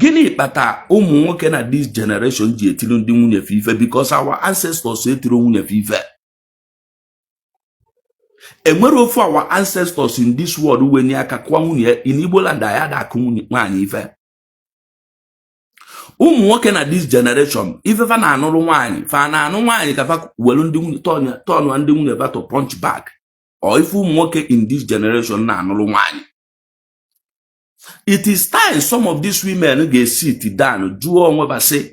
Gịnị kpata ụmụ nwoke na this generation ji etiri ndị nwunye fife? Because our ancestors etiri nwunye fife. Enwere ofu our ancestors in this world wenye aka kwa nwunye in Igbo land ayada akụ nwaanyị ife. Ụmụ nwoke na this generation ife fa na anụrụ nwaanyị fa na anụ nwaanyị ka fa welu ndị nwunye tọnụ ndị nwunye fa to punch back. Or ife ụmụ nwoke in this generation na anụrụ nwaanyị. It is time some of these women ga-sit down jụọ onwe ba sị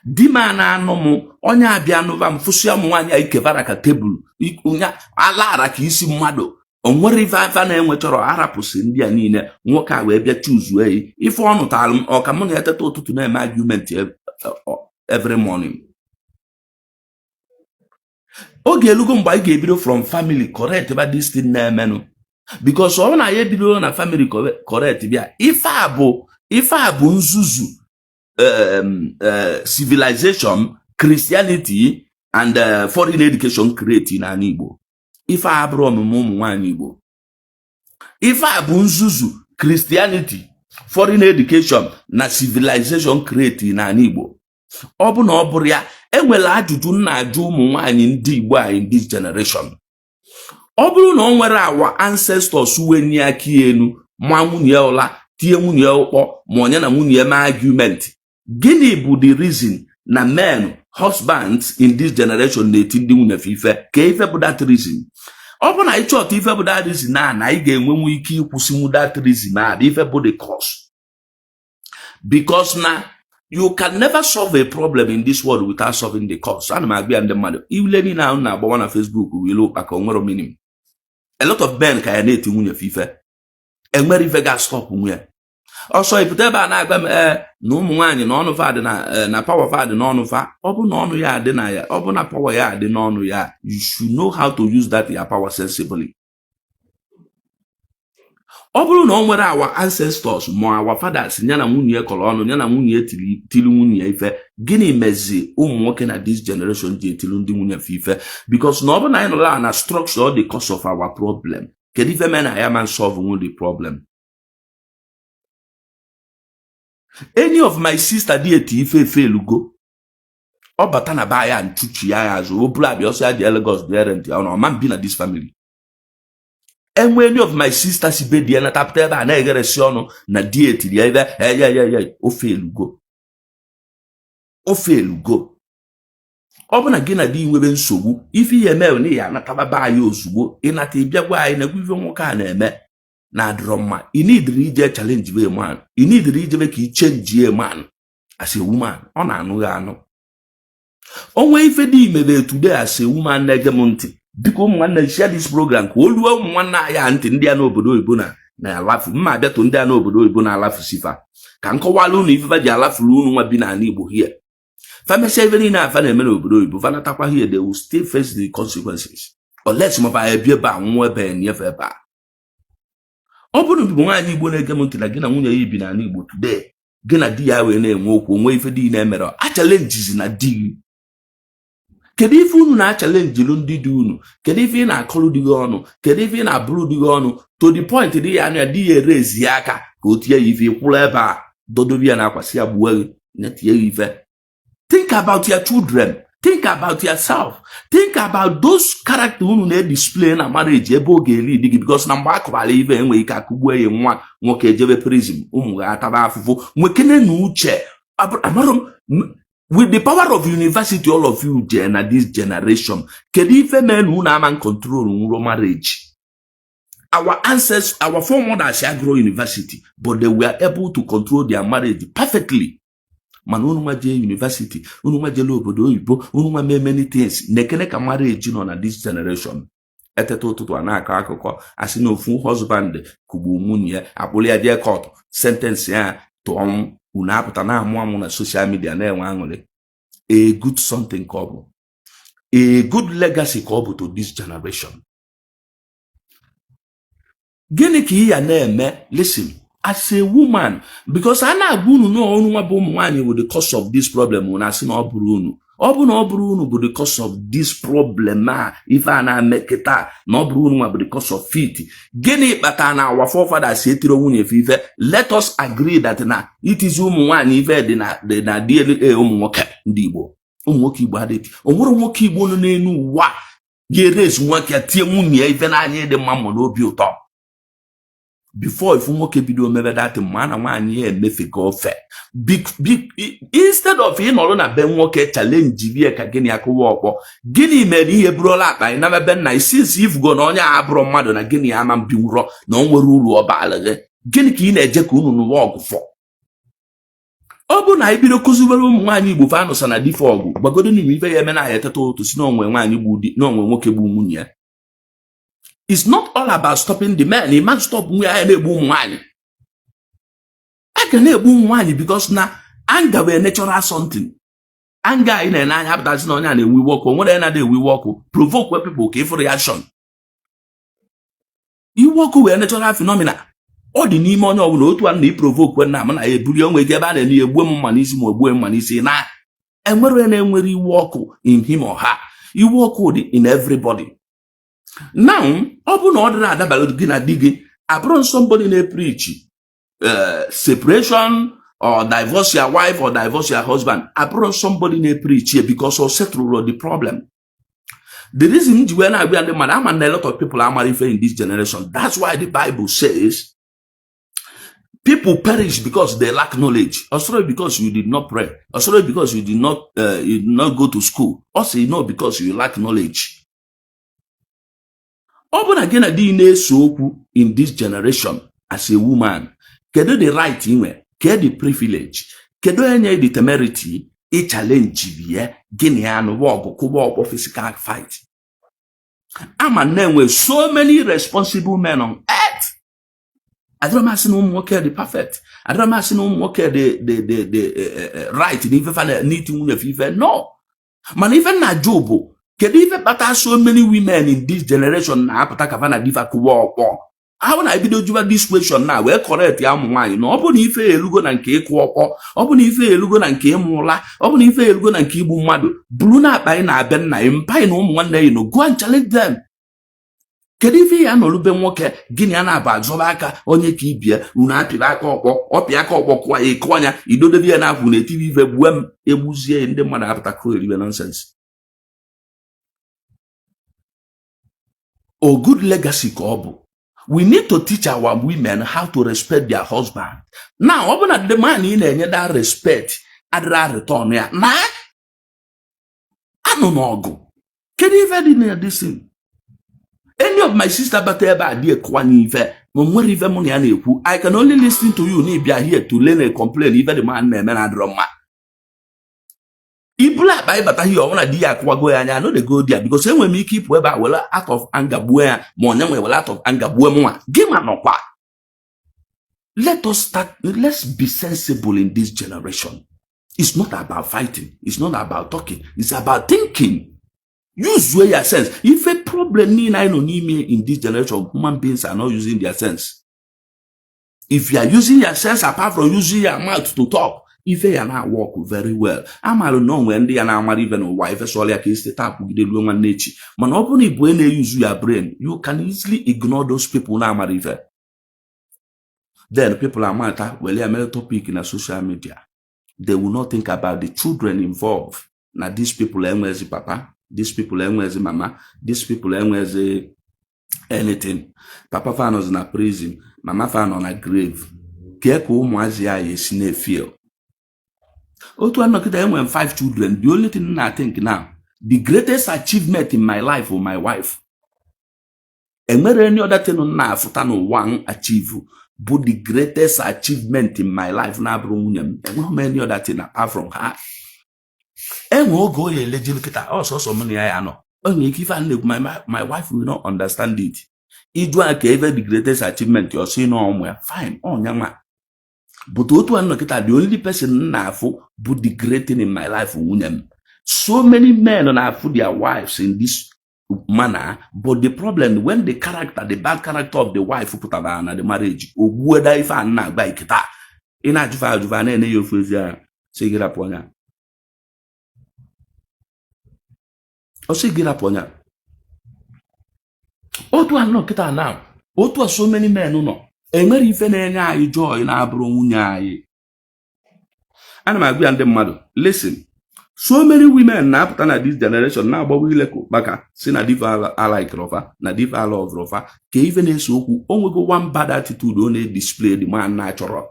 di ma na anụ m onye abịa nụva m fụsịa m nwaanyị ikebara ka tebụl nya alara ka isi mmadụ onwere ife afa na-enwe chọrọ arapụsị ndị a niile nwoke a wee bịa chuzuo eyi ife ọnụ tara m ọka mụ na eteta ụtụtụ na-eme argument every morning. Oge elugo mgbe anyị ga-ebido from family correct ba this thing na-emenụ. Because ọ na ya ebido na family correct bịa ife a bụ nzuzu civilization, Christianity and foreign education create na Igbo. Ife a bụrụ ọmụmụ ụmụ nwaanyị Igbo. Ife a bụ nzuzu Christianity, foreign education na civilization create na Igbo. Ọ bụ na ọ bụrụ ya enwere ajụjụ na-ajụ ụmụ nwaanyị ndị Igbo a in this generation. Ọ bụrụ na ọ nwere our ancestors wenye aka enu ma nwunye ụla tie nwunye ụkpọ ma onye na nwunye ma argument. Gịnị bụ the reason na men husbands in this generation na-eti ndị nwunye fife? Ka ife bụ that reason. Ọ bụ na ịchọta ife bụ that reason na anyị ga-enwenwu ike ịkwụsịnwu that reason na ife bụ the cause. Because na you can never solve a problem in this world without solving the cause. Ana m agwa ndị mmadụ ile niile ahụ na-agbawa na Facebook wilu maka onwere meaning. A lot of men ka ya na-eti nwunye fife. Enwere ife ga-stop nwunye. Also ipụta ebe a na-agba m na ụmụ nwaanyị na ọnụ fa dị na power fa dị n'ọnụ fa. Ọ bụ na ọnụ ya dị na ya, ọ bụ na power ya dị n'ọnụ ya, you should know how to use that your power sensibly. Ọ bụrụ na ọ nwere our ancestors ma our fathers nya na nwunye kọrọ ọnụ nya na nwunye tiri nwunye ife, gịnị mezi ụmụ nwoke na this generation ji etiri ndị nwunye ife? Because na ọ bụ na anyị nọrọ na structure the cause of our problem. Kedu ife men na ya man solve the problem? Any of my sister dị eti ife elugo ọ bata na ba ya nchuchi ya azụ obulu abịa ọsọ ya dị Lagos dị rent ya ọ ma bi na this family. Enwe any of my sisters be dị na tapụta ebe a na-egeresi ọnụ na dị etiri ya ebe ofe elugo. Ọ bụ na gị na dị nwebe nsogbu ife ihe eme na ya anataba ba ya ozugbo ịnata ịbịagwa anyị na ife nwoke a na-eme na adịrọ mma. You need ije challenge be a man. You need ije ka I change a man as a woman. Ọ na-anụ ya anụ. Onwe ife dị imebe today as a woman na-ege m ntị. Biko ụmụ nwanne share this program ka oluo ụmụ nwanne ya ntị ndị a n'obodo oyibo na alafu mma abịatụ ndị a n'obodo oyibo na alafu sifa ka nkọwala unu ife ji alafuru unu nwa bi n'ala Igbo here. Famesi ife niile afa na-eme n'obodo oyibo fanatakwa here, they will still face the consequences unless ma ebie ba nwa ebe nyefe ebe a. Ọ bụrụ bụ nwaanyị Igbo na-ege m ntị na gị na nwunye ya bi n'ala Igbo today, gị na di ya wee na-enwe okwu onwe ife dị na-emere a challenges na di gị. Kedu ife unu na challenge lu ndị dị unu? Kedu ife ị na-akọlụ dị gị ọnụ? Kedu ife ị na-abụrụ dị gị ọnụ to the point dị ya anya di ya erezi ya aka ka o tie ya ife kwụrụ ebe a dodobi ya na-akwasị ya gbuo gị na-etinye ya ife? Think about your children. Think about yourself. Think about those character unu na-display na marriage ebe oge eri dị gị, because na mgbe akụbara ife enwe ike akụgbuo ya nwa nwoke ejebe prison ụmụ ga-ataba afụfụ nwekene na uche. Amarụ with the power of university, all of you na this generation, kedu ife men unu ama control nro marriage? Our ancestors, our foremothers grow university, but they were able to control their marriage perfectly. Man, unu nwa je university, unu nwa je obodo oyibo, unu nwa many things. Nekene ka marriage nọ na this generation. Etete ụtụtụ a na-akọ akụkọ asị na ofu husband kugbu nwunye akpụli ya jee court, sentence ya tụọ unu apụta na amụ na social media na-enwe aṅụrị. A good something ka ọ bụ, a good legacy ka ọ bụ to this generation. Gịnị ka ị ya na-eme? Listen, as a woman, because a na-agwa unu na ọnụ nwa bụ ụmụ nwaanyị with the cause of this problem na asị na ọ bụrụ unu ọ bụrụ unu bụ the cause of this problem a ife a na-emekịta na ọ bụrụ unu nwa bụ the cause of it, gịnị kpatara na our forefathers etiri nwunye ife? Let us agree that na itizi ụmụ nwaanyị ife dị na DNA ụmụ nwoke ndị Igbo. Ụmụ nwoke Igbo adịghị. O nwere nwoke Igbo nọ n'elu ụwa ga-erezi nwoke tie nwunye ife n'anya dị mma ma n'obi ụtọ. Before ifu nwoke bido mebe that ma na nwaanyị emefega ofe big instead of ịnọrọ na be nwoke challenge bie ka gịnị akụwa ọkpọ, gịnị mere ihe burola akpa anyị na be nna since ifugo na onye abụrụ mmadụ na gịnị ama mbinwụrọ na o nwere uru ọbala gị, gịnị ka ị na-eje ka unu n'ụwa ọgụ fọ? Ọ bụ na ibido kụziwere ụmụ nwaanyị Igbo fa anụsa na dife ọgụ gbagodo n'ime ife ya eme na ya eteta ụtụ si n'onwe nwaanyị gbu di n'onwe nwoke gbu nwunye ya. It's not all about stopping the men. You must stop where I nebu money. I can nebu money because now anger we natural something. Anger in an have that's not and we walk on what another we walk provoke where people give for reaction. You walk away natural phenomena. All the new money of no one they provoke when I'm a bullion we get and a woman manism or woman manism. And where you walk in him or her, you walk in everybody. Now, open order at the abroad somebody may preach separation or divorce your wife or divorce your husband. Abroad somebody may preach here because of settle the problem. The reason when I be the man, and a lot of people are married in this generation. That's why the Bible says people perish because they lack knowledge. Also because you did not pray. Also because you did not go to school. Also because you lack knowledge. Open again a DNA so in this generation as a woman, kedo the right inwe, kedo the privilege, kedo any the temerity, a challenge ye, Guinean walk, kubo physical fight. I'm a name with so many responsible men on earth. I don't know no more care the perfect. I don't know no more care the right in even needing if no. Man even na Jobo. Kedu ife kpata so many women in this generation na apụta ka na diva kuwa ọkpọ? How na ebido juba this question na wee correct ya ụmụ nwaanyị na ọ bụ na ife elugo na nke ịkụ ọkpọ, ọ bụ na ife elugo na nke ịmụla, ọ bụ na ife elugo na nke igbu mmadụ, buru na akpa anyị na-abịa nna anyị mpa na ụmụ nwanne anyị no go and challenge them. Kedu ife ya nọrube nwoke gịnị a na-aba azọba aka onye ka ibie unu apịrị aka ọkpọ ọpịa aka ọkpọ kwa ya ịkụ anya idodobe ya na-afụ na etivi ife gbuo m egbuzie ndị mmadụ apụta kụọ eribe nonsense. A good legacy kobo. We need to teach our women how to respect their husband. Now, open at the man in that respect, I'd return ya. Nah, I don't know go. Can you even near this thing? Any of my sister but ever dear Kwani I can only listen to you if you are here to learn a complaint, even the man and drama. People are by but here on a dear Quago and I know they go there because when we keep weba well out of anger buoya, more than well out of anger buoya. Give me no part. Let's be sensible in this generation. It's not about fighting, it's not about talking, it's about thinking. Use your sense. If a problem in this generation, human beings are not using their sense. If you are using your sense apart from using your mouth to talk, if they are not work very well, I'm alone know when they are not even a wife, so like it's the type of the woman nature. Man, open it when they use your brain, you can easily ignore those people now, Mariva. Then people are matter, well, they are made a topic in a social media. They will not think about the children involved. Now, these people are as papa, these people are as mama, these people are as anything. Papa found us in a prison, mama found on a grave. Keko Mwazia is in a field. Also, I'm not when 5 children. The only thing I think now, the greatest achievement in my life for my wife. And where any other thing on now, for one achieve, but the greatest achievement in my life now, and not many other thing apart from her. And we'll go a legitimate also so many I know. Only if I look, my wife will not understand it. It was the greatest achievement you're seeing on fine, on young man. But the only person now but the great thing in my life. So many men have put their wives in this manner, but the problem when the bad character of the wife put about the marriage, or whether if I not by kita, in a say get up one. ọsị gị rapụ ọnya otu a nọ kịta na otu a so many men nọ enwere ife na-enye anyị joy na-abụrụ nwunye anyị. Ana m agwa ya ndị mmadụ, listen, so many women na-apụta na this generation na-agbagwo ileko maka si na diva alaikrofa na diva ala ọvrofa ka ife na-ese okwu onwego one bad attitude ọ na-display the man na-achọrọ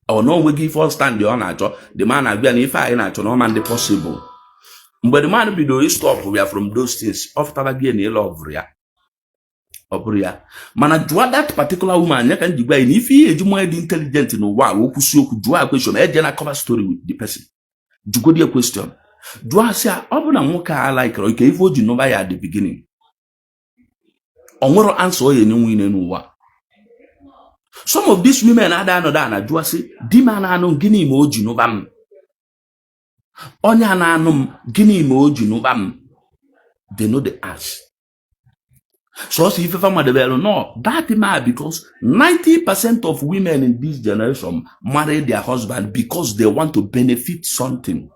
ọ na onweghị ife ọ stand ọ na-achọ the man na-abịa na ife anyị na-achọ na ọma ndị possible. Mgbe the man bidoro istop ya from those things ọ fụtara gị na ịlọ ọvụrụ ya ọ bụrụ ya mana jụọ that particular woman ya ka njigwa anyị na ife ihe eji nwanyị dị intelligent n'ụwa okwusi okwu jụọ question eje na cover story with the person jugodi a question jụọ asị ọ bụ na nwoke a laikere ike ife o ji nụba ya at the beginning ọ nwere answer onye nye nwunye n'ụwa. Some of these women ada anọdụ ana jụọ asị di m na-anụ gịnị ma o ji nụba m, onye a na-anụ m gịnị ma o ji nụba m. They know the answer. So if you no, that man because 90% of women in this generation marry their husband because they want to benefit something.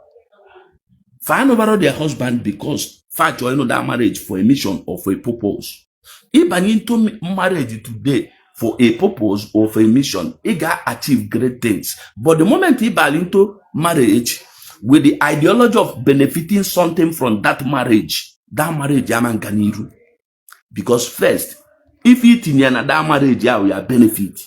Find over their husband because fact you know that marriage for a mission or for a purpose. Even into marriage today for a purpose or for a mission, it can achieve great things. But the moment he buy into marriage with the ideology of benefiting something from that marriage yaman ganiru. Because first, if it in that marriage, you will benefit.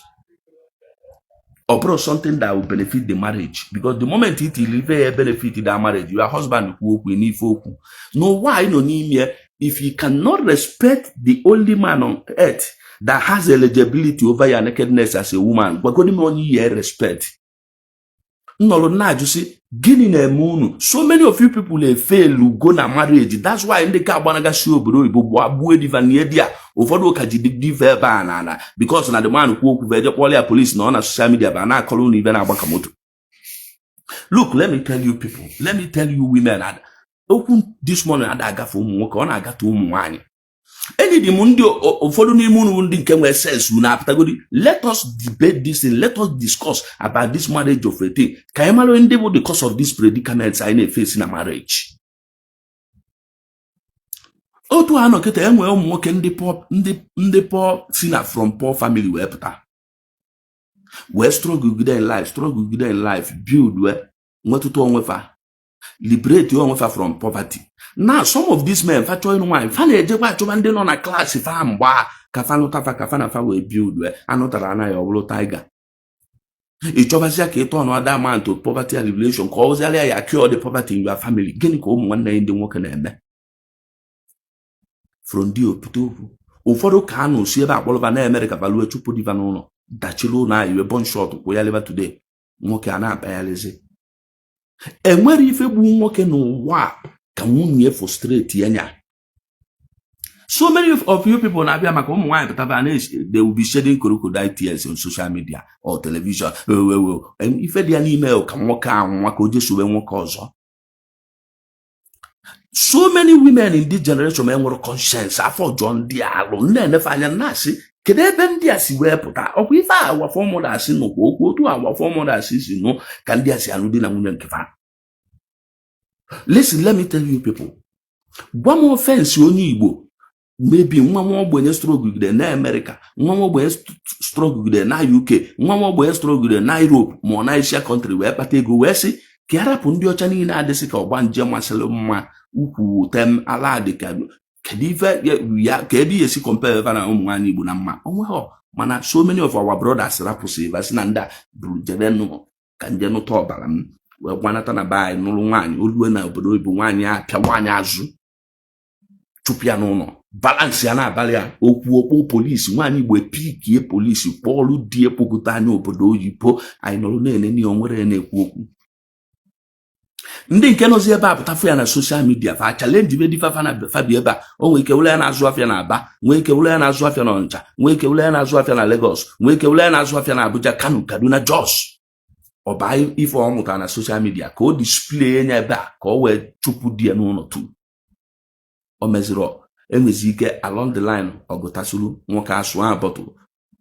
Or bro, something that will benefit the marriage. Because the moment it will benefit that marriage, your husband will need focus. No, why no need me? If you cannot respect the only man on earth that has eligibility over your nakedness as a woman, but going on here respect. No, na just gini na emunu. So many of you people they fail to go na marriage. That's why in the car banaga show bro ibo abu diva niedia. Ofodo kaji diva banana because na the man who veje police na social media ba na call ni even abakamoto. Look, let me tell you people. Let me tell you women. Open this morning adaga for umu nwoke ona aga to umu nwanyi. Any the mundi ofodo ni munu ndi nke nwe sense na apatagodi. Let us debate this thing. Let us discuss about this marriage of a thing. Can you imagine the cause of these predicaments I need face in a marriage? Otu ano kete enwe umu nwoke ndi poor sinner from poor family we pata. We struggle good in life, build we ngotutu onwefa. Liberate you from poverty. Now, some of these men, fatuoy wine, fane ejekwa chobande no na class fa mba kafano tafa kafana fa we build we anotara na yo tiger. Ichobazia ke to no other man to poverty alleviation cause ya cure the poverty in your family. Gini ko umu nwanne ndi nwoke na eme. From dio putu. Ụfọdụ ka anụ si ebe akpọlọba na America value chupu diva n'ụlọ. Dachilo na iwe bon shot ko ya leba today. Nwoke a na-akpa ya leze. Enwere ife bụ nwoke n'ụwa ka nwunye frustrate yanya. So many of you people na-abịa maka ụmụ nwaanyị pụtaba na they will be shedding crocodile tears on social media or television. Ife dị ya n'ime ka nwoke anwa ka o jesowe nwoke ọzọ. So many women in this generation enwere conscience afọ John dị alụ na-enefe anya na-asị kedu ebe ndị a si wee pụta ọkwa ife awa fọmụla asị n'okwu okwu otu awa fọmụla asị si nụ ka ndị a si alụ di na nwunye nke fa. Listen, let me tell you people. Gwa m offense onye Igbo maybe nwa nwa ogbenye struggle na America, nwa nwa ogbenye struggle na UK, nwa nwa ogbenye struggle na Europe ma na Asia country wee kpata ego wee sị ka arapụ ndị ọcha niile adịsị ka ọgba nje masịrị mma ukwu tem ala dị ka kedu ife ya ka ebe yesi compare na ụmụ nwaanyị Igbo na mma onwe mana so many of our brothers rapụsị vasị na ndị a buru jebe nụ ka nje nụta ọbara m wee gwanata na be anyị nụrụ nwaanyị oluwe na obodo oyibo nwaanyị apịa nwaanyị azụ chụpụ ya n'ụlọ balance ya na-abalị ya okwu okwu polisi nwaanyị Igbo epikie polisi kpọọlụ die pụgụta anya obodo oyibo anyị nọrọ na-enene onwere na-ekwu okwu. Ndị nke nọzi ebe a pụtafụ ya na social media fa challenge be difa na fabi ebe a o nwee ike wụle ya na-azụ afịa na Aba, nwee ike wụle ya na-azụ afịa na Ọnịcha, nwee ike wụle ya na-azụ afịa na Lagos, nwee ike wụle ya na-azụ afịa na Abuja, Kano, Kaduna, Jos. Ọ baa ife ọ mụtara na social media ka o display enya ebe a ka o wee chụpụ di ya n'ụlọ tu. O meziri enwezi ike along the line ọgụtasuru nwoke asụ a bọtụlụ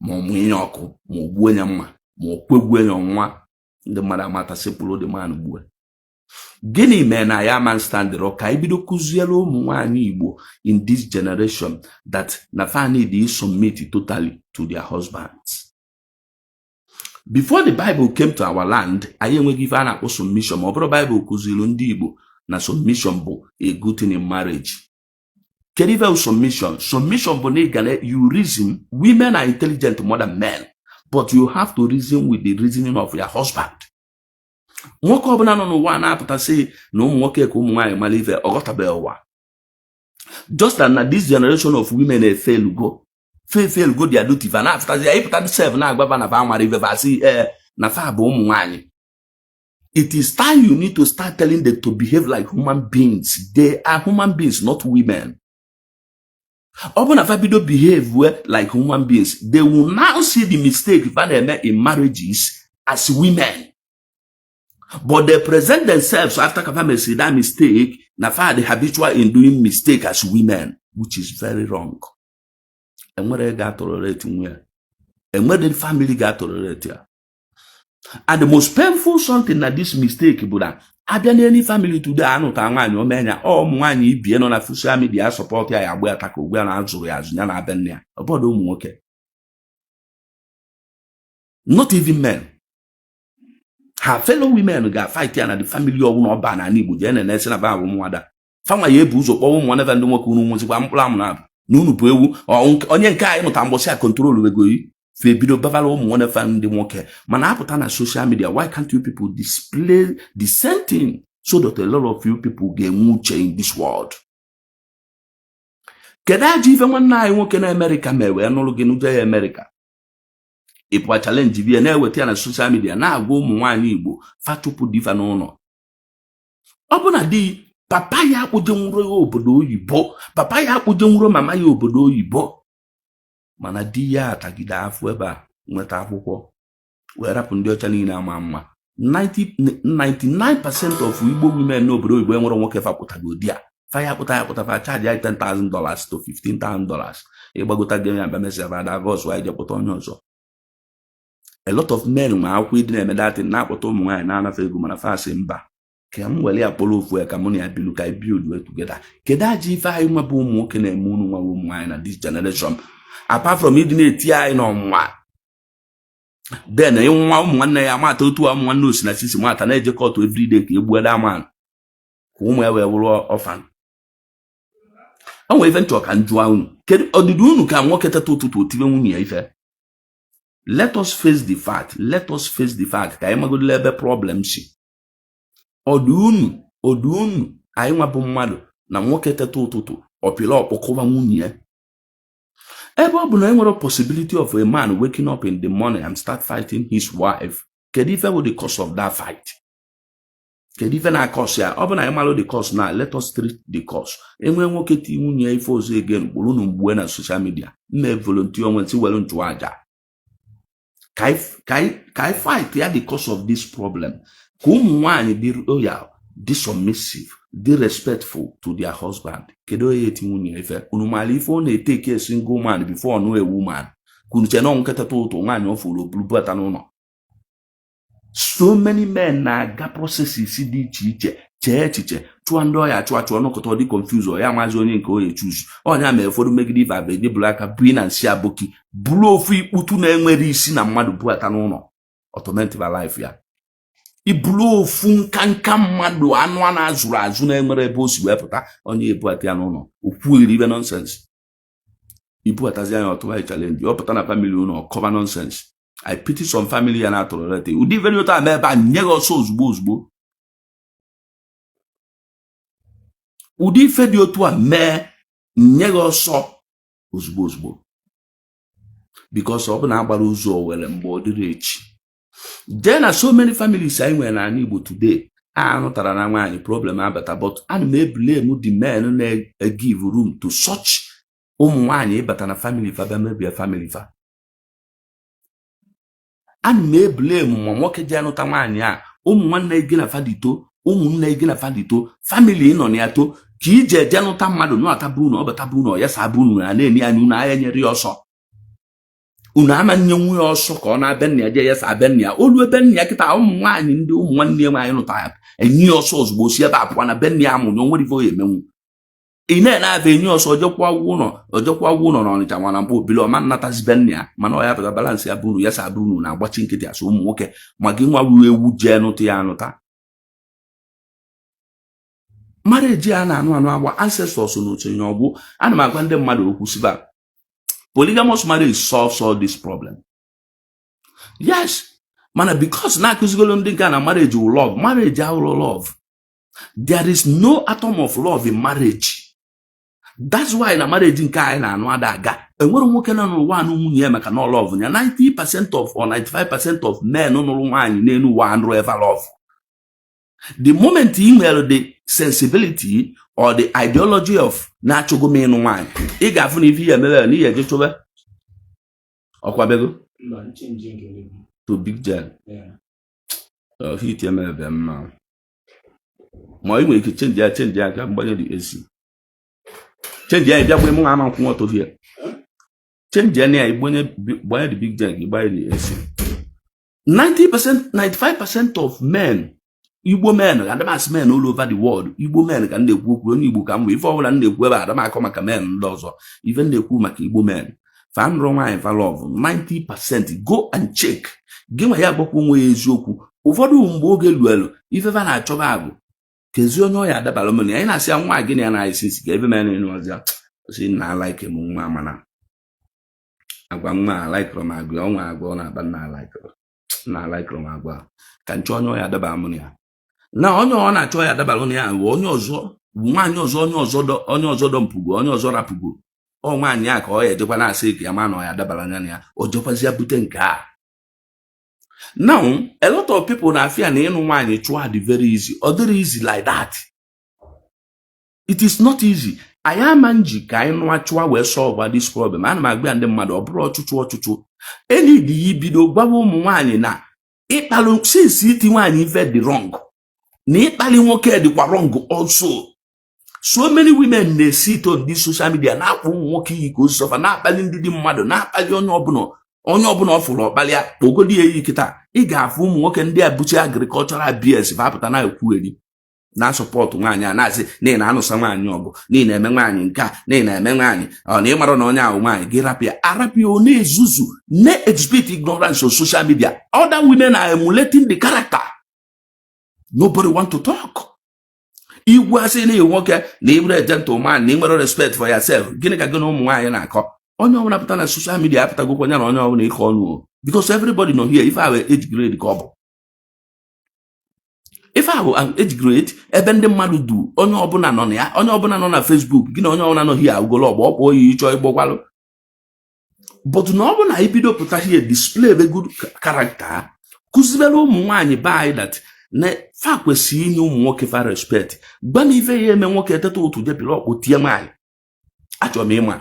ma ọ mụ enye ọkụ ma ọ gbuo enye mma ma ọ kwegbuo enye ọnwa ndị mmadụ amata sepụrụ dị man gbuo. gịnị mere na ya man stand ro ka ibido kuziere ụmụ nwaanyị Igbo in this generation that na fa need submit totally to their husbands. Before the Bible came to our land, anyị enweghị ife a na-akpọ submission. Ma ọ bụrụ Bible kụziri ndị Igbo na submission bụ a good thing in marriage. Kedu ife submission? Submission bụ na you reason. Women are intelligent more than men, but you have to reason with the reasoning of your husband. Nwoke ọbụla nọ n'ụwa na-apụta sị na ụmụ nwoke ka ụmụ nwaanyị mara ife ọghọtabeghị ụwa. Just as na this generation of women fail go their duty fa na-apụtazi ya ịpụta self na-agbaba na fa mara ife fa sị na fa bụ ụmụ nwaanyị. It is time you need to start telling them to behave like human beings. They are human beings, not women. Open a bido behave like human beings. They will now see the mistake in marriages as women. But they present themselves after Kafame see that mistake, Nafa the habitual in doing mistake as women, which is very wrong. And where they got tolerating where? And where the family got tolerated. And the most painful something that this mistake, Buddha, any family today, I know Tangani or Mania, or Mwani, being on a social media support, I wear tackle, well, answer as Yana Benia, about okay. Not even men. Her fellow women got fighting at the family of no banana, Nibu, and Nessa about Mwada. Fama Yebus or one of them was one plan. Nunu Pew or Onion Kai, not Ambosia control the Gui. Febido Bavalo, one of them, the moke. Manaputana social media, why can't you people display the same thing so that a lot of you people get much in this world? Can I even one night walk in America? May we are not looking to America. If I challenge you, and I will tell social media now go one Igbo, fat to put different honor. Open a D, Papaya Udumro Bodo Yibo, Papaya Udumro Mama Yobodo Yibo. Mana dia tagida afweba nweta akwụkwọ were rapụ ndị ọcha niile ama mma. 99% of Igbo women n'obodo Igbo enwere nwoke fapụtago dia faya pụta fa charge $10,000 to $15,000 ịgbagota game ya bamesi aba divorce wa ijepụta onye ọzọ. A lot of men ma akwụ ịdị na-eme datin na-akpọta ụmụ nwaanyị na-anafe ego mana fa asị mba ka m wele akpọrọ ofu ya ka mụ na ya bilu ka build way together. Kedu aja ife anyị nwa bụ ụmụ nwoke na-eme unu nwa ụmụ nwaanyị na this generation? Apart from it, in on one. Then a young one day, I'm at 2 1 Osinachi Mata, and I just call to every day, you wear that man. Whom we were often. And we even talk and drown. Or the do can walk at a to let us face the fact. Let us face the fact. I am a good labor problem. Or do I am a bomado, na walk at a to or pillow or cover moon. Ever possibility of a man waking up in the morning and start fighting his wife. Kedife with the cause of that fight. Kedife na cause ya. Open I malo the cause now. Let us treat the cause. And when we get in force again, bulunu buena social media. Me volunteer when see well into aja. Kai fight ya the cause of this problem. Kum one be royal, submissive. Disrespectful to their husband. Kedo yeti munye ife. Unumali ifo ne take a single man before no a woman. Kuncheno nketa to ngani ofulu blue button no. So many men na ga processes di chiche tuando ya chwa no koto di confuse o ya mazi onye nke o ye choose. Onya me foru megidi vibe di blaka bin and sia boki. Blue ofu ikputu na enwere isi na mmadu button no. Automatic life ya. Ibulu fun kanka mmadụ anụ ana azụrụ azụ na enwere ebe o si wepụta onye ebuata ya n'ụlọ okwu iribe nonsense ibuatazi anya otuwa challenge ọ pụta na family ụlọ cover nonsense. I pity some family ya na tolerate ụdị very ota ebe a nye gị ọsọ ozugbo ụdị ife dị otu a mee nye gị ọsọ ozugbo because ọ bụ na agbara ụzọ were mgbe ọ dịrị echi. There are so many families I were unable today. I not any problem about but I may blame the men give room to such but a family for maybe a family for. And may blame Momoke Janotamania, one negina fadito, negina fadito, family in oniato, Kije Janotamado, no tabuno, but tabuno, yes, abuno, and any anuna rioso. unu ama nye nwe ọsọ ka ọ na-abịa nna ya je ya sa abịa nna ya olu ebe nna ya kịta ụmụ nwaanyị ndị ụmụ nwanne nwaanyị lụta ya enyi ọsọ ozugbo si ebe apụwa na be nna ya amụnye onwere ife o ya emenwu ị na-abịa enyi ọsọ ojekwa ụlọ na Ọnịcha nwana mpụ obili ọma nnatazi be nna ya mana ọ ya pụta balansị ya bụrụ ya sa bụrụ na-agbachi nkịtị asụ ụmụ nwoke ma gị nwa ruo ewu jee nụta ya anụta marriage a na-anụ agba ancestors n'otu nye ọgwụ ana m agwa ndị mmadụ okwu siba polygamous marriage solves all this problem. Yes, mana because na akụzigolo ndị nke na marriage will love, marriage will love. There is no atom of love in marriage. That's why na marriage nke anyị na-anụ adaga enwere nwoke na n'ụwa anụ nwunye ya maka no love ya 90% of or 95% of men nụrụ nwaanyị n'elu ụwa andro ever love. The moment you nwere the sensibility or the ideology of na-achọgo m ịnụ nwaanyị ị ga-afụ na ife ya mere na ihe eje chọba ọkwa bego to big gel hit ya mere mma ma ị nwere ike change ya ka mgbanye dị esi change ya bịa gbe mụ ama nkwụ ọtọ hie change ya na ya gbanye dị big gel gbanye dị esi 90% 95% of men Igbo men adamasi men all over the world Igbo men ka na-ekwu okwu onye Igbo ka mgbe ife ọbụla na-ekwu ebe adamakọ maka men ndị ọzọ ife na-ekwu maka Igbo men fa nrọ nwaanyị fa love 90% go and check gị nwa ya gbakwa onwe ya eziokwu ụfọdụ mgbe oge luelu ife fa na-achọba agụ kezi onye ọya adabara mmiri anyị na-asị ya nwa gị na ya na-esi isi ka ebe men n'ọzọ si na like m nwa mana agwa nwa like m agụ ọnwa agụ na-aba na like m agwa ka nchọ onye ọya adabara mmiri ya na onye ọ na-achọ ya dabara onye ahụ onye ọzọ nwaanyị ọzọ onye ọzọ dọmpụgo onye ọzọ rapụgo ọ nwaanyị a ka ọ ya ejekwa na-asị ka ya ma na ọ ya dabara anya ya o jekwazi ya bute nke a. Now a lot of people na-afịa na ịnụ nwaanyị chụọ dị very easy ọ dịrị easy like that. It is not easy. Anyị ama nji ka anyị nụọ chụọ wee solve this problem. Ana m agba ndị mmadụ ọ bụrụ ọchụchụ enyi dị ya bido gbawa ụmụ nwaanyị na ịkpalụ since iti nwaanyị ife dị wrong na ịkpali nwoke dịkwa wrong also. So many women na-sit on this social media na-akpọ ụmụ nwoke iyi ka o sọfa na-akpali ndị dị mmadụ na-akpali onye ọbụla ọ fụrụ ọkpalịa kpogodi ya iyi kịta ị ga-afụ ụmụ nwoke ndị abuchi agricultural BS vapụta na-ekwugheri na sọpọtụ nwaanyị a na-asị na ị na-anụsa nwaanyị ọgụ na ị na-eme nwaanyị nke a na ị na-eme nwaanyị ọ na ịmara na onye ahụ nwaanyị gị arapịa ọ na-ezuzu na-exhibit ignorance on social media. Other women are emulating the character. Nobody want to talk. Igwe asị na nwoke na ịbụrụ gentleman na ị nwere respect for yourself gịnị ka gị na ụmụ nwaanyị na-akọ onye ọbụla pụta na social media apụtagokwa ya na onye ọbụla ike ọnụ because everybody nọ here ife ahụ age grade ka ọ bụ ife ahụ age grade ebe ndị mmadụ du onye ọbụla nọ na ya onye ọbụla nọ na Facebook gị na onye ọbụla nọ here ugolo ọgba ọkpọ oyi ịchọ ịgbọkwalụ but na ọ bụ na ibido pụta here display a good character kụzibere ụmụ nwaanyị be anyị that na fa kwesịrị inye ụmụ nwoke fa respect gba na ife ya eme nwoke eteta otu debiri ọkpụ tie nwaanyị achọrọ m ịma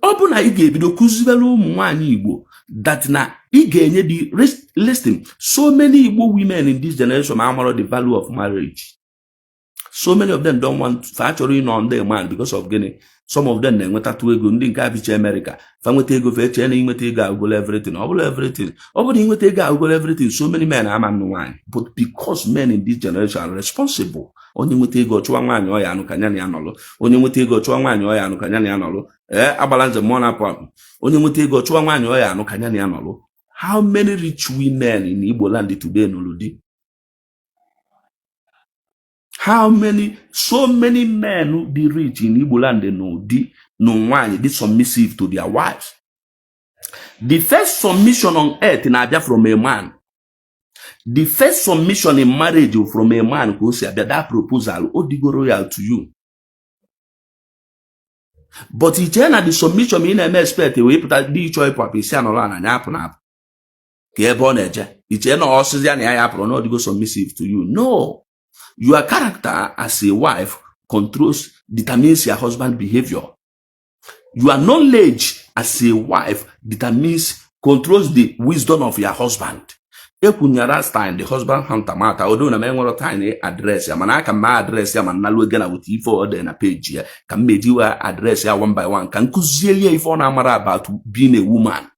ọ bụ na ị ga-ebido kụzibere ụmụ nwaanyị Igbo that na ị ga-enye the listen. So many Igbo women in this generation amara the value of marriage. So many of them don't want fa chọrọ ịnọ on their man because of gịnị. Some of them na-enwetatu ego ndị nke abicha America fa nweta ego fa eche na inweta ego agụgolo everything ọ bụla everything ọ bụrụ inweta ego agụgolo everything. So many men ama nnụ nwaanyị but because men in this generation are responsible. Onye nweta ego chụwa nwaanyị ọ ya anụ ka nya na ya nọlụ onye nweta ego chụwa nwaanyị ọ ya anụ ka nya na ya nọlụ agbala njem mmụọ na-apụ onye nweta ego chụwa nwaanyị ọ ya anụ ka nya na ya nọlụ. How many rich women in Igbo land today nụrụ di? How many, so many men who be rich in Igbo land no nwaanyị dị submissive to their wives. The first submission on earth na abịa from a man. The first submission in marriage from a man ka o si abịa that proposal o digo royal to you. But iche na the submission ị na-eme expect wee pụta dị ịchọ ịpụ apụ isi anọrọ ana anya apụ na apụ ka ebe ọ na-eje iche na ọsịzi ya na ya apụrụ na ọ digo submissive to you. No. Your character as a wife determines your husband's behavior. Your knowledge as a wife controls the wisdom of your husband. Ekunyara Stein, the husband hunter mata, although na menwero tiny address ya, mana ka ma address ya man nalu again with if order na page ya, can make you address ya one by one, can kuzieli if on amara about being a woman.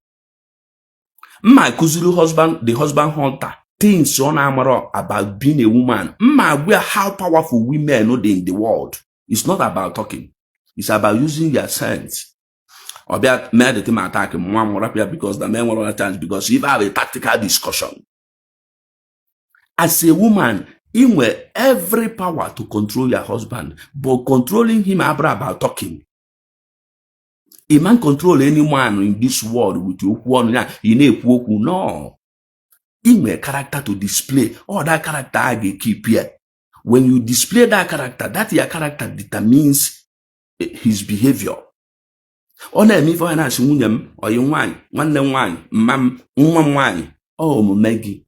Ma kuzuru husband, the husband hunter, things on amara about being a woman. Ma we are how powerful women are in the world. It's not about talking. It's about using your sense. Or be at mad at him attacking one more rapia because the men were on a chance because if I have a tactical discussion. As a woman, you have every power to control your husband, but controlling him about talking. A man control any man in this world with your one, no. You have character to display. All that character I keep here. When you display that character, that your character determines his behavior. Ona mi for na nwunyem oyi nwanyi nwanne nwanyi mam nwa nwanyi o mo megi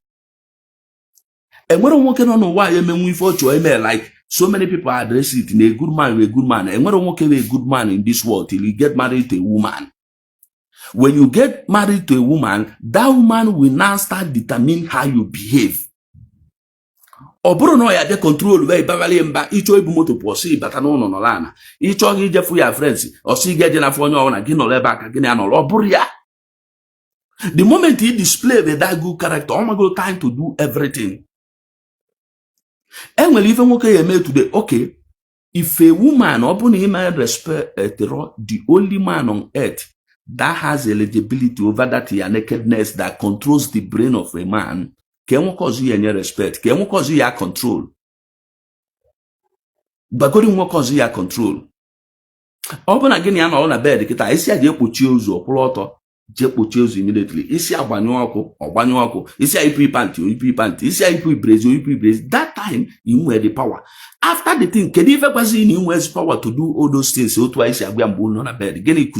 enwere nwoke no n'ụwa ya emenwu ife ocho eme like so many people address it na a good man enwere nwoke we a good man in this world till you get married to a woman. When you get married to a woman, that woman will now start determine how you behave. Oburu no ya de control we babali mba icho ibu moto posi bata no no lana icho gi jefu ya friends o si ge je na fo onyo na gi no leba ka gi na no oburu ya. The moment he display that good character, oh my God, time to do everything. And when even okay you made today, okay, if a woman open him and respect the only man on earth that has eligibility over that nakedness that controls the brain of a man, can cause you any respect? Can cause you control? But couldn't cause you control. Open again, you're on a bed. I see a dear put you or pull je immediately. Isi agbanyo ọkụ, isi ipu panty, isi ipu brace. That time, you had the power. After the thing, can you ever see you has power to do all those things? So twice I am born on a bed. Again,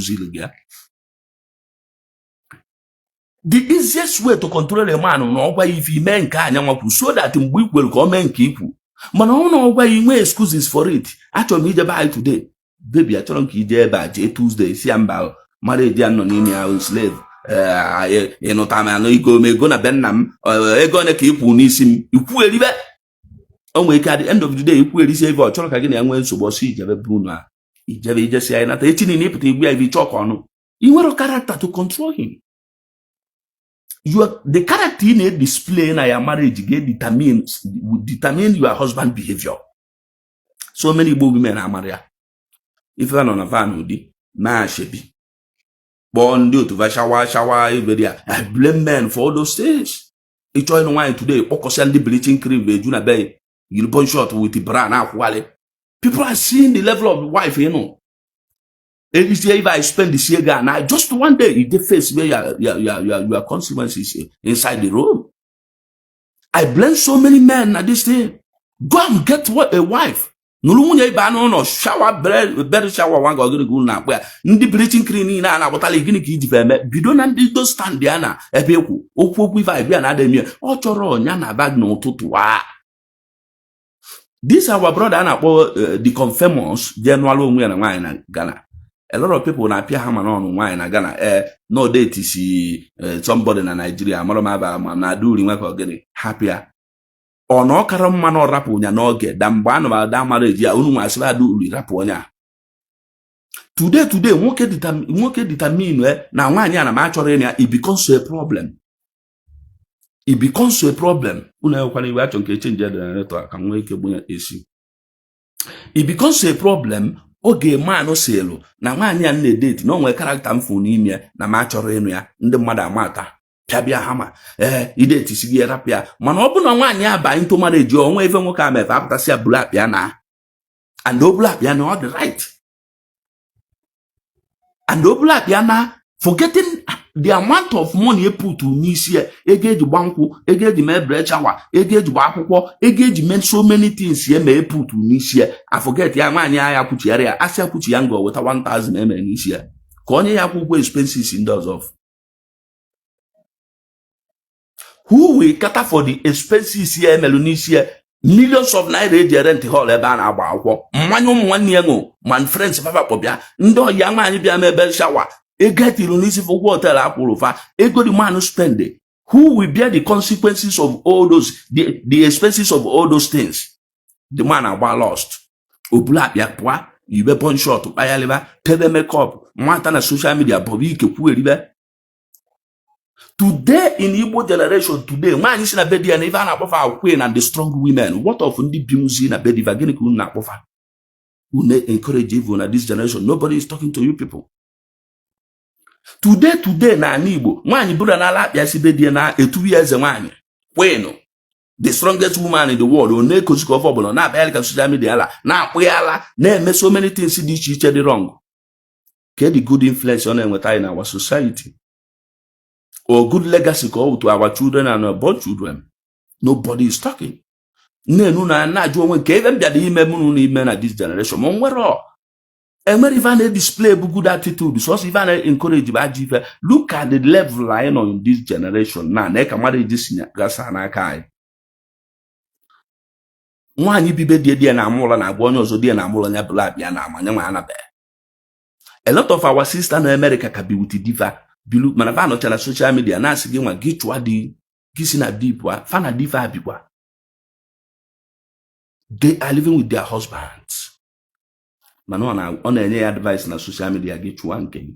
the easiest way to control a man no why if he men can so that him weak will come and keep you. Man, I don't know why you make excuses for it. Actually, me buy today. Baby, I told you by Tuesday, see I'm about married no nini slave. You know, time I know you go na benam, gonna keep unisim, you poor live. Oh, at the end of the day, you poor receive or chalk again and when so was he, Jabuna. He just say, not 18 in ipity, we have talk on. You want a character to control him. You are the character in a display in your marriage will determine your husband's behavior. So many women are married. If you're on a van, na shebi. Born due to shower, I blame men for all those things. It's all wine today, the bleaching cream, Juna Bay, you born short with the brand out wale. People are seeing the level of the wife, you know. If I spend this year, and just one day, you face where your consequences inside the room. I blame so many men at this day. Go and get a wife. No shower better shower one go na where ndi bleaching cream na na bottle gini ki difeme bido na ndi do stand there na ebe ekwu okwu vibe na dem here o choro onya na bag na ụtụtụ a. This our brother na the confirmers general onwe na nwanyị na Ghana. A lot of people na appear hammer on nwanyị na Ghana no date is somebody na Nigeria mara ma na do ri nwa ka ogene happier. Ono kara mma na rapu nya n'oge da mgbe anu ba da marriage ya unu nwa asịba do uri rapu onya. Today nwoke determine na nwanyị a na ma chọrọ ya it becomes a problem. It becomes a problem. Unu ekwana iwe achọ nke change the generator ka nwa ike bunye esi. It becomes a problem oge man selu na nwanyị a na-edate na onwe character mfu n'ime na ma chọrọ enu ya ndị mmadụ amata. Pia hama ide tisigi rapia mana ọ bụ na nwaanyị aba into marriage onwe eve nwoke amefe apụtasị ya black ya na and o black ya na all the right and o black ya na forgetting the amount of money put n'isi ego eji gbankwụ ego eji mee bread shower ego eji gba akwụkwọ ego eji mee so many things ye mee put n'isi I forget ya nwaanyị ya kwuchiere ya asị kwuchi ya ngo weta 1000 eme n'isi ka onye ya kwụkwọ expenses in those of. Who will cater for the expenses here, Melonesia? Millions of naira rent hall ebana agba mmanya nwanne ya ngo man friends papa pobia ndo ya nwanyi bia mebe shower e get ilunisi for hotel akwuru fa ego the man spend Who will bear the consequences of all those, the expenses of all those things? The man agba lost. Obula biapwa, yibe pon shot, bayaliba, tebe makeup, mata na social media, bobi ke pueribe. Today in Igbo generation, today, man is in a bed and even above our queen and the strong women. What of the bimuzi in a bed if I get who encourage evil in this generation? Nobody is talking to you people. Today na Igbo, man bura na la ya si bedi na 2 years man. Queen, the strongest woman in the world, Nneka of na American social media na apoyala na so many things dị iche dị wrong. Get the good influence on with in our society. Or good legacy call to our children and our born children. Nobody is talking. Na jo when even bia the ime na this generation. Mon wero. And when even they display good attitude, so even encourage bad. Look at the level line on this generation. Now, Nneka marriage this gasa na kai. Nwanyi bibe die na amụla na agwa onye ọzọ die na amụla nya bla bia na amanya nwa anabe. A lot of our sisters in America can be with the diva. Bilu manava no tell social media na asigi nwa gichwa di gisi na dipwa fana diva bikwa. They are living with their husbands. Manona on any advice na social media gichwa nke.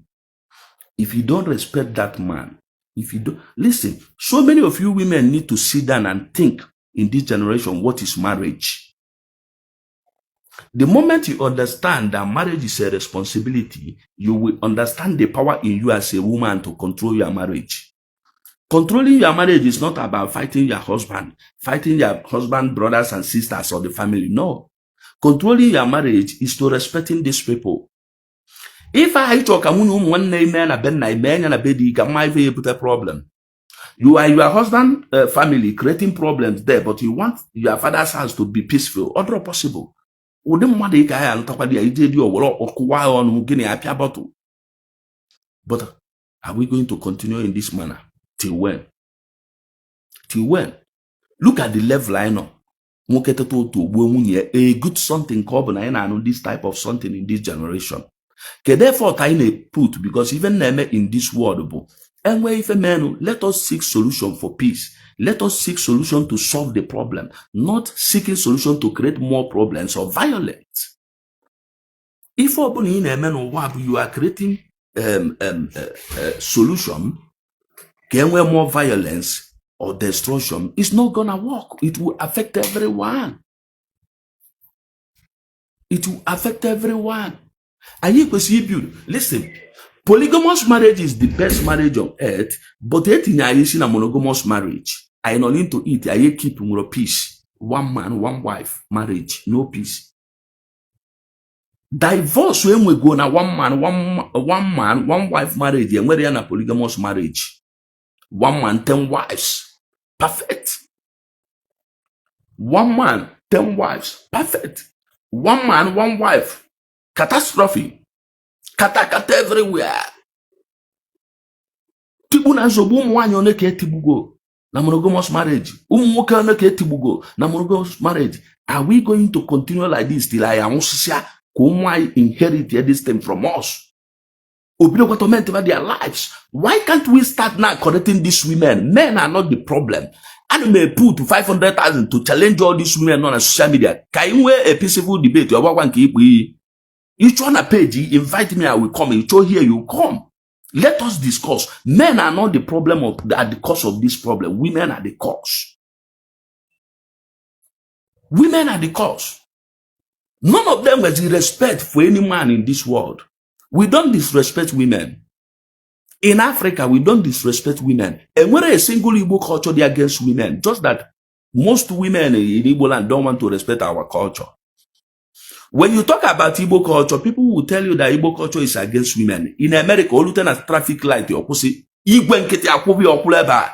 If you don't respect that man, if you don't listen, so many of you women need to sit down and think in this generation what is marriage. The moment you understand that marriage is a responsibility, you will understand the power in you as a woman to control your marriage. Controlling your marriage is not about fighting your husband, brothers and sisters or the family. No. Controlling your marriage is to respecting these people. If I talk one name and a ben and a bedi, can my way put a problem. You are your husband family creating problems there, but you want your father's house to be peaceful. Other possible. But are we going to continue in this manner? Till when? Till when? Look at the level I know. A good something called this type of something in this generation. Therefore, put because even in this world, and where if a man, let us seek solution for peace. Let us seek solution to solve the problem, not seeking solution to create more problems or violence. If you are creating solution, can we more violence or destruction? It's not gonna work. It will affect everyone. It will affect everyone. And you can see beauty. Listen. Polygamous marriage is the best marriage on earth, but I see a monogamous marriage. I know into it. I keep more peace. One man, one wife marriage, no peace. Divorce when we go now one man, one wife marriage. And where they are a polygamous marriage, 1 man, 10 wives, perfect. 1 man, 10 wives, perfect. 1 man, 1 wife, catastrophe. Kata everywhere. Tibu na zobu mwanyi oneke tibugo na monogamous marriage. Mwoke oneke tibugo na monogamous marriage. Are we going to continue like this till I am inherit this thing from us? Obido got to maintain their lives. Why can't we start now correcting these women? Men are not the problem. And may put 500,000 to challenge all these women on social media. Can we a peaceful debate? You want to each one a page, invite me, I will come. You show here, you come. Let us discuss. Men are not the problem at the cause of this problem. Women are the cause. Women are the cause. None of them has respect for any man in this world. We don't disrespect women. In Africa, we don't disrespect women. And when a single Igbo culture, they against women. Just that most women in Igbo land don't want to respect our culture. When you talk about Igbo culture, people will tell you that Igbo culture is against women. In America, all you as traffic light, you pussy. Igbo nkete akwubi okuleba.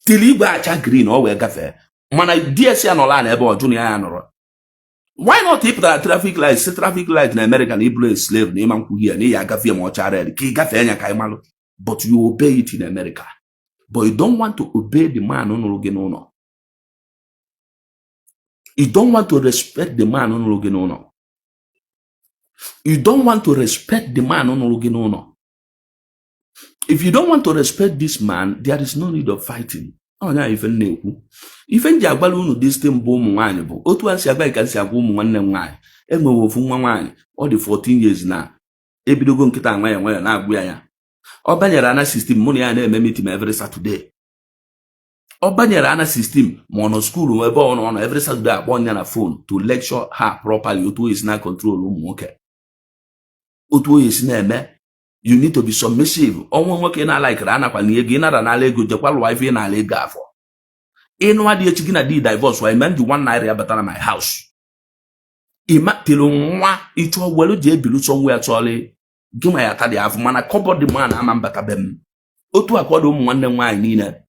Till Igbo acha green or we gafe. Mana DSC anola na ebe ojuni ya anoro. Why not if that traffic light, say traffic light in America, Igbo is slave, na imanku here, na ya gafe mo cha red, ki gafe enya ka imalo. But you obey it in America. But you don't want to obey the man no. You don't want to respect the man on Loginono. You don't want to respect the man on Loginono. If you don't want to respect this man, there is no need of fighting. Onya ife na-ekwu. Ife nji agbala unu this thing bụ ụmụ nwaanyị bụ otu a si agba ka si agwa ụmụ nwanne m nwaanyị. Enwewe ofu nwa nwaanyị ọ dị 14 years na ebidogo nkịta nwa ya nwa ya na-agwụ ya. Ọ banyere ana system mụ na ya na-eme meeting every Saturday. Ọ banyere ana system ma ọ nọ school ebe ọ nọ every Saturday akpọ nya na phone to lecture her properly otu o si na control ụmụ nwoke. Otu o si na-eme. You need to be submissive. Onwe nwoke na like ra nakwa na ego inara na ego jekwa lụwa ife na ego afọ. Ịnụ adị echi gị na di divorce wa man ji 1 naira ya batara my house. Ima tilo nwa ịchọ welu je ebilu somewhere chọlị gị ma ya tadị afọ mana kọbọ dị man ama mbata be m. Otu akwado ụmụ nwanne nwaanyị niile.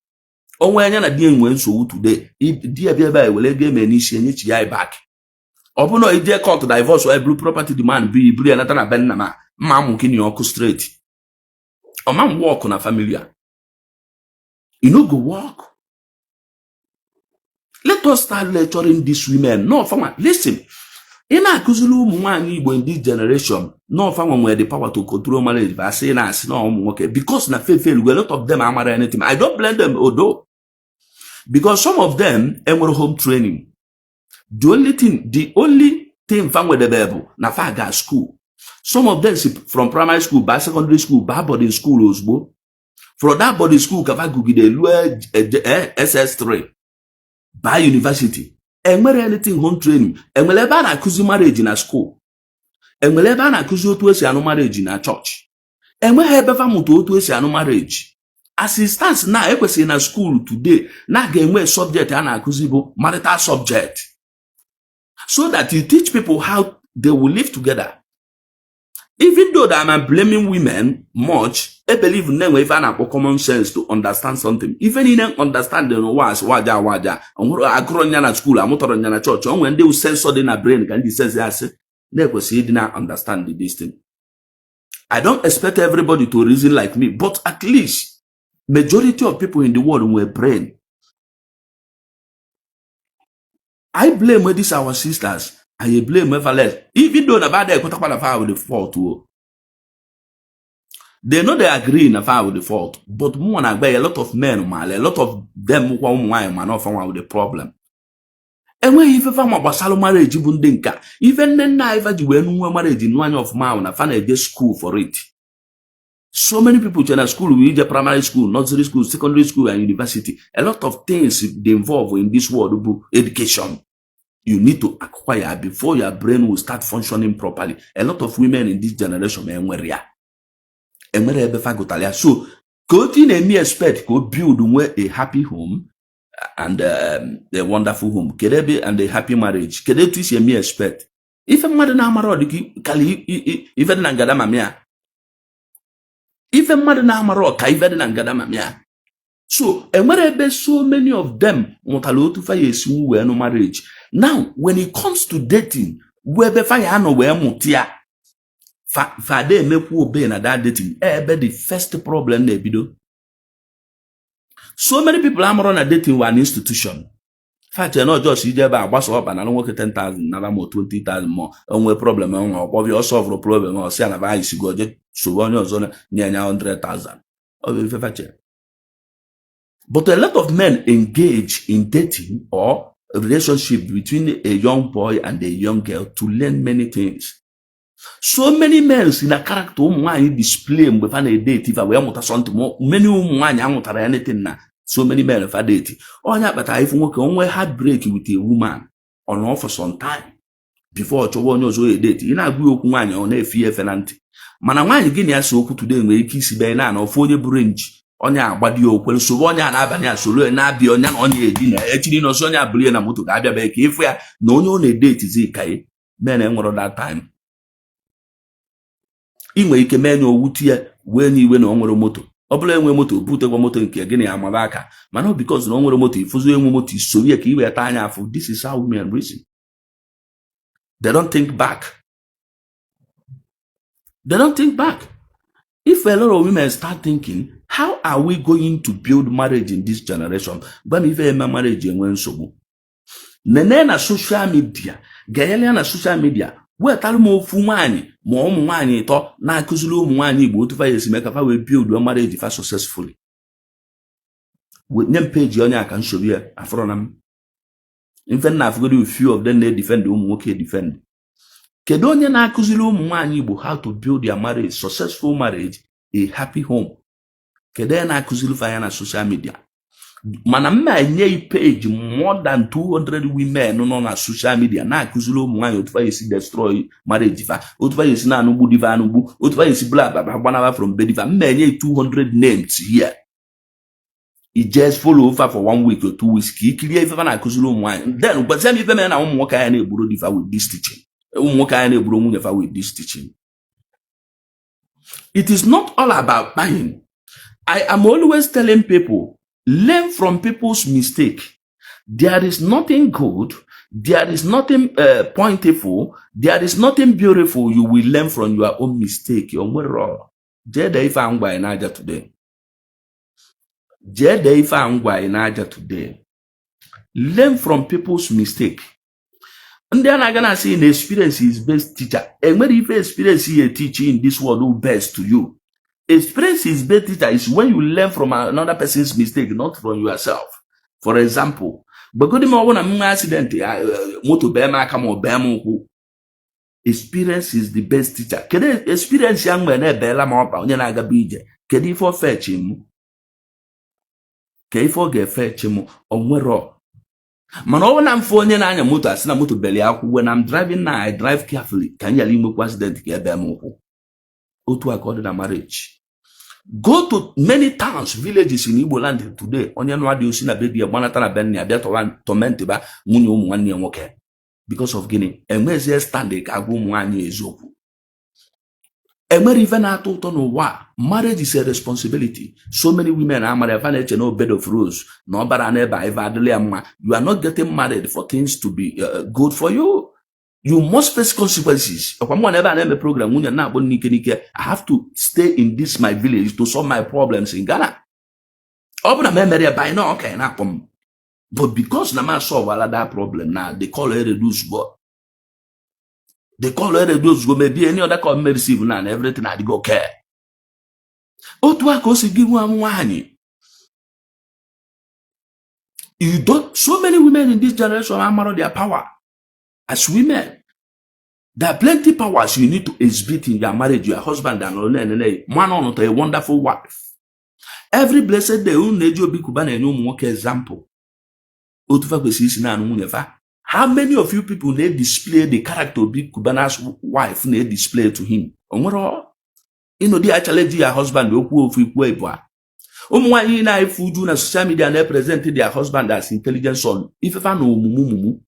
Onwe anya na di enwe nsogbu today. Di ebe ebe wele ego eme n'isi enye chi ya back. Ọ bụ na ije court divorce wa blue property demand bi iburu ya nata na ben na ma mom kini ọkụ straight. Or man walk on a family. You know go walk. Let us start lecturing these women. No, farmer, listen. In a kuzulu mwanyi in this generation, no farmer where the power to control marriage. I say na no okay because na fail. A lot of them are married anything. I don't blame them although because some of them were home training. The only thing farm with the Bible na faga school. Some of them from primary school, by secondary school, by boarding school, osbo. From that boarding school, kava gugi de SS3, by university. And where anything home training. And we never accuse marriage in a school. And we never accuse you to say no marriage in a church. And we have ever moved to say no marriage. As it stands now, I was in a school today. Now game where subject and accusable marital subject, so that you teach people how they will live together. Even though that I'm blaming women much, I believe them if I have common sense to understand something. Even in understanding was waja, and I grow in school, I'm not in a church, and when they will censor in a brain, can be says they will say did not understand this thing. I don't expect everybody to reason like me, but at least majority of people in the world were brain. I blame these our sisters. I blame whoever less. Even though about they talk about with the fault too. They know they agree in a with the fault, but more than a lot of men, a lot of them who are not found with the problem. And when if I'm about salo marriage, even then never do no marriage in one of mine, I find a school for it. So many people in a school, we the primary school, nursery school, secondary school, and university. A lot of things they involve in this world of education. You need to acquire before your brain will start functioning properly. A lot of women in this generation so continue me expect to build a happy home and a wonderful home. And a happy marriage. Me expect. If a mother na amaro kali even nangada mamia. If a mother na amaro ka even nangada mamia. So, and where so many of them want to fire who no marriage. Now, when it comes to dating, where the fire no where mutia, fa de make who be na that dating, the first problem they do. So many people are on a dating one institution. Fact, you know, just you just boss up and I don't work 10,000, another more 20,000 more. Only problem or you solve the problem or say advice you go just so on your zone near 100,000. But a lot of men engage in dating or a relationship between a young boy and a young girl to learn many things. So many men in a character display within a date if I were something more many anything now. So many men have dated. Oh yeah, but I work on heartbreak with a woman on off for some time before a date. You know, we on a fear fenanti. Man, why you getting us so today when you kiss banana or for your branch? Onya agbadi okwe so onya na abani asolo na abi onya na onya edi na echi no so onya buli na moto ga abia be ka ifu ya na onye o na date zi kai men enwero that time inwe ike men owuti ya we ni iwe na onwero moto obula enwe moto bute gwa moto nke gini amaba aka mana because na onwero moto ifuzu enwe moto isori ya ka iwe ta anya afu. This is how women reason. They don't think back. They don't think back. If a lot of women start thinking, how are we going to build marriage in this generation? But if a marriage in one so, Nene na social media, Gayala na social media, wetara m ofu nwaanyị ma ụmụ nwaanyị ịtọ na-akụziri ụmụ nwaanyị Igbo otu fa esi mee ka fa wee build marriage fa successfully. Nye m peji onye aka nsogbu ya afọrọ na m ife na afụgodi few of them na-edefend ụmụ nwoke edefend. Kedu onye na-akụziri ụmụ nwaanyị Igbo how to build their marriage, successful marriage, a happy home? Kedu onye na-akụziri fa ya na social media? Mana m na-enye page more than 200 women nọ na social media na-akụziri ụmụ nwaanyị otu fa esi destroy marriage fa, otu fa esi na-anụgbu diva anụgbu, otu fa esi bla bla gbanaba from bediva. M na-enye 200 names here. You just follow over for 1 week or 2 weeks. Ki clear if na akụziri ụmụ nwaanyị. Then but same ife na ụmụ nwoke anya na-egburu diva with this teaching. Ụmụ nwoke anya na-egburu nwunye fa with this teaching. It is not all about buying. I am always telling people, learn from people's mistake. There is nothing good. There is nothing pointful. There is nothing beautiful you will learn from your own mistake. Jede ife angwa in aja today. Jede ife angwa in aja today. Learn from people's mistake. And then I'm gonna say, experience is best teacher. And when if experience is a teacher in this world who best to you. Experience is best teacher is when you learn from another person's mistake, not from yourself. For example, but good morning, accident, motor bema come or bemu. Experience is the best teacher. Can experience young man bella mapa on yaga bije? Can you for fetch him? Can you forget fetch him on where? Man, when I'm phoning on your motor, I motor belly out. When I'm driving now, I drive carefully. Can you leave accident get bemu? Otu according to marriage. Go to many towns, villages in Igbo land today. Onye no adi osi na baby agbanata na ben ya bia torment ba nwunye ụmụ nwanne ya nwoke. Because of gini, enwezi stand ka agwa ụmụ nwaanyị eziokwu. Enwere ife na-atọ ụtọ n'ụwa. Marriage is a responsibility. So many women are married na-eche no bed of rose na ọbara n'ebe ife adịla ya mma. You are not getting married for things to be good for you. You must face consequences. Program, I have to stay in this my village to solve my problems in Ghana. But because Nama solve that problem now, they call her reduce God. They call her reduce go. Maybe any other call me receive now and everything I go care. Give one money. You don't. So many women in this generation are married their power. As women, there are plenty powers you need to exhibit in your marriage, your husband and man on a wonderful wife. Every blessed day, you need to be Kuban and you work example. How many of you people need display the character of Big Kubana's wife need display to him? You know, they challenge your husband. Na food na social media and present their husband as intelligent son. If I know mumu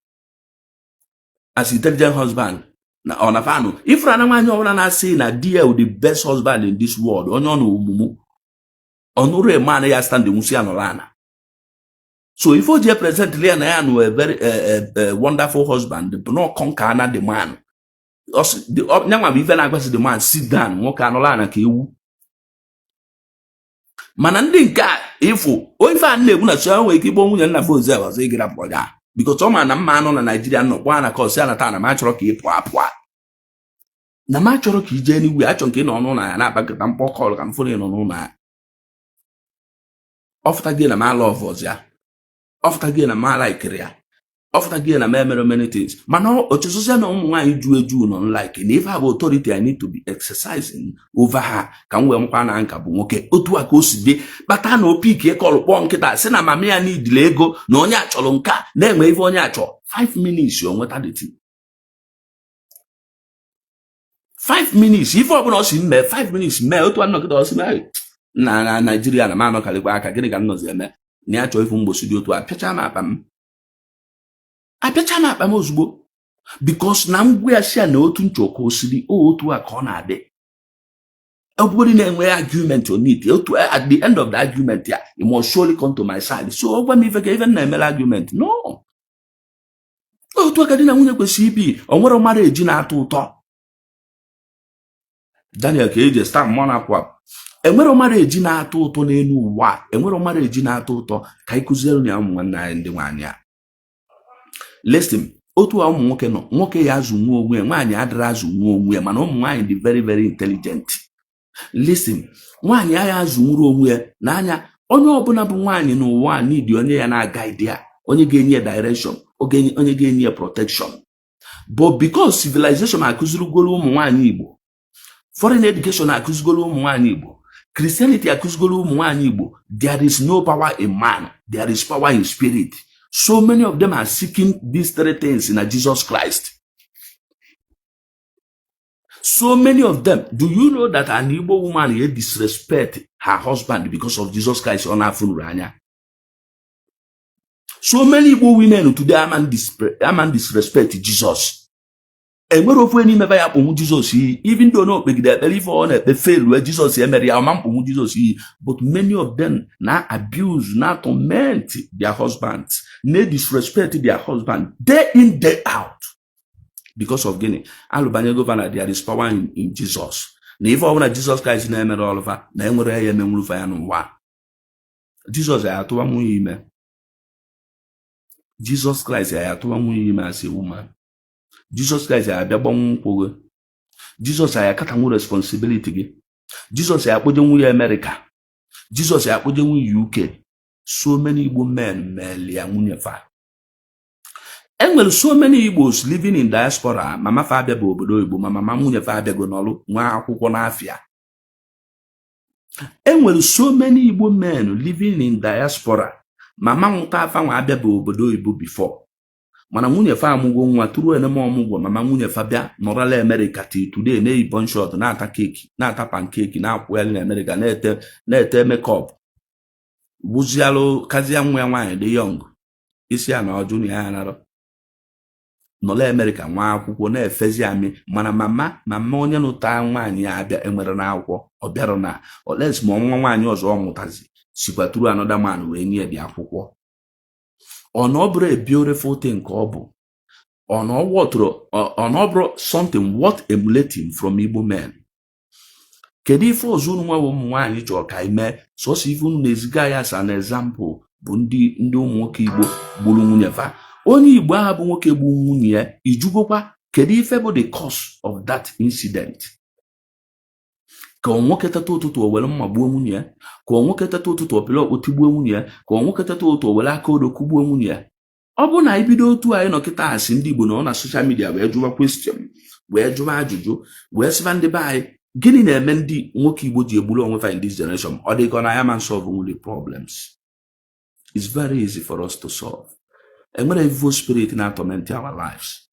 as intelligent husband, na onafano. If Ranamanyo na say na dear with the best husband in this world, onyo no mumu. Onure man ya stand the musia no lana. So if you present Leon a very wonderful husband, but not conquer the man. Also, the even I the man sit down, walk on lana kiwu. Manandinka, if I live on a show, we keep on with a full say get up for that. Because some man on a Nigerian no one called Sanatana Matroki Pua. Na Matroki Jenny, we actually on and I back at Tampo call and fully on that. Often again, a man love was ya. Often again, a man like career. Often again, a memory many things. Mano, or just no why you do a June on like, and if I have authority, I need to be exercising over her. Can we anka okay? Otu akosi but I know peak call one kita. Sena mamia need Lego, no nyacho lonka, then wave on yacho. 5 minutes, you what are the 5 minutes. If I was in me, 5 minutes, me, to knock us married. Na Nigeria, na man, no Calibaka, getting a nose, Niacho if umbo studio to a picture map. I bet you not Mosbo because now we are sharing no to Choko City or to a corner day. Everybody name where argument you need at the end of the argument, yeah, it must surely come to my side. So when me forget even name argument, no. Oh, to a cadena when you CP or what a marriage in our to talk. Daniel Cage start monarch. And where a marriage in our to no what, and where a marriage in our to Kaikuzel Yam 1 9 the 1 year. Listen, otu a ụmụ nwoke nọ, nwoke ya azụ nwa onwe ya, nwaanyị adịrị azụ nwa onwe ya, mana ụmụ nwaanyị dị very very intelligent. Listen, nwaanyị ya azụ nwuru onwe ya n'anya onye ọbụla bụ nwaanyị n'ụwa n'idi onye ya na-aga ya, onye ga-enye direction, onye ga-enye protection. But because civilization akụzirigoro ụmụ nwaanyị Igbo, foreign education akụzigoro ụmụ nwaanyị Igbo, Christianity akụzigoro ụmụ nwaanyị Igbo, there is no power in man, there is power in spirit. So many of them are seeking these three things in Jesus Christ. So many of them. Do you know that an Igbo woman here disrespect her husband because of Jesus Christ on her funeral? So many Igbo women today aman disrespect Jesus. And where of any never happen Jesus, even though no big that believe on it, they fail where Jesus Jesus. But many of them now abuse, now torment their husbands, they disrespect their husband day in, day out. Because of Guinea, Alubanya governor, there is power in Jesus. Na if I Jesus Christ na emere all over, na enwere ya emenwurufa ya n'ụwa. Jesus ya atụwa nwunye ime. Jesus Christ ya atụwa nwunye ime as a woman. Jesus Christ ya abịa gbanwu nkwụ gị. Jesus ya katanwu responsibility gị. Jesus ya akpoje nwunye America. Jesus ya akpoje nwunye UK. So many Igbo men mele ya nwunye fa. And well, so many Igbos living in diaspora, mama fa abịa bụ obodo Igbo, mama nwunye fa abịa go n'ọlụ nwa akwụkwọ n'afịa. And well, so many Igbo men living in diaspora, mama nwụta afa nwa abịa bụ obodo Igbo before. Mana nwunye fa amụgwọ nwa tụrụ eneme ọmụgwọ, mama nwunye fa bịa nọrọla America till today na-eyi bunshot, na-ata keki, na-ata pancake, na-akwụyali na America, na-ete makeup. Buzialụ kazia nwa ya nwaanyị dị young. Isi ya na ọjụ na ya narọ. Nọla America nwa akwụkwọ na-efezi amị, mana mama onye nụta nwaanyị ya abịa enwere na akwụkwọ, ọ bịara na oles ma nwa nwaanyị ọzọ ọ mụtazi sikwaturu another man wee nye dị akwụkwọ. Ọ na ọ bụrụ a beautiful thing ka ọ bụ, ọ na ọ bụrụ something worth emulating from Igbo men. Kedu ife ọzọ unu nwa ụmụ nwaanyị chọrọ ka ime sọsọ ife unu na-eziga ya as an example bụ ndị ụmụ nwoke Igbo gburu nwunye fa. Onye Igbo ahụ bụ nwoke gbu nwunye ya, ijugokwa kedu ife bụ the cause of that incident? Ka nwoke tata ụtụtụ o were mma gbuo nwunye ya, ka nwoke tata ụtụtụ o pịla okpoti gbuo nwunye ya, ka nwoke tata ụtụtụ o were aka odo kugbuo nwunye ya. Ọ bụ na ibido otu anyị nọkịta asị ndị Igbo nọ na social media wee jụwa question, wee jụwa ajụjụ, wee sịba ndị be anyị, gịnị na-eme ndị nwoke Igbo ji egburu onwe fa in this generation? Ọ dị ka na ya man solve only problems. It's very easy for us to solve. And when evil spirit na torment our lives.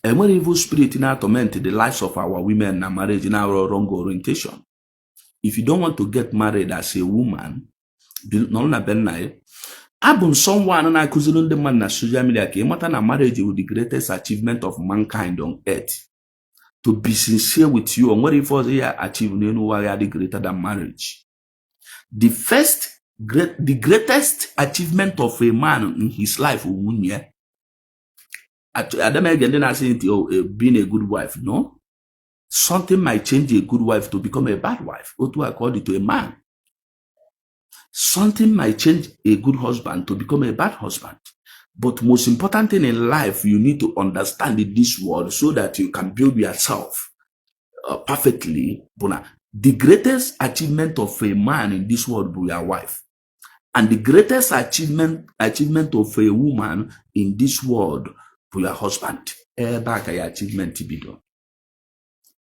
And when evil spirit na torment the lives of our women na marriage in our wrong orientation. If you don't want to get married as a woman, no na benna. Abun someone na akuzulu ndị man na social media ka ịmata na marriage is the greatest achievement of mankind on earth. To be sincere with you, on what if was here achieve no why greater than marriage. The greatest achievement of a man in his life being a good wife. No, something might change a good wife to become a bad wife, or to according to a man. Something might change a good husband to become a bad husband. But most important thing in life, you need to understand this world so that you can build yourself perfectly. The greatest achievement of a man in this world is your wife. And the greatest achievement of a woman in this world is your husband. Back your achievement to be done.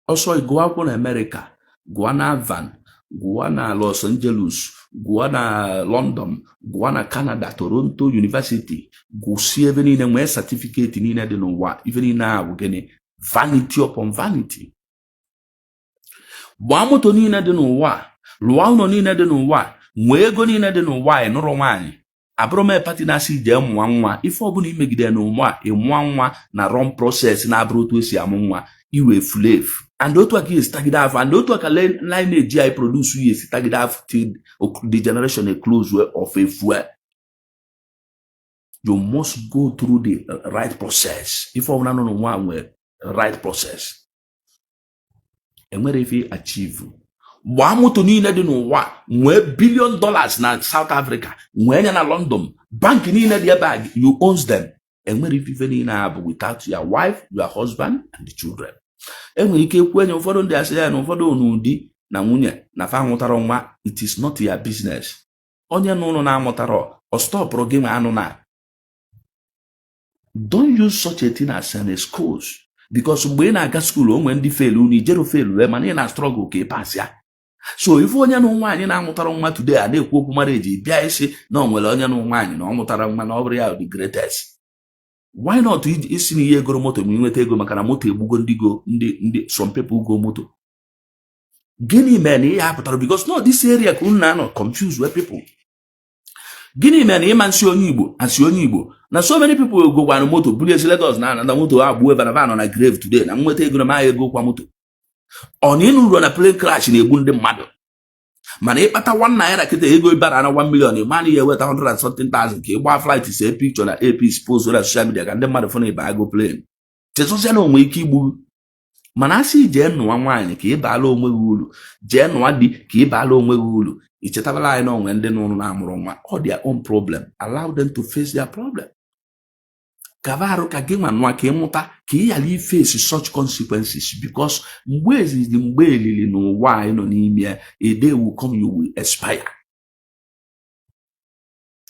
Also, go out in America, go na Van, go na Los Angeles, go na London, go na Canada, Toronto University, go see even in a certificate in the no even in now we're vanity upon vanity. Bamoto ni na de no wa, luauno ni na de no wa, mwego ni na de no wa noro nwanyi. Abrome party na si je nwa ife obuna imegide no nwa na run process na abro to esi amnwa iwe flave. And otu aka is tagida af and otu aka line AGI produce you is tagida af till the generation a close way of a fuel. You must go through the right process. If I want to know one way, right process. And where if you achieve, Wamoto ni na di no wa, $1 billion na South Africa, when na London, bank ni na their bag, you owns them. enwere ife niile a bụ without your wife, your husband and the children. Enwere ike kwenye ụfọdụ ndị asị ya na ụfọdụ n'ụdị na nwunye na fa amụtara nwa, it is not your business. Onye n'ụlọ na-amụtara ọ stọpụrụ gị ma anụ na. Don't use such a thing as an excuse, because mgbe ị na-aga school onwe ndị felu na ijero felu mana ị na struggle ka ị pass ya. So ife onye na nwaanyị na-amụtara nwa today a na-ekwu okwu marriage bịa isi na o nwere onye na nwaanyị na ọ mụtara nwa na ọ bụrụ ya the greatest. Why not isi na ihe egoro moto ma inweta ego maka na moto egbugo ndị some people go moto. Gịnị mere na ihe apụtara? Because no, this area ka unu na-anọ confuse where people. Gịnị mere na ịma nsị onye Igbo asị onye Igbo na so many people go gwanụ moto buru ezi Lagos na moto agbuo ebe na ba nọ na grave today na nweta ego na ma ego kwa moto. Ọ na ịnụ ruo na plane crash na-egbu ndị mmadụ, mana ịkpata 1 naira kịta ego ịbara na 1 million ịma na ihe weta 100 and something thousand ka ịgba flight see picture na AP post na social media ka ndị mmadụ fụ na ịba agụ plane chesosia na onwe ike igbu. Mana asị jee nụwa nwaanyị ka ịbala onwe gị uru, jee nụwa di ka ịbala onwe gị uru, ichetabala anyị na onwe ndị nụrụ na-amụrụ nwa all their own problem. Allow them to face their problem. Kavaru ka gị nwa nwa ka ịmụta ka ị ghara face such consequences, because mgbe ezizi mgbe elili n'ụwa anyị nọ n'ime a day will come you will expire.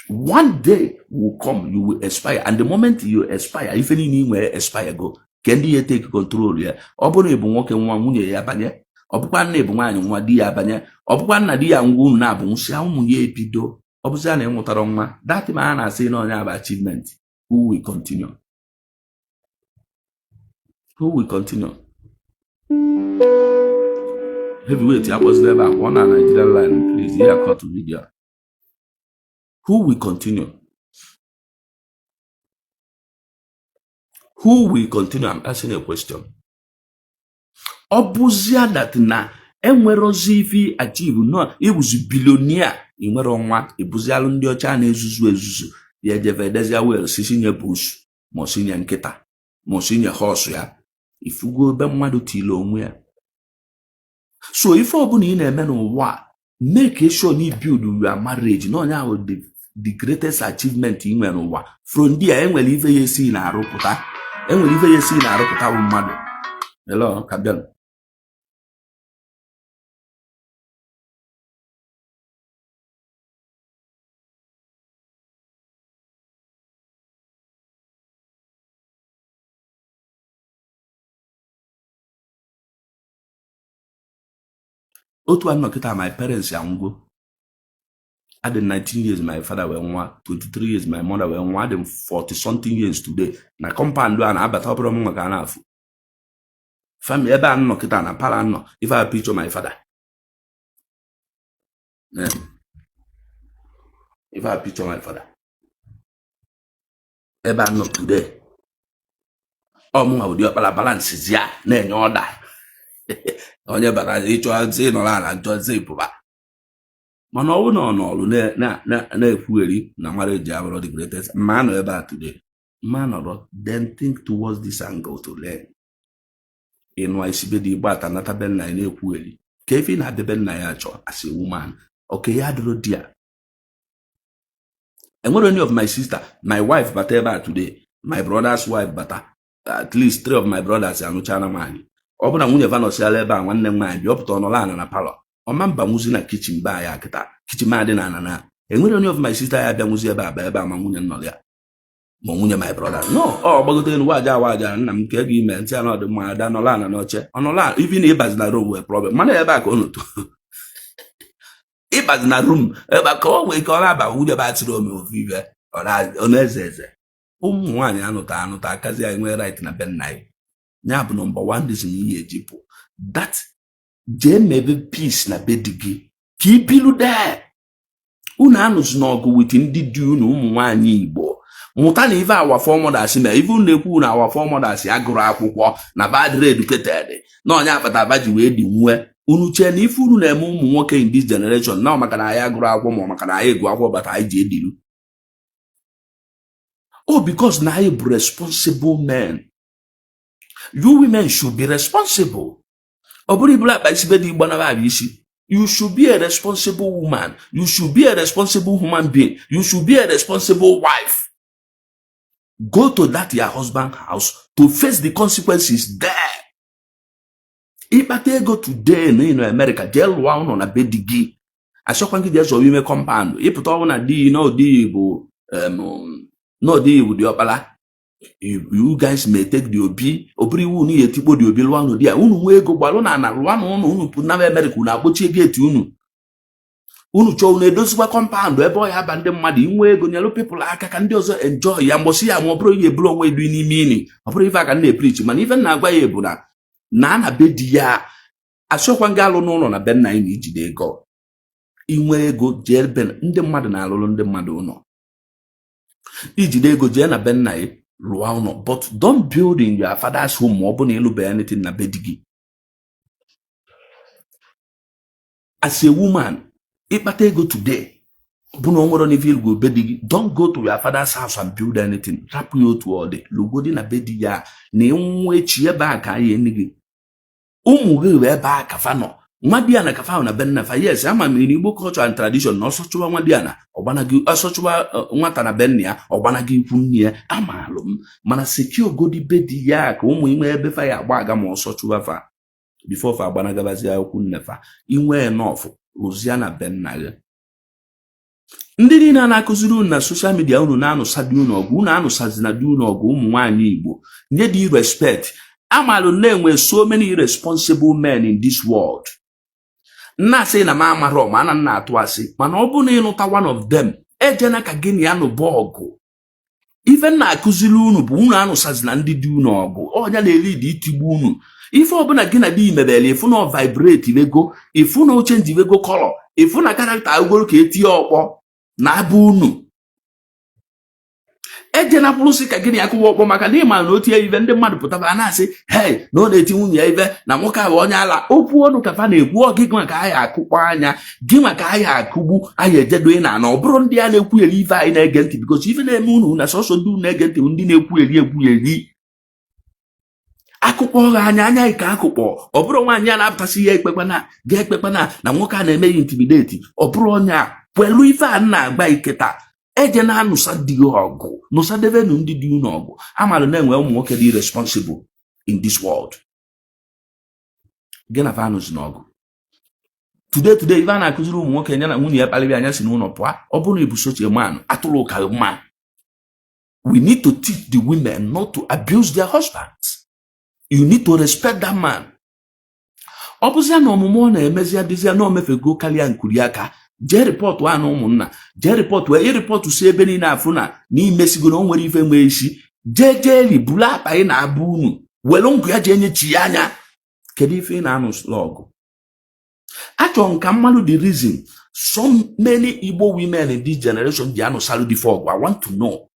One day will come you will expire, and the moment you expire ife niile ị nwere expire go ka ndị ya take control ya. Ọ bụrụ na ịbụ nwoke nwa nwunye ya banye, ọ bụkwa na ịbụ nwaanyị nwa di ya banye, ọ bụkwa na di ya ngwa unu na-abụ nwụsịa ụmụ ya ebido. Ọ bụzi na ịmụtara nwa that man a na-asị na onye abụ achievement. Who will continue? Who will continue? Heavyweight, I was never on a Nigerian line. Please, here cut to video. Who will continue? Who will continue? I'm asking a question. Obuzia that na enwerozi ifi achieve no, it was billionaire. Inwero nwa ibuzialu ndị ọcha na-ezuzu ya jevedezia wel sisinye bush mosinye nkịta mosinye horse ya ifugo be mmadụ tilo onwe ya. So ife ọbụla ị na-eme n'ụwa make sure na build your marriage no nya ahụ the greatest achievement ị nwere n'ụwa. From there enwere ife ya esi na arụpụta, enwere ife ya esi na arụpụta bụ mmadụ. Hello kabian. Otu anọkịta my parents anwụgo. At the 19 years my father were nwa, 23 years my mother were nwa, them 40 something years today. Na compound a na-abata ọbụrụ m maka na-afụ. Family ebe a nọkịta na pala nọ, if I picture my father. If I picture my father. Ebe a nọ today. Ọ mụ ụdị ọkpala balance ya na-enye ọda. Onye bara ịchọ azị nọ na njọ zị pụba. Mana ọwụ nọ n'ọlụ na-ekwugheri na marriage abụrụ the greatest. Ma nọ ebe a today. Ma nọrọ then think towards this angle to learn. Ịnụ isibe dị igbo ata nata be nna ya na-ekwugheri. Ka efi na-abịa be nna ya achọ as a woman. Okay, ya dịrị di ya. Enwere any of my sister, my wife bata ebe a today. My brother's wife bata. At least 3 of my brothers anụchana nwaanyị. Ọ bụ na nwunye vanosiala ebe a nwanne m nwaanyị bịọpụta ọnọla na palọ. Ọma mba nwuzi na kitchen ba ya kịta. Kitchen ma dị na. Enwere onye of my sister ya bịa nwuzi ebe a ma nwunye nọ ya. Ma nwunye my brother. No, ọ gbagote enu waja nna m nke ga ime ntị anọ dị mma ada nọla na n'oche. Ọnọla even ịbazi na room wee problem. Mana ebe a ka ọ nọtụ. Ịbazi na room ebe a ka ọ wee ka ọ na-aba nwunye ba tiri ome ovive. Ọ na-eze. Ụmụ nwaanyị anụta akazi anyị nwee right na be nna anyị. Nya bụ number 1 reason ihe ejipụ. That jee mebe peace na be di gị. Ka ipilu there. Unu anụzi n'ọgụ with ndị di unu ụmụ nwaanyị Igbo. Mụta na ife our foremothers na ife unu ekwu na our foremothers agụrụ akwụkwọ na bad educated. Na onye akpata baji wee dị nwe. Unu chee na ife unu na-eme ụmụ nwoke in this generation na maka na anyị agụrụ akwụkwọ ma maka na anyị ego akwụkwọ bata anyị ji edilu. Oh, because na anyị bụ responsible men. You women should be responsible. You should be a responsible woman. You should be a responsible human being. You should be a responsible wife. go to that your husband house to face the consequences there. Ịkpata ego today na ino America jee lụọ ụlọ na be di gị achọkwa gị jee zọwa ime compound ịpụta ọnwụ na di na odi bụ dị ọkpala. You guys may take the obi obiri iwu unu ya etikpo the obi lụọ ụlọ di ya unu nwee ego gbalụ na ana lụọ na ụlọ unu pụ na America unu akpọchie geti unu chọọ unu edozikwa compound ebe ọ ya aba ndị mmadụ inwe ego nyelụ people aka ka ndị ọzọ enjoy ya mgbọsị ya ma ọ bụrụ ihe eburu onwe edu n'ime ini ọ bụrụ ife aka na-epreach mana ife na-agwa ya bụ na be di ya achọkwa nga alụ n'ụlọ na be nna anyị na ijide ego inwe ego jee be ndị mmadụ na-alụlụ ndị mmadụ ụlọ ijide ego jee na be nna anyị lụọ ụlọ but don't build in your father's home ma ọ bụ na ịlụbe anything na be di gị. As a woman ịkpata ego today bụ na o nwere n'ife ilgo be di gị don't go to your father's house and build anything. Rapụ ya otu ọ dị lugodi na be di ya na enwe echi ebe a ka anyị enyi gị ụmụ gị wee ebe a kafa nọ nwa di ya na kafa na be nna fa. Yes, ama m Igbo culture and tradition na ọsọchụwa nwa di ya na ọgbana gị ọsọchụwa nwata na be nna ya ọgbana gị ikwu nne ya amalụ m mana secure godi be di ya ka ụmụ inwe ebe fa ya agba aga ma ọsọchụwa fa before fa agbana gabazi okwu nne fa inwe enough rụzia na be nna gị. Ndị niile na-akụziri unu na social media unu na-anụsa di unu ọgụ unu anụsazi na di unu ọgụ ụmụ nwaanyị Igbo nye di respect. Amalụ na-enwe so many irresponsible men in this world. Nna asị na ma amarọ ma ana nna atụ asị mana ọ bụ na ịnụta one of them ejena ka gị na ya nụba ọgụ. Ife na-akụziri unu bụ unu anụsazi na ndị di unu ọgụ ọnya na-elidi itigbu unu. Ife ọbụla gị na di mebele ifu na vibrate ego ifu na change ego color ifu na karakta ugoro ka etinye ọkpọ na abụ unu ejena pụrụsị ka gịnị akụwa ọkpọ maka na ịma na otie ive ndị mmadụ pụtaba na-asị hey na ọ na-eti nwunye ya ive na nwoke ahụ onye ala okwu ọnụ ka fa na-ekwu ọgị gị maka anyị akụkwa anya gị maka anyị akụgbu anyị ejedo ị na ọ bụrụ ndị a na-ekwugheri ive anyị na-ege ntị bikos ife na-eme unu na sọsọ ndị unu na-ege ntị ndị na-ekwugheri ekwugheri akụkpọ ọha anya ka akụkpọ ọ bụrụ nwaanyị a na-apụtasị ya ekpekpana ga-ekpekpana na nwoke a na-eme ya intimidate ọ bụrụ onye a kwelu ife a na-agba iketa eje na anụsa dị ọgụ nụsa devenu ndị dị unu ọgụ. Amalụ na-enwe ụmụ nwoke dị responsible in this world gị na fanụzi n'ọgụ today ife a na-akụziri ụmụ nwoke nya na nwunye ya kpaliri anya si n'ụlọ pụa ọ bụrụ na ibu sochie man atụrụ ụka mma. We need to teach the women not to abuse their husbands. You need to respect that man. Ọ bụzia na ọmụmụ ọ na-emezi adịzia na omefego karịa nkuri aka jee rịpọtụ a na ụmụnna jee rịpọtụ ịrịpọtụ si ebe niile afụ na n'imesigo na o nwere ife nwee isi jee ribulu akpa ị na-abụ unu were nkụ ya jee nyechi ya anya. Kedu ife ị na-anụsụla ọgụ? Achọrọ nka mmadụ the reason so many Igbo women in this generation ji anụsalụ dị ọgụ. I want to know.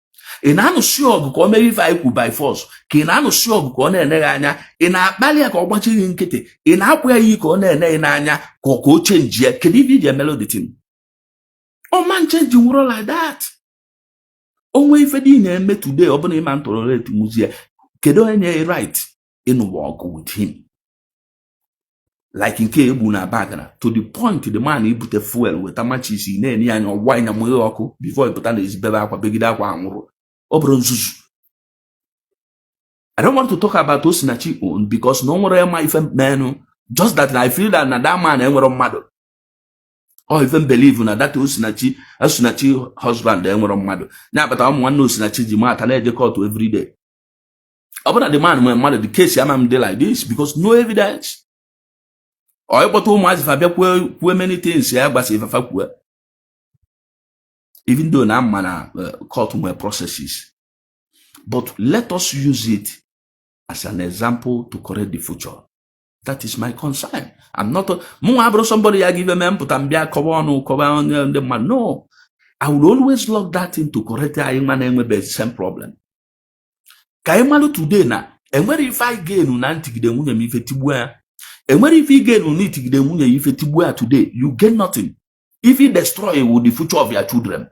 Ị na-anụsị ọgụ ka o mere ife anyị kwu by force ka ị na-anụsị ọgụ ka ọ na-ene gị anya ị na-akpali ya ka ọ gbachi gị nkịtị ị na-akwụ ya iyi ka ọ na-ene gị n'anya ka o chenji ya. Kedu ife iji emelo the thing? Man change nwụrụ like that. Onwe ife dị na-eme today ọ bụla ịma ntọrọreti muzie kedu onye nye right ịnụwa ọgụ with him like nke egbu na bagana to the point the man ibute fuel weta machis na-enye anya ọgwa anya mụghe ọkụ before ịpụta na ezibebe akwa begide akwa anwụrụ. Ọ bụrụ nzuzu. I don't want to talk about Osinachi own because no nwere ma ife menu just that I feel that na that man enwere mmadụ or even believe na that Osinachi husband enwere mmadụ na-akpata ụmụ nwanne Osinachi ji mata na-eje court every day. Ọ bụrụ na the man nwere mmadụ the case ama m dey like this because no evidence. Ọ ịkpọta ụmụazị fa bịa kwue many things ya gbasa ifafa kwue even though na ama na court nwere processes but let us use it as an example to correct the future. That is my concern. I'm not somebody ya give me put and be cover on the man. No, I will always log that in to correct the same problem. Kaimalu today na and where if I gain unantigide munye mi fetibua and where if you gain unitigide munye you fetibua today you gain nothing. If you destroy with the future of your children.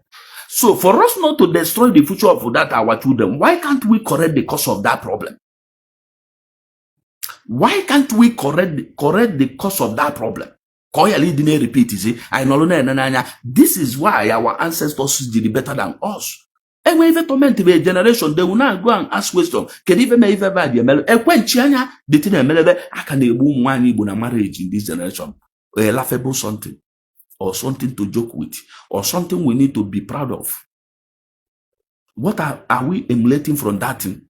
So for us not to destroy the future of that our children, why can't we correct the cause of that problem? Why can't we correct the cause of that problem? Didn't repeat. This is why our ancestors did better than us. enwe ife torment be generation, they will now go and ask question. Can even me ife bad emele ekwenchi anya the thing emelebe aka na egbu nwaanyị Igbo na marriage in this generation. A laughable something, or something to joke with, or something we need to be proud of. What are we emulating from that thing?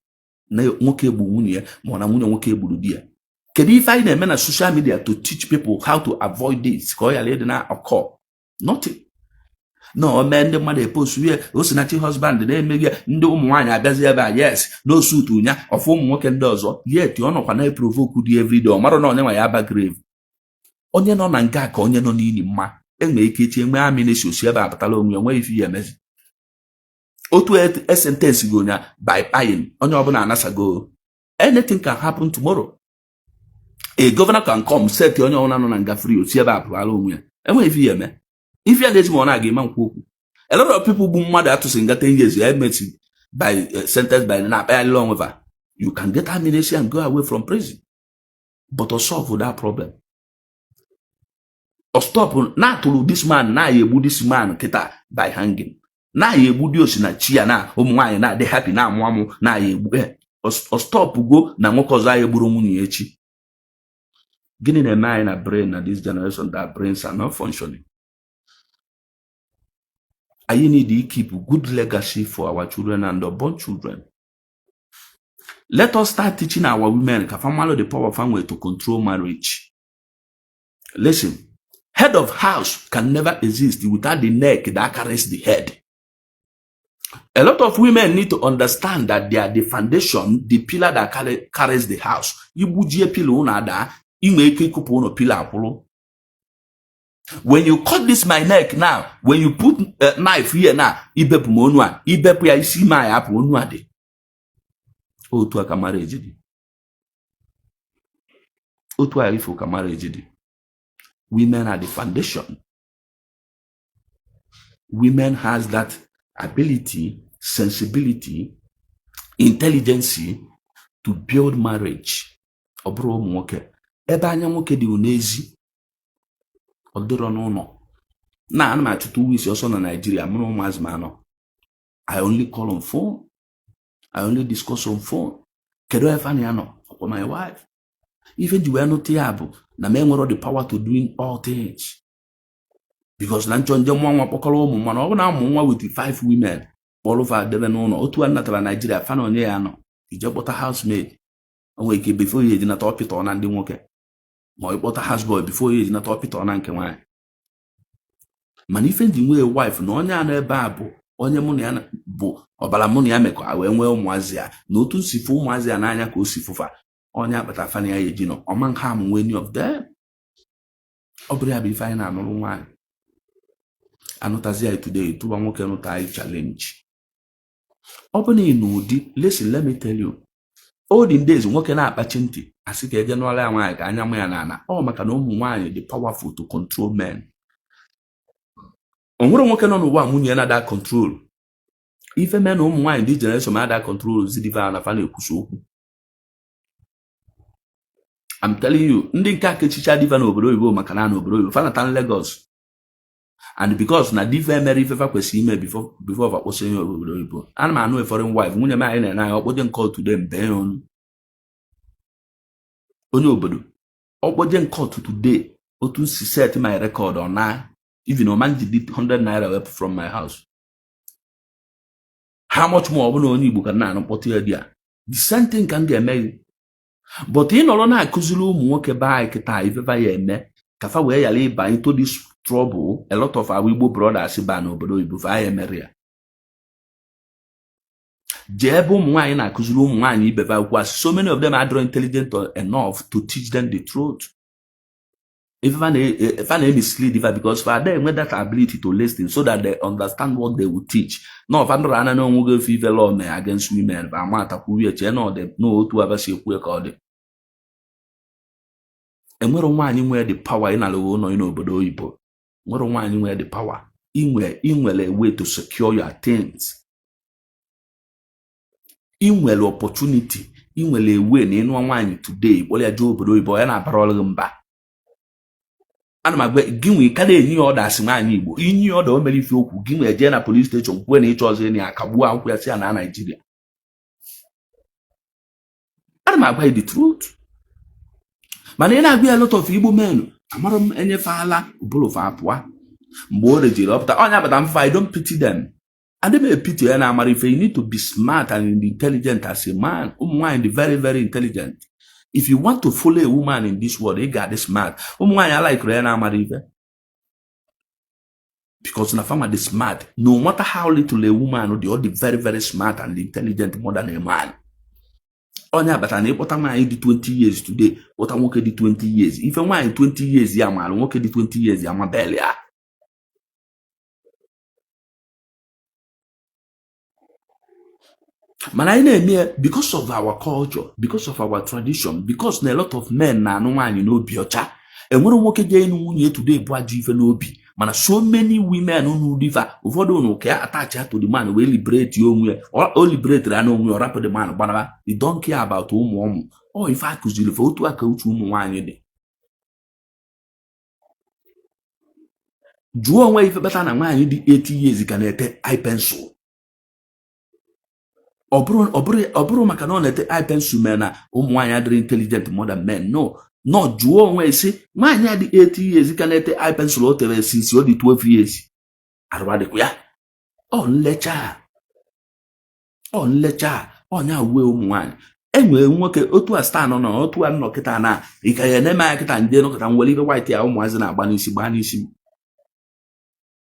Na nwoke egbu nwunye ma na nwunye nwoke egburu di ya. Kedu ife anyị na-eme na social media to teach people how to avoid this? Ka ọ yala ịdị na occur? Nothing. No, men the mother post we Osinachi husband na-emeghe ndị ụmụ nwaanyị abịazi ebe a, yes no suit unya of ụmụ nwoke ndị ọzọ, yet ọ nọkwa na provoke di everyday. Ọ mara na onye nwa ya aba grave. Onye nọ na nga ka onye nọ n'ili mma enwe ike iche enwe amị na-esi osi ebe apụtala onwe onwe ife ya emezi. Otu sentence go nya by buying onye ọbụla anasago. Anything can happen tomorrow. A governor can come set onye ọbụla nọ na nga free osi ebe apụtala onwe enwe ife ya eme. If you are this one again, a lot of people boom mother to sing 10 years, you met by sentenced by not long over. You can get amnesty and go away from prison. But to solve that problem. Or stop not to this man, now you this man kita by hanging. Now you would use na chia na why na they happy now mwamu na you or stop go na mokoza ye burumuni echi. Getting a mind a brain at this generation that brains are not functioning. I need to keep good legacy for our children and unborn children. Let us start teaching our women the power of family to control marriage. Listen, head of house can never exist without the neck that carries the head. A lot of women need to understand that they are the foundation, the pillar that carries the house. When you cut this my neck now, when you put a knife here now, ibepu monwa, ibepu ya isi ma ya apu onwa de. Otu aka marriage di. Otu arifu ka marriage di. Women are the foundation. Women has that ability, sensibility, intelligence to build marriage. Obro mwoke. Ebe anya mwoke di unezi. No. Now I'm at 2 weeks or so in Nigeria. I only call on phone. I only discuss on phone. Kedo efaniano for my wife. Even the way not able, na men were the power to doing all things. Because Lanchon Jamwa Pokolo Mumana with the 5 women all over Devenono, or 2 another Nigeria, Fanoniano. He just bought a housemaid. Awake before he did not top it on and the walker. My bought a houseboy before he did not top it on and can wine. Manifesting way wife, no one babu, onye money bo, or balamoniameko, I went well mwazia, no to sifu mwazia nanya ko sifufa, onya but a funny agino, or man ham when of them. Obria be fine and no one. Anotazia today, to one cannot challenge. Opening no deep, listen, let me tell you. All in days, walking up a chinty, as if a general like Anyamanana, or Macano wine, the powerful to control men. On what walking on one munyana that control. If a man whom wine this generation that control Zidiva and Afani Kusu. I'm telling you, Ndinka Kichicha Divan Obro, Macanano, Bro, Fanatan Lagos. And because na different Mary Fever Quesime before I was saying Obro, and I know a foreign wife, Munyama and I wouldn't call to them Ben Onyobodo. Wouldn't call to today, or to set my record on now. Even a man did 100 naira up from my house. How much more will only book and nine or the same thing can get made. But in Olona Kuzulu walk by Kita if ever ye me, Kafa where you by into this trouble, a lot of our Weibo brothers Sibano, but if I am area. Jebo Mwine Kuzulu Mwine Beva was so many of them are intelligent enough to teach them the truth. If I mislead because for them with that ability to listen so that they understand what they will teach. No, if I'm not no go fever law against women, but I'm not a queer channel, they know to ever see a queer card. And we don't want anywhere the power in a low no, you know, but we don't want anywhere the power. In a way to secure your things. In well opportunity, in a way, in one today, what I do, but we boy and I parole them back. ana magbe ginwe ka na-enyi order asị nwaanyị Igbo inyi order o mere ife okwu ginwe eje na police station kwuo na ịchọ ọzọ ya akagbuo akwụkwọ ya si ya na Nigeria. Ana magbe the truth. Mana ị na-agba a lot of Igbo men amara m enyefeala ụbụrụ fa apụa mgbe o rejiri ọpụta onye abata mfa. I don't pity them. And they pity ya na amara ife. You need to be smart and intelligent as a man. Ụmụnwaanyị dị very very intelligent. If you want to follow a woman in this world, you got this smart. Ụmụnwaanyị like ya na amara ife. Because na fama dị smart. No matter how little a woman they all the very very smart and intelligent more than a man. Onye abata na ịkpọta nwaanyị dị 20 years today, kpọta nwoke dị 20 years. Ife nwaanyị 20 years ya mara, nwoke dị 20 years ya mabele ya. Mana anyị na-eme because of our culture, because of our tradition, because na a lot of men na-anụ nwaanyị n'obi ọcha. Enwere nwoke ga ịnụ nwunye today bụ ajọ ife n'obi. Mana so many women unu diva ụfọdụ unu ka attach to the man we liberate onwe o liberate na onwe o rapụ the man gbanaba. They don't care about ụmụ ọ ife akụziri fe otu aka uche ụmụ nwaanyị dị. Jụọ onwe ife bata na nwaanyị dị 80 years ka na-ete eye pencil. Ọ bụrụ maka na ọ na-ete eye pencil mee na ụmụ nwaanyị adịrị intelligent more than men. No, jụọ onwe isi nwaanyị adị 80 years ka na-ete eye pencil o tere since ọ dị 12 years. Arụwadịkwa ya. Ọ nlecha ọnya uwe ụmụ nwaanyị. Enwere nwoke otu a star nọ otu a nọ kịta na ike ya na-eme ya kịta nje nọkọta nwere ibe white ya ụmụazị na-agba n'isi.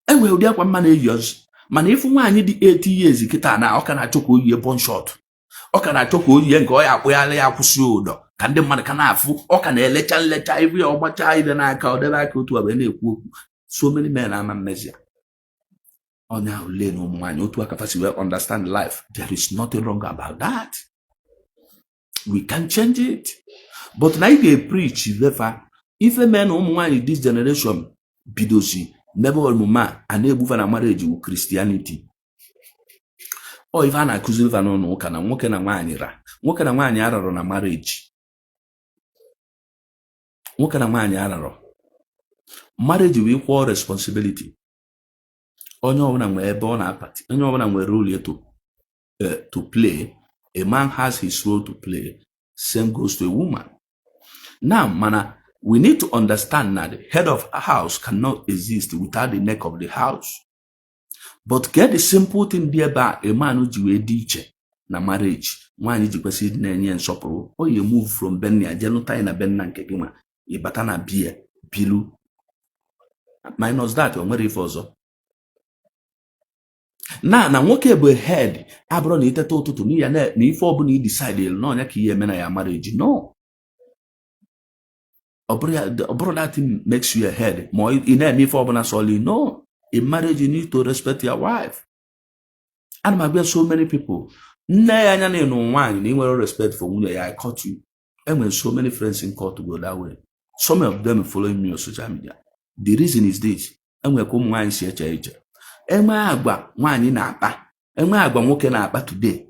Enwere ụdị akwa mma na-eyi ọzọ. Mana ifu nwaanyị dị 80 years kịta na ọ ka na-achọ ka oyi bon shot. Ọ ka na-achọ ka oyi nke ọ ya akpụgharị ya kwụsị ụdọ ka ndị mmadụ ka na-afụ. Ọ ka na-elecha ibu ya ọgbacha ibe n'aka ọ debe aka otu abụọ na-ekwu okwu. So many men ama mmezi ya. Onye ahụ lee na ụmụ nwaanyị otu aka fasi well understand life. There is nothing wrong about that. We can change it. But na ị ga-preach vefa ife men na ụmụ nwaanyị this generation bidozi mebe omume a na-ebufa na marriage wu Christianity. O ife a na-akụziri fa n'ụlọ ụka na nwoke na nwaanyị ararọ na marriage. Nwoke na nwaanyị ararọ. Marriage wu equal responsibility. Onye ọbụla nwere ebe ọ na-apati. Onye ọbụla nwere role to play. A man has his role to play. Same goes to a woman. Now, mana, we need to understand that the head of a house cannot exist without the neck of the house. But get the simple thing there by a man who jiwe diche na marriage. Nwaanyị ji kwesịrị na-enye nsọpụrụ. O ye move from benna jenuta na benna nke gị ma ịbata na bia bilu. Minus that o nwere ife ọzọ. Na nwoke bụ head abụrụ na iteta ụtụtụ n'iya na ife ọbụla i decide na ọnya ka ihe eme na ya marriage. No. Ọbụrụ that thing makes you a head. Ma ị na-eme ife ọbụla sọli. No. In marriage, you need to respect your wife. And my God, so many people. I respect for women. I caught you. And when so many friends in court to go that way. Some of them following me on social media. The reason is this. And we come wine see each. And my agba wine in apa. And my agba woke na apa today.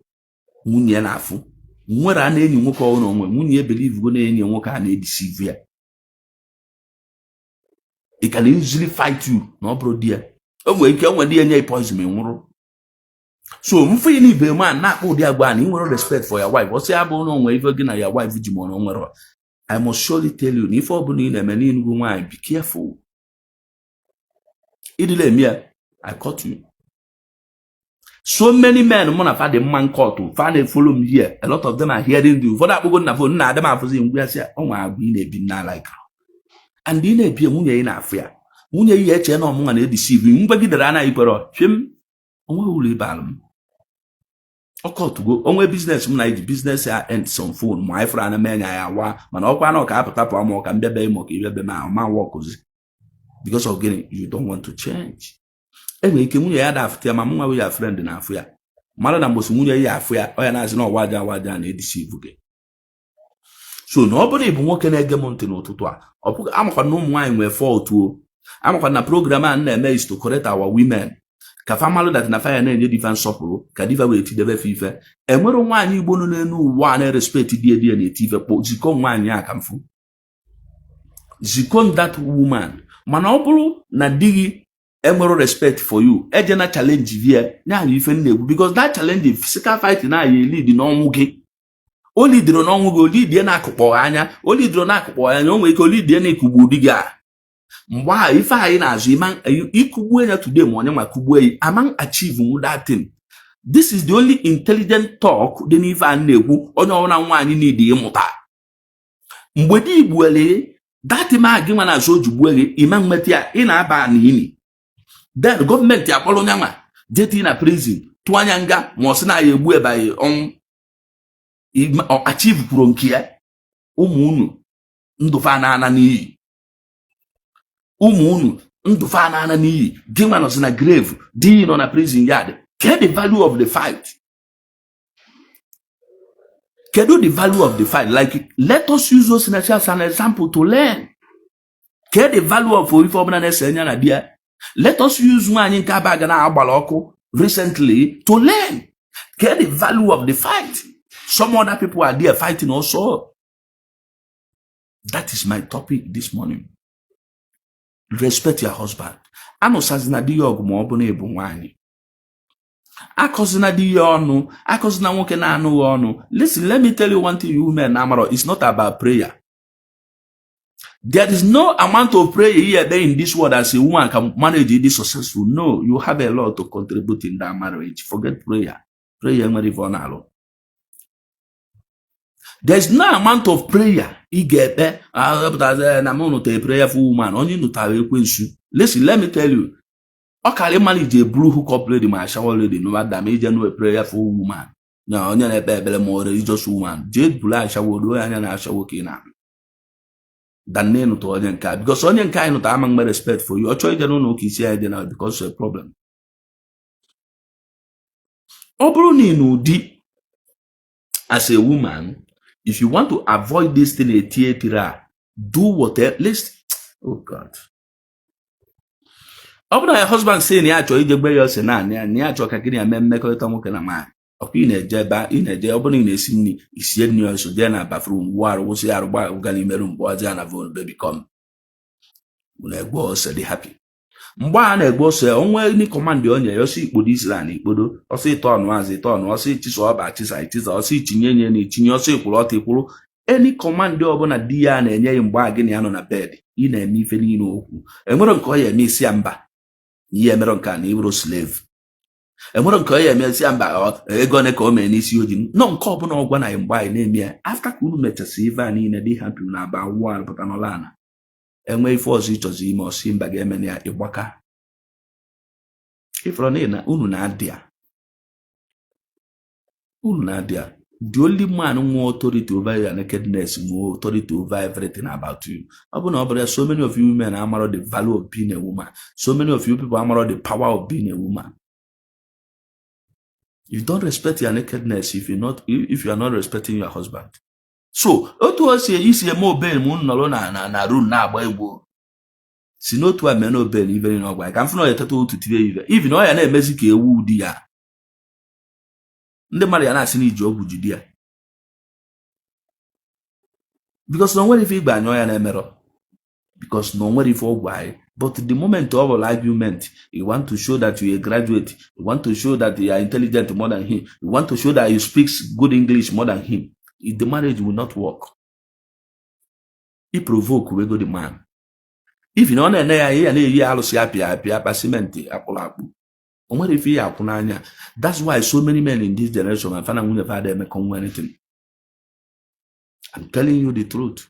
Munye na afu. Mwera na enyi nwoke ọhụrụ onwe. Munye believe go na enyi nwoke a na-edeceive ya. He can easily fight you. No bro dear. Onwe ike onwe dị enye poison me nwụrụ. So mfe ni be man na akpọ dị agba na ị nwere respect for your wife. O si abụ na onwe ife gị na your wife ji mo na nwere. I must surely tell you, if ọ bụ na ị na-eme n'Enugu nwaanyị, be careful. Idile eme I caught you. So many men mụ na fa dị mma court, fa na follow me here. A lot of them are hearing you. For that na phone na adam afụzi ngwa ya sị ọnwa agụ ị na-ebi na like. And ị na-ebi nwunye ị na-afụ ya. Nwunye yi eche na ọmụnwa na-edeceive mgbagidere anaghị kwere chim onwe ụlọ ịbalụ m ọkọtụgo onwe business m na iji business ya end some phone ma ifra na menya ya wa mana ọkwa na ọka apụta pụ ama ọka mbebe imo ka ibebe ma workzi because of getting you don't want to change. Enwe ike nwunye ya da afụta ma mụnwa we ya friend na afụ ya mara na mbosi nwunye ya afụ ya ọ ya na-asị na ọwaja na-edeceive gị. So na ọ bụrụ ịbụ nwoke na-ege m ntị n'ụtụtụ a ọ bụghị amakwa na ụmụ nwaanyị nwere fault o. Amakwa na program a na-eme is to correct our women. Ka family that na fire na-enye diva nsọpụrụ ka diva wee tidebe fife. Enwere nwaanyị Igbo nọ n'enu ụwa na respect die na etife kpọ zikọ nwaanyị aka mfu. Zikọ that woman mana ọ bụrụ na di gị enwero respect for you eje na challenge vie nya ife na-egwu because that challenge physical fight na ya lead n'ọnwụ gị o lidiro n'ọnwụ gị o lidie na-akụkpọ anya o lidiro na-akụkpọ anya o nwere ike o lidie na-ekugbu di gị a mgbe a ife anyị na-azụ ikugbu ya today ma onye ma kugbu ya among achieve that thing. This is the only intelligent talk dị n'ife a na-ekwu onye ọbụla nwaanyị n'idi ịmụta mgbe di igbuele dati ma gị nwa na-azụ ojugbu gị ime mmeti ya ị na-aba n'ini then gọọmenti akpọrọ onye nwa jeti na prison tụọ anya nga ma ọ sị na ya egbu ebe ọnwụ achieve kwuru nke ya ụmụ unu ndụfa na-ana n'iyi ụmụ unu ndụfa na-ana n'iyi gị nwa nọzi na grave di nọ na prison yard. Get the value of the fight. Get the value of the fight. Like, let us use Osinachi as an example to learn. Get the value of idea. Let us use one in Kabagana Abaloko recently to learn. Get the value of the fight. Some other people are there fighting also. That is my topic this morning. Respect your husband. Ano sazina diyo gumobo ebu mwani. Akozina di ọnụ, akozina nwoke na anụ ọnụ. Listen, let me tell you one thing, you men, Amaro, it's not about prayer. There is no amount of prayer here there in this world as a woman can manage it successful. No, you have a lot to contribute in that marriage. Forget prayer. Prayer is vulnerable. There's no amount of prayer. You get there. I'm not a prayerful woman. Only no time. Listen, let me tell you. Okay, manage a blue hook up lady, my shower lady, no matter damage no a prayerful woman. No, only a better more religious woman. Jade Bula shower do and I shall work in. Than name to Nneka, because Nneka not among my respect for you. Or try to know kiss here because of a problem. Obroni no di as a woman, if you want to avoid this thing a theater, do whatever. Listen, oh God. Open your husband saying, "Yeah, to the way you're saying, yeah, to Kakini and men make a man. Okay, in a jeba, in a day, opening a scene, is yet near so then a bathroom, war was there about Galimerum, Boazana, baby come. When I go, said the happy. Mbana was a only any command on your seat, Buddhist Buddha, or say ton was a ton, or say tis or about his itis, or see chin your circle or table. Any command over a dear and a name bargain on a bed, in a nifenino, and what call ye Miss Yamba. Ye American Negro slave. And what call ye Miss Yamba, a gonna come and is using non common or one I am by name here. After Kulu met a sivan in a day happy about one but anolana. And wait for it was him or Simba Gemania Iwaka. If Ronena Ununadia. Ununadia. The only man who more authority over your nakedness, more authority over everything about you. So many of you men are the value of being a woman. So many of you people are the power of being a woman. You don't respect your nakedness if you are not respecting your husband. So, otu o si isi eme obel mu nnọrọ na room na agba egbo. Si n'otu a men obel even in ogba. Ka mfuna yetata otu tibe ive. Even o ya na-emezi ka ewu di ya. Ndị mmadụ ya na-asị na iji ọgwụ jide ya. Because no nwere ife igba anyọ ya na-emerọ. Because no nwere ife ọgwụ anyị. But the moment of an argument, you want to show that you're a graduate. You want to show that you are intelligent more than him. You want to show that you speak good English more than him. The marriage will not work. He provoke we go the man. If you know na ye alusi apia cement apolapu. Onwere ife ya apunanya. That's why so many men in this generation and fana nwunye fa dem come anything. I'm telling you the truth.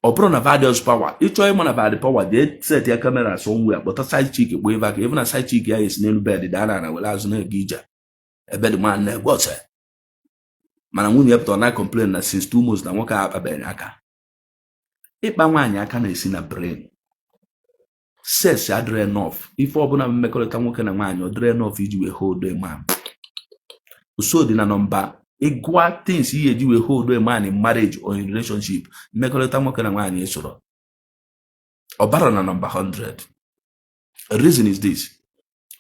Opro na various power. Each one about the power. They set their camera somewhere, but a side chick way back. Even a side chick here is nail bed. Dana will ask no gija. A bed man what's it? Man, when you have to not complain that since 2 months, na waka up a benaka. If my man, I can't see a brain. Says I drain off. If Obuna make a tamokan a man, you drain off you a whole day, man. So, the number. Equal things here you will hold a man in marriage or in relationship. Make a tamokan a man, yes, or Barona number 100. A reason is this.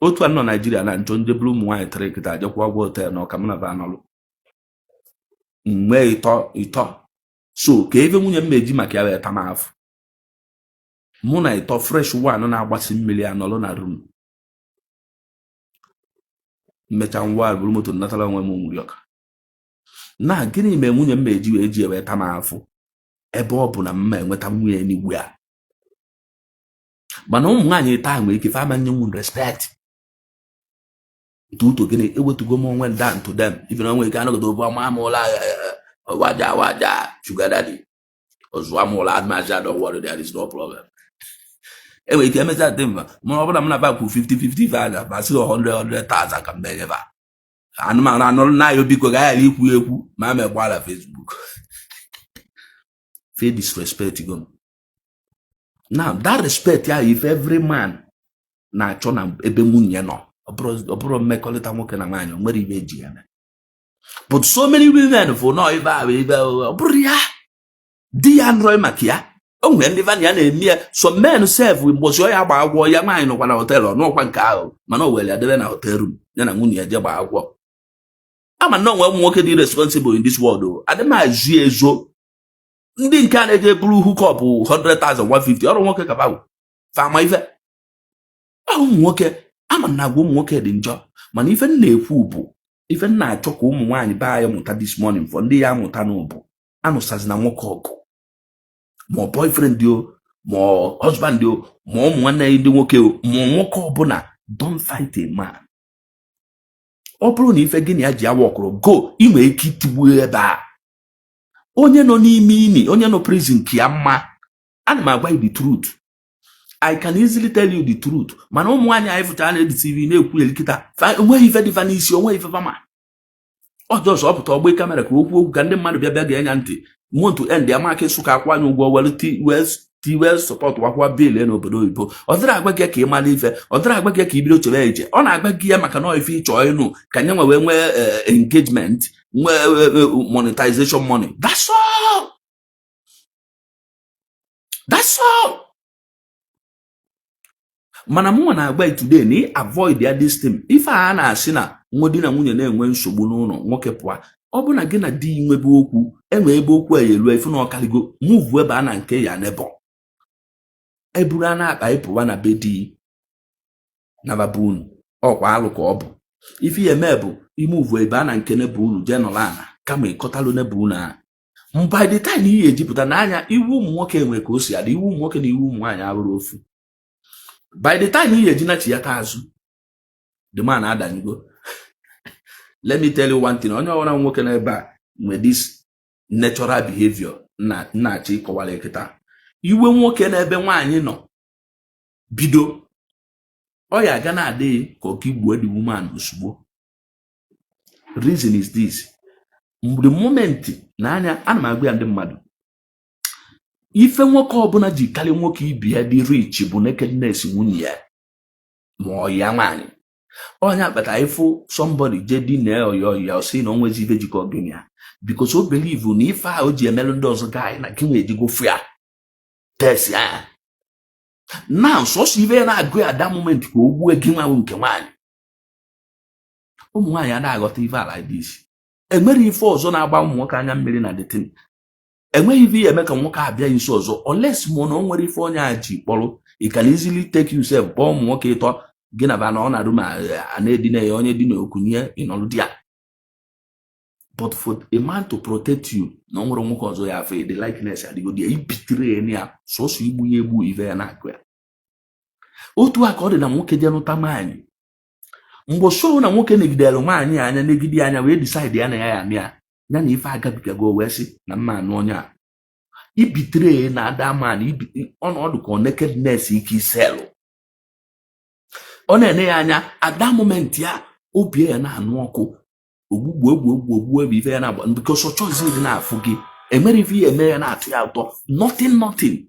Otu no Nigeria and John de Bloom white trick that just walk water no Kamana Vanalo. Ito. So, ka even when you made Makia tamaf. mụ na ịtọ fresh one na-agbasi mmiri anọrọ na room mmecha ngwa bụrụ moto natara onwe m nwuri ọka na gịnị mere nwunye m eji wee ji eweta m afụ ebe ọ bụ na mma enweta nwunye n'igwe a mana ụmụ nwaanyị taa nwere ike fama nye m respect tuto gịnị ewetugo m onwe down to them even onwe ike anọgodo bụ ọma amụla waja sugar daddy ọzụ amụla admazi don't worry there is no problem enwere ike emechaa dị mba mana ọ bụla m na-abakwu 50-50 vaga basịrị 100,000 ka mbe nyeba anụmanụ anọrụ na-ayọ biko gaghara ikwu ekwu ma megbara Facebook fe disrespect go now that respect ya if every man na-achọ na ebe nwunye nọ ọ bụrụ mmekọrịta nwoke na nwaanyị o nwere ibe eji ya but so many women for no ibe ọ bụrụ ya di ya nrọ maka ya o nwere ndị van ya na-eme ya so men serve mgbochi ya gba agwọ ya nwaanyị nọkwa na hotel ọnụọkwa nke ahụ mana o were ya debe na hotel room ya na nwunye ya je gba agwọ ama na onwe ụmụ nwoke dị responsible in this world adịmazi ezo ndị nke a na-eje buru hookup 100,000 150 ọrụ nwoke ka fama ife ụmụ nwoke ama na agwa ụmụ nwoke dị njọ mana ife na-ekwu bụ ife na-achọ ka ụmụ nwaanyị baa ya mụta this morning for ndị ya mụta n'ụbụ anụsazi na nwoke ọgụ ma boyfriend o ma husband o ma ụmụ nwanne ndị nwoke o ma nwoke ọbụla don't fight a man ọ bụrụ na ife gịnị ya ji awa ọkụrụ go inwe ike itigbu ebe a onye nọ n'ime ini onye nọ prison ka ya mma ana m agwa you the truth I can easily tell you the truth mana ụmụ nwaanyị anyị fụtara na TV na-ekwu elikịta onweghị ife dịfa n'isi onweghị ife fama ọjọọ ọpụta ọgba kamera ka okwu ka ndị mmadụ bịa ga-enya ntị montu end ya maka ịsụ ka akwanye ụgwọ were sọpọtụ wakwa biil n'obodo oyibo ọ dịrị agba gị ka ị mara ife ọ dịrị agba gị ka ibido chọrọ eje ọ na-agba gị ya maka na ife ịchọ ịnụ ka nye nwee engagement nwee monetization money that's all mana mụ na-agba today na avoid ya this thing ife a na-asị na nwedi na nwunye na-enwe nsogbu n'ụlọ nwoke pụa ọ bụ na gị na di nwebe okwu enwe ebe okwu a elu ife na ọkaligo move ebe a na nke ya nebo eburu a na-akpa ịpụwa na be di na babunu ọkwa alụ ka ọ bụ ife ya eme bụ imuvu ebe a na nke nebo unu jenọla ana kama ịkọtalụ nebo unu a by the time ihe ejipụta n'anya iwu ụmụ nwoke enwe ka o si adị iwu ụmụ nwoke na iwu ụmụ nwaanyị abụrụ ofu by the time ihe eji nachi ya ka azụ the man adanigo let me tell you one thing onye ọwara nwoke na ebe a nwere this natural behavior na-achị ịkọwara ekịta iwe nwoke na ebe nwaanyị nọ bido ọ ya aga na-adịghị ka ọka igbuo the woman ozugbo reason is this mgbe moment na anya ana m agwa ya ndị mmadụ ife nwoke ọbụla ji karị nwoke ibi ya dị rich bụ nakedness nwunye ya ma ọ ya nwaanyị onye akpata ịfụ somebody je di na ya o si na onwezi ife jikọ gịnị ya because o believe na ife a o ji emelụ ndị ọzọ gaanyị na gị nwee jigofu ya test ya na sọsọ ife na-agụ ya that moment ka o gbuo gị nwanwụ nke nwaanyị ụmụ nwaanyị a na-aghọta ife ala this enwere ife ọzọ na-agba ụmụ nwoke anya mmiri na detin enweghị ife ya eme ka nwoke abịa nso ọzọ unless mụ na o nwere ife onye a ji kpọrọ you can easily take yourself kpọọ ụmụ nwoke ịtọ gị na ba na ọ na-arụ ma a na-edina ya onye dị n'okunye ịnọrụ di ya but for a man to protect you na ọ nwere nwoke ọzọ ya afọ the likeness adịgodi ya ibitere ya sọsọ igbu ya egbu ife ya na-akụ ya otu a ka ọ dị na nwoke je nụta nwaanyị mgbe so na nwoke negidere nwaanyị anya negide anya wee decide ya na ya ya na ife agabigago wee sị na mma anụ onye a ibitere na ada man ọnọdụ ka nakedness ike iselụ ọ na-ene ya anya at that moment ya obi ya na-anụ ọkụ ogbugbu ebe ife ya na-agba because ọ chọghịzi dị na-afụ gị emere ife ya eme ya na-atụ ya ụtọ nothing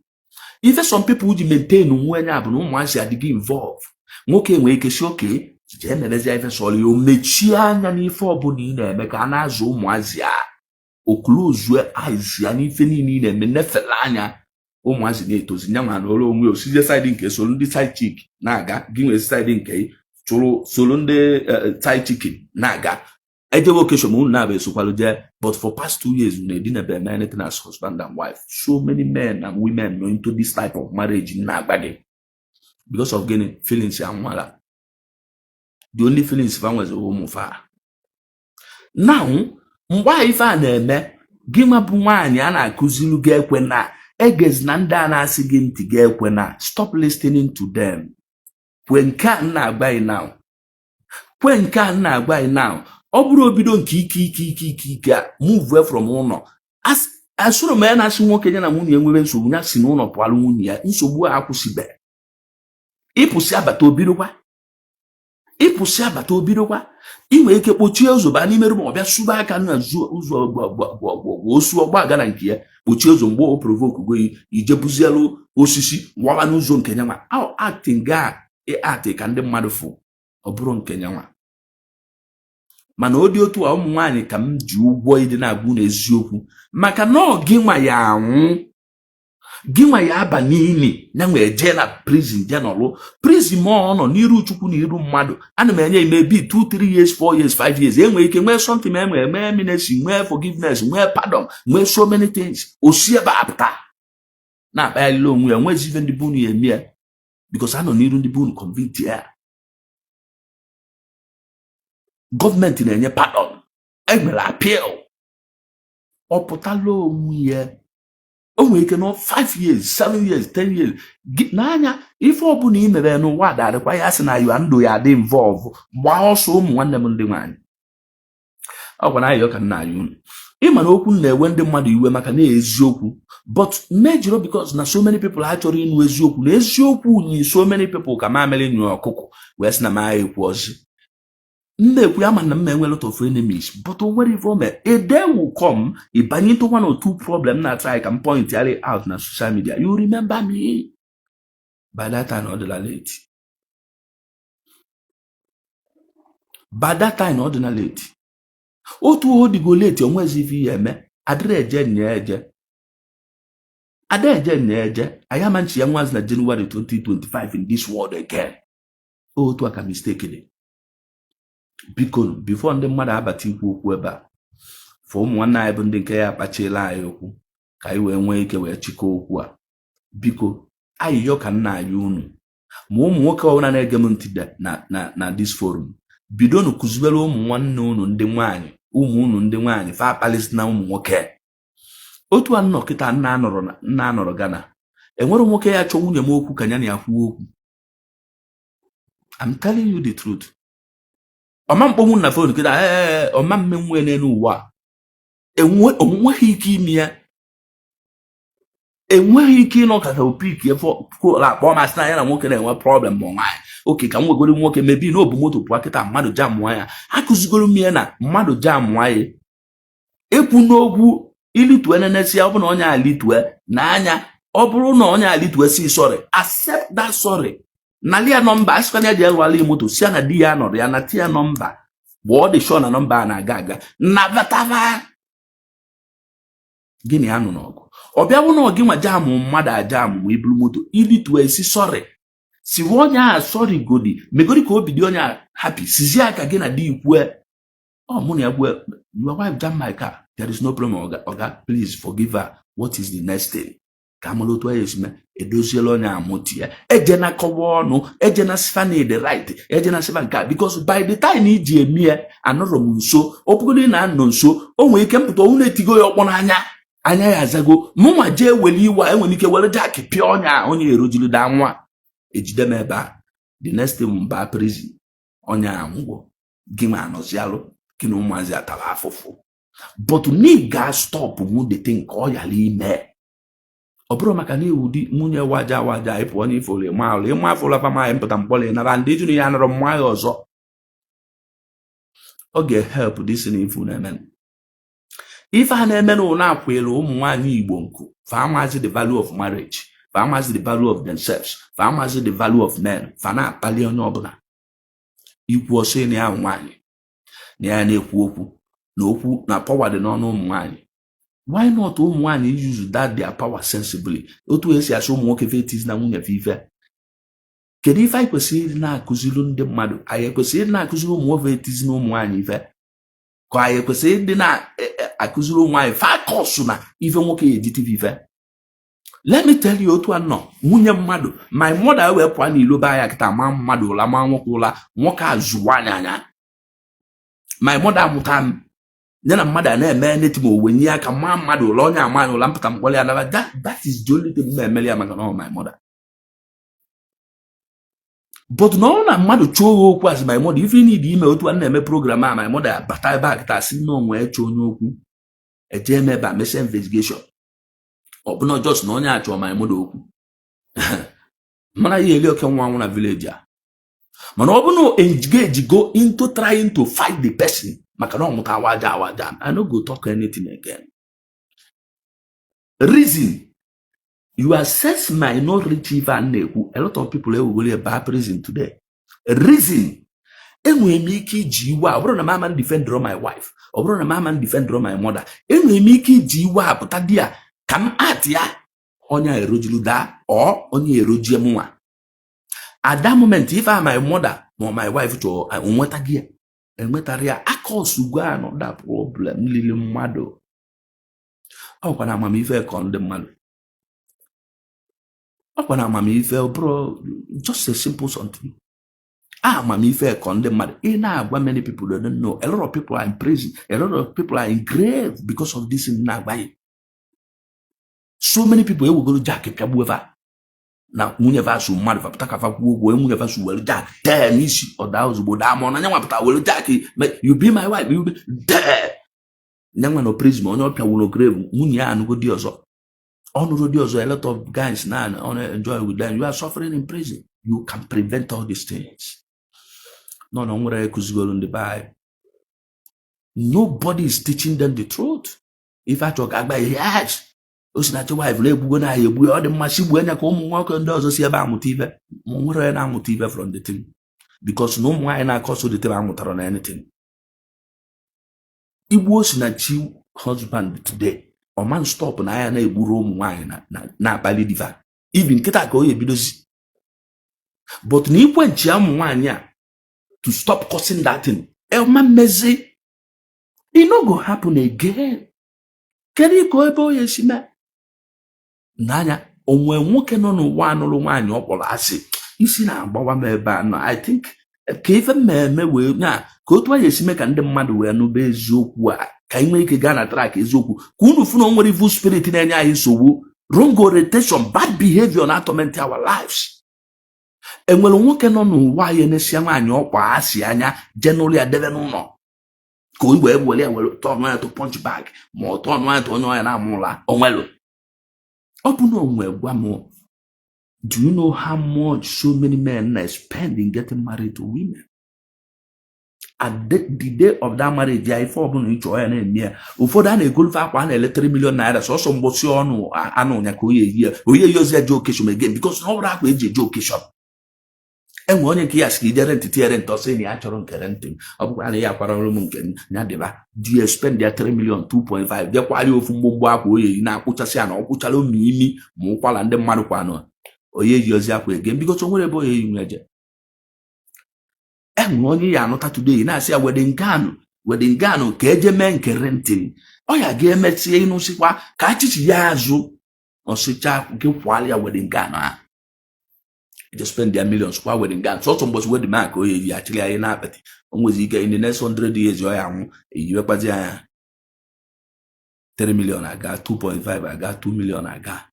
ife some people ji maintain onwe ya bụ na ụmụazị adịghị involve nwoke nwee ike si oke jee merezi ife sọrọ ya o mechie anya n'ife ọbụla ị na-eme ka a na-azụ ụmụazị a oklozue eyes ya n'ife niile ị na-eme nefere anya ụmụazị na-etozi nya nwa na ọrụ onwe osije side nke soro ndị side chick na-aga gị nwee side nke chụrụ soro ndị side chicken na-aga eje vocation unu na be sokwalo je, but for past 2 years we didn't be anything as husband and wife. So many men and women know into this type of marriage in Nagbade because of getting feelings and wala. The only feelings fan was a woman far. Now, why if I na-eme gị mabụ nwaanyị a na-akụziri gị ekwe na egezi na ndị a na-asị gị ntị gị ekwe na stop listening to them. Kwe nke a na-agba gị now. Kwe nke a na-agba gị now. Ọ bụrụ obido nke ike a move from ụlọ. Asụrụ m ya na-asị nwoke ya na nwunye enwebe nsogbu ya si n'ụlọ pụalụ nwunye ya, nsogbu a akwụsịbe. Ịpụsị abata obidokwa. Ịpụsị abata obidokwa. Inwe ike kpochie ụzọ ba n'ime rum ọbịa suba aka na ụzọ osu ọgba aga na nke ya kpochie ụzọ mgbe o provoke go ije buzielu osisi waba n'ụzọ nke nyanwa. How acting ga ati ka ndị mmadụ fụ ọ bụrụ nke nyanwa. Mana ọ dị otu a ụmụ nwaanyị ka m ji ụgwọ ịdị na-agwụ n'eziokwu maka na ọ gị nwa ya anwụ gị nwa ya aba n'ili na nwe eje na prison je nọlụ prison ma ọ nọ n'iru chukwu na iru mmadụ ana m enye ime bi 2 3 years 4 years 5 years enwe ike nwee something enwe eminence nwee forgiveness nwee pardon nwee so many things osi ebe apụta na akpaghalị onwe ya nwezi ife ndị bunu ya eme because anọ n'iru ndị bunu convict ya. Gọọmenti na-enye pardon enwere appeal ọ pụtala onwe ya. O nwere ike no 5 years 7 years 10 years n'anya ife ọbụla imere n'ụwa darịkwa ya sị na ya ndụ ya dị involve gbaa ọsọ ụmụ nwanne m ndị nwaanyị. Ọ gwa na ayọ ka nna anyị unu ịma na okwu na-ewe ndị mmadụ iwe maka na eziokwu but mejọrọ because na so many people achọrọ ịnụ eziokwu na eziokwu nyi so many people ka ma mere nyu ọkụkụ wee sị na ma ekwu ọzọ. Mmekwu ya mana m enwe lot of enemies but where if a day will come ịbanye into 1 or 2 problem na try can point out na social media you remember me by that time ordinary late. By that time ordinary late. Otu odigo late onwezi ife ya eme adịrị eje nye-eje ayamanchi ya nwazi na January 2025 in this world again. Otu aka mistake dị. Biko before ndị mmadụ abata ikwu okwu ebe a for ụmụ nwanne anyị bụ ndị nke ya akpachila anyị okwu ka anyị wee nwee ike wee chịkọ okwu a. Biko ayịyọ ka nna anyị unu ma ụmụ nwoke ọbụla na-ege m ntị na this forum bido nu kụzibere ụmụ nwanne unu ndị nwaanyị ụmụ unu ndị nwaanyị fa akpalịsị na ụmụ nwoke. Otu a nnọọ kịta nna anọrọ Ghana enwere nwoke ya chọọ nwunye m okwu ka ya na ya kwuo okwu. I'm telling you the truth. Ọma mkpọnwụ na phone kịta ọma mmenwe n'elu ụwa enweghị ike ime ya enweghị ike ịnọkọta opik akpọ masị na ya na nwoke na-enwe problem ma nwaanyị oke ka m nwegoro nwoke mebi na obu moto pụọ kịta mmadụ jamụọ ya akụzigoro m ya na mmadụ jamụọ ya ekwu n'ogwu ilitue nenesi ọ bụ na onye alitue n'anya ọ bụrụ na onye alitue si sorry accept that sorry. Nalia nọmba asịkwanya ji elwali moto si na di ya nọrọ ya na tia nọmba bụ ọ dị shọ na nọmba a na-aga aga nabatava gịnị anụ n'ọgụ ọ bịawụ na ọgị nwa jamụ mmadụ ajamụ ma iburu moto ilitue esi sorry si onye a sorry godi megodi ka obi dị onye a happy sizi aka gị na di ikwue ọ mụ na ya gwue your wife jam my car there is no problem oga please forgive her what is the next thing ka amalotu ya esime edoziela onye amụti ya ejena kọwa ọnụ ejena sifani the right ejena sifa nka because by the time iji emie anọrọ m nso ọbụgodị na anọ nso o nwere ike mpụta ọnwụ na-etigo ya ọkpọ n'anya anya ya azago mụnwa jee weli iwa enwere ike were jaaki pịa onye erojilida nwa ejide m ebe a the next time mba prison onye anwụgo gị ma anọzialụ gị na ụmụazị atara afụfụ but nigga stop mụ the thing ka ọ yala ime. Ọ bụrụ maka na iwu di nwunye waja ịpụ onye ifolu ịma afụla fama mpụta mkpọrọ nara ndị jụrụ ya nọrọ mma ya ọzọ ọ ga-help this na ifu na-eme ife a na-eme na ụlọ akwụelu ụmụ nwaanyị Igbo nku famazi the value of marriage famazi the value of themselves famazi the value of men fa na-akpali onye ọbụla ikwu ọsọ na ya nwaanyị na ya na-ekwu okwu na power dị n'ọnụ ụmụ nwaanyị. Why not ụmụ nwaanyị use that their power sensibly otu esi asị ụmụ nwoke fetis na nwunye ife kedu ife anyị kwesịrị ịdị na-akụziri ndị mmadụ anyị kwesịrị ịdị na-akụziri ụmụ nwoke fetis na ụmụ nwaanyị ife ka anyị kwesịrị ịdị na-akụziri ụmụ anyị fakọsụ na ife nwoke ejiti ife. Let me tell you otu anọ nwunye mmadụ my mother wee pụọ n'ilo be anya kịta ma mmadụ ụla ma nwoke ụla nwoke azụwa anya my mother amụta m ya na mmadụ a na-eme netim owenye aka ma mmadụ ụla onye ama ụla mpụta mkpọrọ ya naba that is the only thing na-emeli ya maka na my mother. But na ọ na mmadụ chọọ okwu as my mother ife need ime otu a na-eme program a my mother bata ebe a kịta si na onwe chọọ onye okwu eje eme ebe a mesa investigation ọ bụ na just na onye achọ my mother okwu mana ya eli oke nwa na village a mana ọ bụ na engage go into trying to fight the person maka na ọmụta awaja I no go talk anything again. Reason you assess minority even na-ekwu a lot of people ewugoli ebe prison today. Reason enwere m ike iji iwe ọ bụrụ na mama defend my wife ọ bụrụ na mama defend my mother enwere m ike iji iwe apụta di ya ka m ati ya onye erojilu da or onye erojie mwa at that moment if I my mother or my wife to onweta gi enwetara ya aka osugbo another problem lili mmadụ ọkwa na amamife ka ndị mmadụ ọkwa na amamife bro just a simple something amamife ka ndị mmadụ ị na-agwa many people don't know a lot of people are in prison a lot of people are in grave because of this na-agbaghị so many people ewugoro jack pịagbueva na nwunye vasu mmadụ vapụta ka vakwuo ụgwọ nwunye vasu were jack dee n'isi ọda ozugbo daa ma ọ na nyanwa pụta were jack you be my wife you be dee nyanwa no prison onye ọpịa wuro grave nwunye ya anụgo di ọzọ ọnụrụ di ọzọ a lot of guys na on enjoy with them you are suffering in prison. You can prevent all these things. No nwere ekuzigoro ndị bai. Nobody is teaching them the truth. If I talk agba yes Osinachi wife na-egbugo na egbu ọ dị mmasị gbu anya ka ụmụ nwoke ndị ọzọ si ebe amụta ibe nwere na-amụta ibe from the thing because na ụmụ nwaanyị na-akọsọ the thing amụtara na anything. Igbu Osinachi husband today ọ man stop na anya na-egburu ụmụ nwaanyị na-akpali diva even nkịta ka o ebidozi but na ikwe nchi ụmụ nwaanyị a to stop causing that thing elma mezi it no go happen again. Kedu iko ebe o yesi mee n'anya onwe nwoke nọ n'ụwa anụrụ nwaanyị ọ kpọrọ asị isi na-agbawa m ebe a nọ I think ka ife mmemme wee nya ka otu anyị esi mee ka ndị mmadụ wee nụba eziokwu a ka anyị nwee ike gaa na track eziokwu ka unu fụ na o nwere evil spirit na-enye anyị nsogbu wrong orientation bad behavior na torment our lives. Enwere nwoke nọ n'ụwa anyị na-esia nwaanyị ọkwa asị anya jenụlụ ya debe n'ụlọ ka o wee were ya were tọnụ ya to punch bag ma ọ tọnụ ya to onye ọya na-amụla onwelu ọ bụ na onwe gwa m do you know how much so many men na spend in getting married to women at the day of that marriage ya ife ọbụla ịchọ ya na-eme ya ụfọdụ a na-egolufe akwa a na-ele 3 million naira sọsọ mgbosi ọnụ anụ ya ka onye yozi ya je okeshọn again because na ọ bụrụ akwa eji eje okeshọn enwe onye nke ya si ije rent tiere ntọ sị na ya chọrọ nke rent ọ bụkwa na ya akwara ọrụ m nke ya dịba do you spend ya 3 million 2.5 jekwari ofu mgbogbo akwa oyi na-akwụchasị ya na ọ kwụchara ụmụ imi ma ụkwala ndị mmadụ kwanụ onye yi ozi akwa ege because o nwere ebe onye yi nweje enwe onye ya anụta today na-asị ya wedding gown ka eje mee nke renting ọ ya ga-emetie ịnụsịkwa ka achịchi ya azụ ọsịcha nke kwala ya wedding gown a just spend their millions kwa wedding gown so some boys wedding man ka oyi achịrị anyị na-apịtị o nwezi ike in the next 100 years ọ ya anwụ eyiwekwazi anya 3 million aga 2.5 aga 2 million aga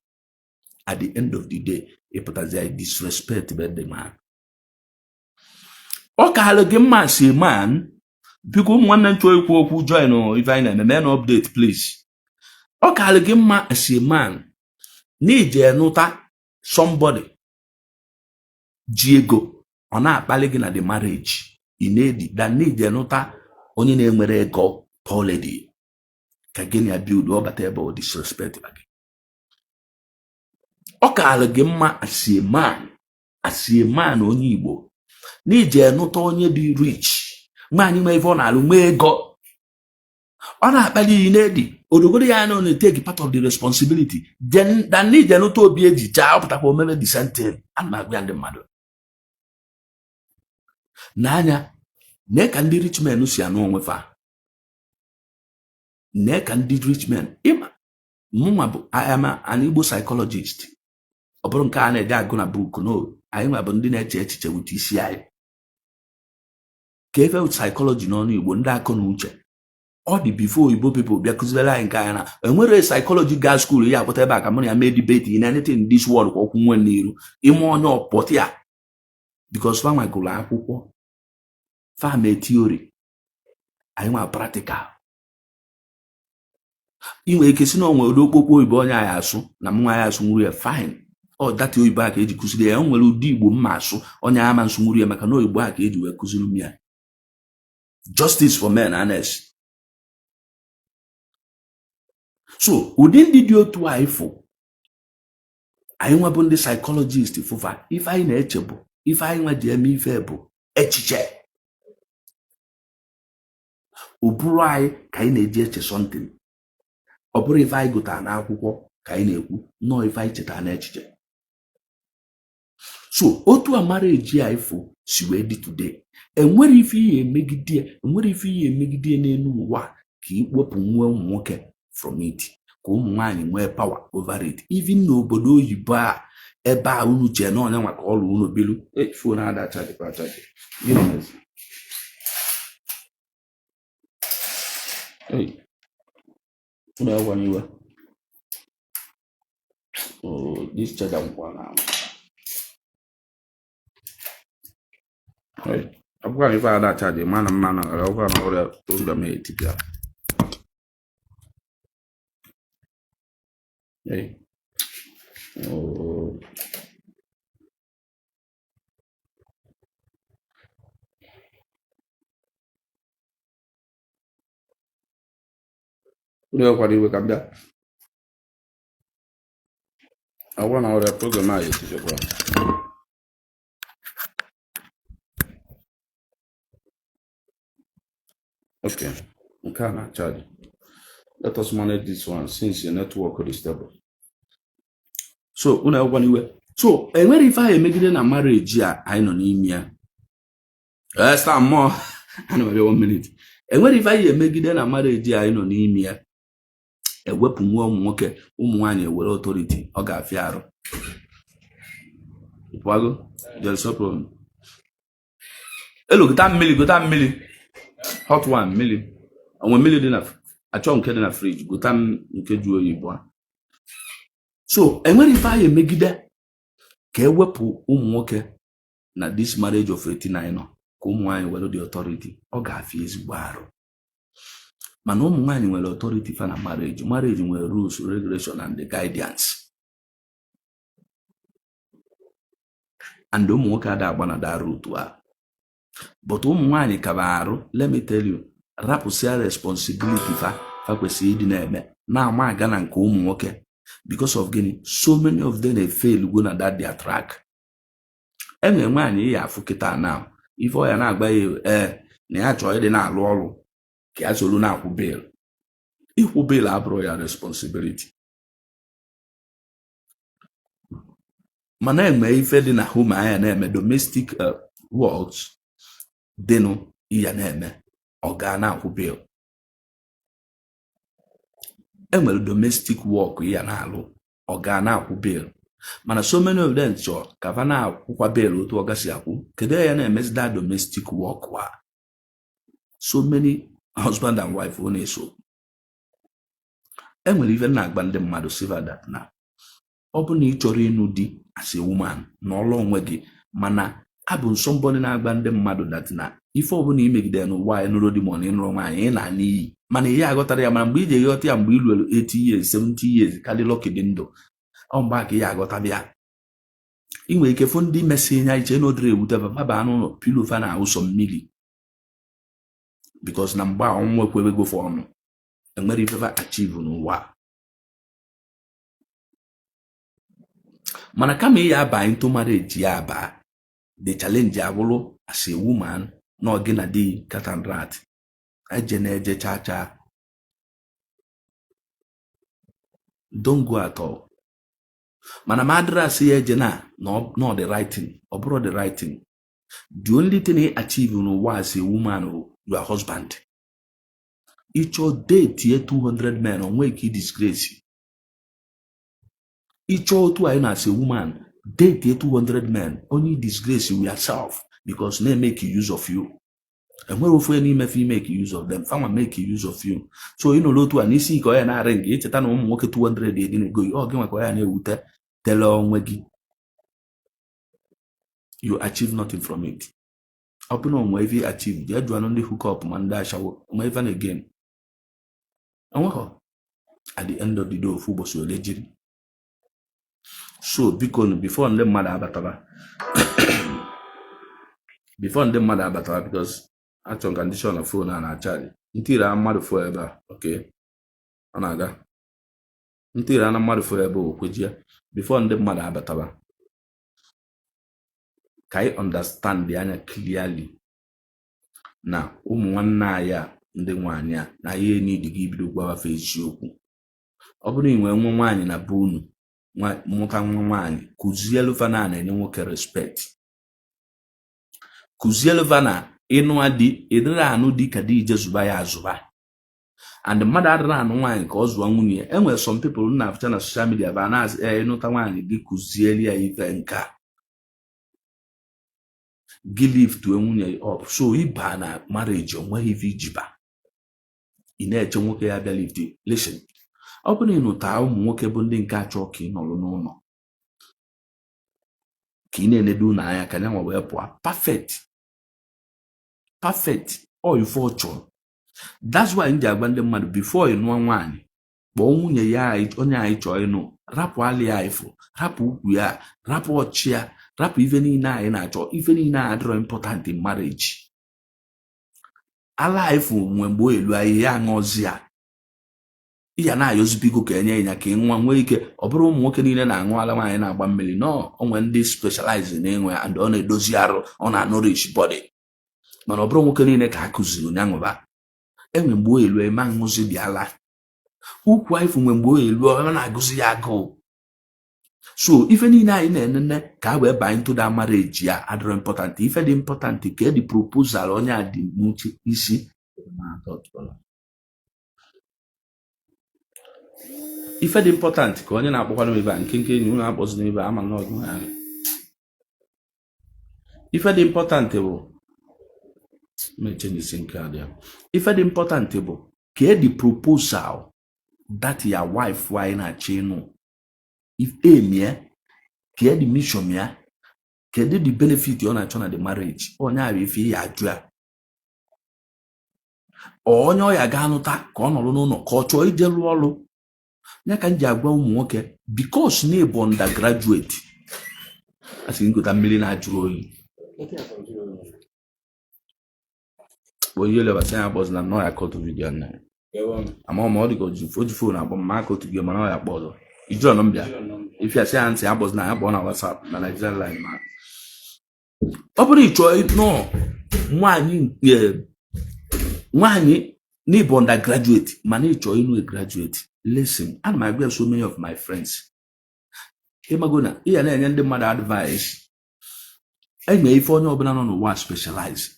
at the end of the day ịpụtazi anyị disrespect by the man. Ọ ka halụ gị mma si man biko ụmụ nwanne nchọ ikwu okwu join if anyị na-eme na update please. Ọ ka halụ gị mma si man n'ije nụta somebody ji ego ọ na-akpali gị na the marriage inedi dan n'ije nụta onye na-enwere ego polity ka gị na build ọ bata ebe o disrespect gị. Ọ ka halụ gị mma as a man onye Igbo n'ije nụta onye dị rich nwaanyị nwe ife ọ na-alụ nwee ego ọ na-akpali inedi odogoro ya nọ na-take part of the responsibility dan n'ije nụta obi eji chaa ọpụtakwa omeme the same thing a na-agwa ndị mmadụ n'anya mee ka ndị rich men si anụ onwe fa Nneka ndị rich men ịma mụnwa bụ I am an Igbo psychologist. Ọ bụrụ nke a na-eje agụ na book no, anyị nwa bụ ndị na-eche echiche wute isi anyị. Ka efe psychology n'ọnụ Igbo ndị akọ na uche ọ dị before Igbo people bịa kụzirela anyị nke anyị na enwere psychology gas school ya akpọta ebe a ka mụ na ya mee debate in anything this world kwa okwu nwe n'iru ime onye ọpọtị ya because fa nwa gụrụ akwụkwọ fa mee theory anyị nwa practical. Inwe ike si na onwe ụdị okpokpo oyibo onye anyị asụ na mụ anyị asụ nwuru ya fine ọ data oyibo a ka eji kụziri ya. O nwere ụdị Igbo mma asụ onye ama nsụ nwuru ya maka na oyibo a ka eji wee kụziri m ya. Justice for men honest. So ụdị ndị dị otu anyị fụ anyị nwa bụ ndị psychologist fụfa ife anyị na-eche bụ ife anyị nwa ji eme ife bụ echiche. Ụbụrụ anyị ka anyị na-eji eche something. Ọ bụrụ ife anyị gụtara n'akwụkwọ ka anyị na-ekwu nọọ ife anyị chetara n'echiche. So otu a marriage anyị fụ si wee dị today enwere ife ihe emegide n'elu ụwa ka ikpopụ nwa ụmụ nwoke from it ka ụmụ nwaanyị nwee power over it. Even n'obodo oyibo a ebe a unu chee na onye maka ọrụ unu bilu phone adacha dịkwacha this charger nkwa na abụkwa ife adacha dị mana mmanụ ọgwa na ọrịa program etipịa. Kwa iwe ka bịa agwa na ọrịa program a etipịa. Okay, nke a na-charge. Let us manage this one since your network is stable. So una agwa iwe. So enwere ife anyị emegide na marriage a anyị nọ n'ime ya. Start more. Anyway, 1 minute. Enwere ife anyị emegide na marriage a anyị nọ n'ime ya. Ewepụ nwa ụmụ nwoke ụmụ nwaanyị ewere authority ọ ga-afịa arụ. Ịpụago? There's no problem. Elu gota mmiri. Hot one mmiri. Onwe mmiri dị na achọ nke dị na fridge gota nke ju oyi bụ. So enwere ife anyị emegide ka ewepụ ụmụ nwoke na this marriage of 89 nọ ka ụmụ nwaanyị were the authority ọ ga-afịa ezigbo arụ. Mana ụmụ nwaanyị nwere authority fa na marriage nwere rules, regulation and the guidance. And ụmụ nwoke ada agba na that route a. But ụmụ nwaanyị ka ba arụ, let me tell you, rapụsịa responsibility fa kwesịrị ịdị na-eme na-ama aga na nke ụmụ nwoke because of gịnị so many of them fail go na that their track. Enwe nwaanyị ya afụ kịta na ife ọ ya na-agba ya na ya chọọ ịdị na-alụ ọrụ ka ya soro na-akwụ bail. Ịkwụ bail abụrụ ya responsibility. Mana enwe ife dị na home anya na-eme domestic works dịnụ iya na-eme ọ ga na-akwụ bail. Enwere domestic work ya na-alụ ọ ga na-akwụ bail. Mana so many of them chọọ ka fa na-akwụkwa bail otu ọ gasị akwụ. Kedu ya na-emezi that domestic work wa? So many husband and wife ọ na-eso. Enwere ife na-agba ndị mmadụ silver that na ọ bụ na ị chọrọ ịnụ di as a woman n'ọlụ onwe gị mana abụ somebody na-agba ndị mmadụ that na ife ọbụla imegide n'ụwa anyị nụrụ di ma ọ na-enụrụ nwaanyị ị na n'iyi mana ihe aghọtara ya mana mgbe iji eghọta ya mgbe ilu 80 years 70 years ka dị lọkị dị ndụ ọ mgbe aka ihe aghọta ya. Ị nwere ike fụ ndị mesị nya iche na odere ewute baba anụ pilo fa na ụsọ mmiri because na mgbe ọnwụ ekwebe gofe ọnụ enwere ife fa achieve n'ụwa. Mana kama ya aba into marriage ya aba the challenge abụrụ as a woman na ọ gị na di cat and rat eje na-eje cha don't go at all. Mana ma adịrasị ya eje na no the right thing ọ bụrụ the right thing. The only thing he achieve n'ụwa as a woman bụ your husband. ịchọ date ye 200 men onwe ka disgrace. Ịchọ otu anyị na-asị woman date ye 200 men only disgrace yourself because they make use of you. And where ofu any if you make use of them, farmer make use of you. So you know lotu and isi ko ya na ring echeta na ụmụ nwoke 200 dị go ọ gị nwekwa ya na-ewute tele onwe gị. You achieve nothing from it. Open on where you achieve, you do only hook up man dash even again. And at the end of the day, football so legend. So because before them mother abataba. Before them mother abataba because actual condition of phone and a child. Until I'm mad forever, okay? Anaga. Until I'm mad forever, okay? Before them mother abataba. Can I understand the answer clearly? Now, nwanna ya ndị nwanyị a na ihe need gị bido gwafa eziokwu. Ọ bụrụ inwe nwa nwanyị na be unu, nwoke nwa nwanyị, kuzielu fa na enye nwoke respect. Kuzielu fa na ịnụ adị, ịdịrị anụ dị ka dị ije zuba ya azụba. And mmadụ adịrị anụ nwanyị ka ọ zụọ nwunye. Enwere some people na-afụcha na social media ba na-asị ịnụta nwanyị gị kuzielu ya ife nka. Give to a nwunye up. So iba na marriage onwe ife ijiba. Ine eche nwoke ya bịa lift. Listen. Ọ bụrụ na ịnụta ụmụ nwoke bụ ndị nke achọ ka ị nọrọ n'ụlọ. Ka ị na-enedu n'anya ka ya nwa wee pụọ. Perfect. All you for chọ. That's why ndị agba ndị mmadụ before ị nụọ nwaanyị. Kpọọ nwunye ya onye anyị chọọ ịnụ. Rapụ alị ya ifo. Rapụ ukwu ya. Rapụ ọchị ya. Rapụ ife niile anyị na-achọ. Ife niile adịrọ important in marriage. Ala ifo mgbe elu anyị ya ṅụzi ya. Iya na-ayọzibigo ka enye ya ka nwa nwee ike. Ọ bụrụ ụmụ nwoke niile na-aṅụ ala nwaanyị na-agba mmiri. No, onwe ndị specialize na-enwe and ọ na-edozi arụ, ọ na-nourish body. Mana ọ bụrụ nwoke niile ka akụziri onye aṅụba. Enwe mgbe elu ema ṅụzi bịala. Ukwu ifo mgbe elu ọ na-agụzi ya agụụ. So ife niile anyị na-enene ka wee baa into that marriage ya adịrọ important. Ife dị important ka the proposal onye a dị n'uche isi. Ife dị important ka onye na-akpọkwanụ ebe a nke enyi ụlọ akpọzi n'ebe ama n'ọgụ ha. Ife dị important bụ ife dị important bụ ka the proposal that your wife why na chenu. If emia, ke the mission ya, ke the benefit you na chona the marriage. Onya if ya ajua. Onyo ya ganuta ka onolu no ka ocho ijelu olu. Nya ka nji agwa ụmụ nwoke because na ebo undergraduate. Asi ngo ta mmiri na ajuru oyi. Oyi le ba say abos na no ya call to video na. Ama mo di go ju phone na bo ma call to video ma ya bozo. Ijo no mbia. If you say answer abos na abo na WhatsApp na Nigerian line man. Oburu icho no nwanyị ni bo undergraduate man icho inu a graduate. Listen, and my girl so many of my friends. Emagona, iya na enye ndị mmadụ advice. Enwe ife onye ọbụla nọ n'ụwa specialize.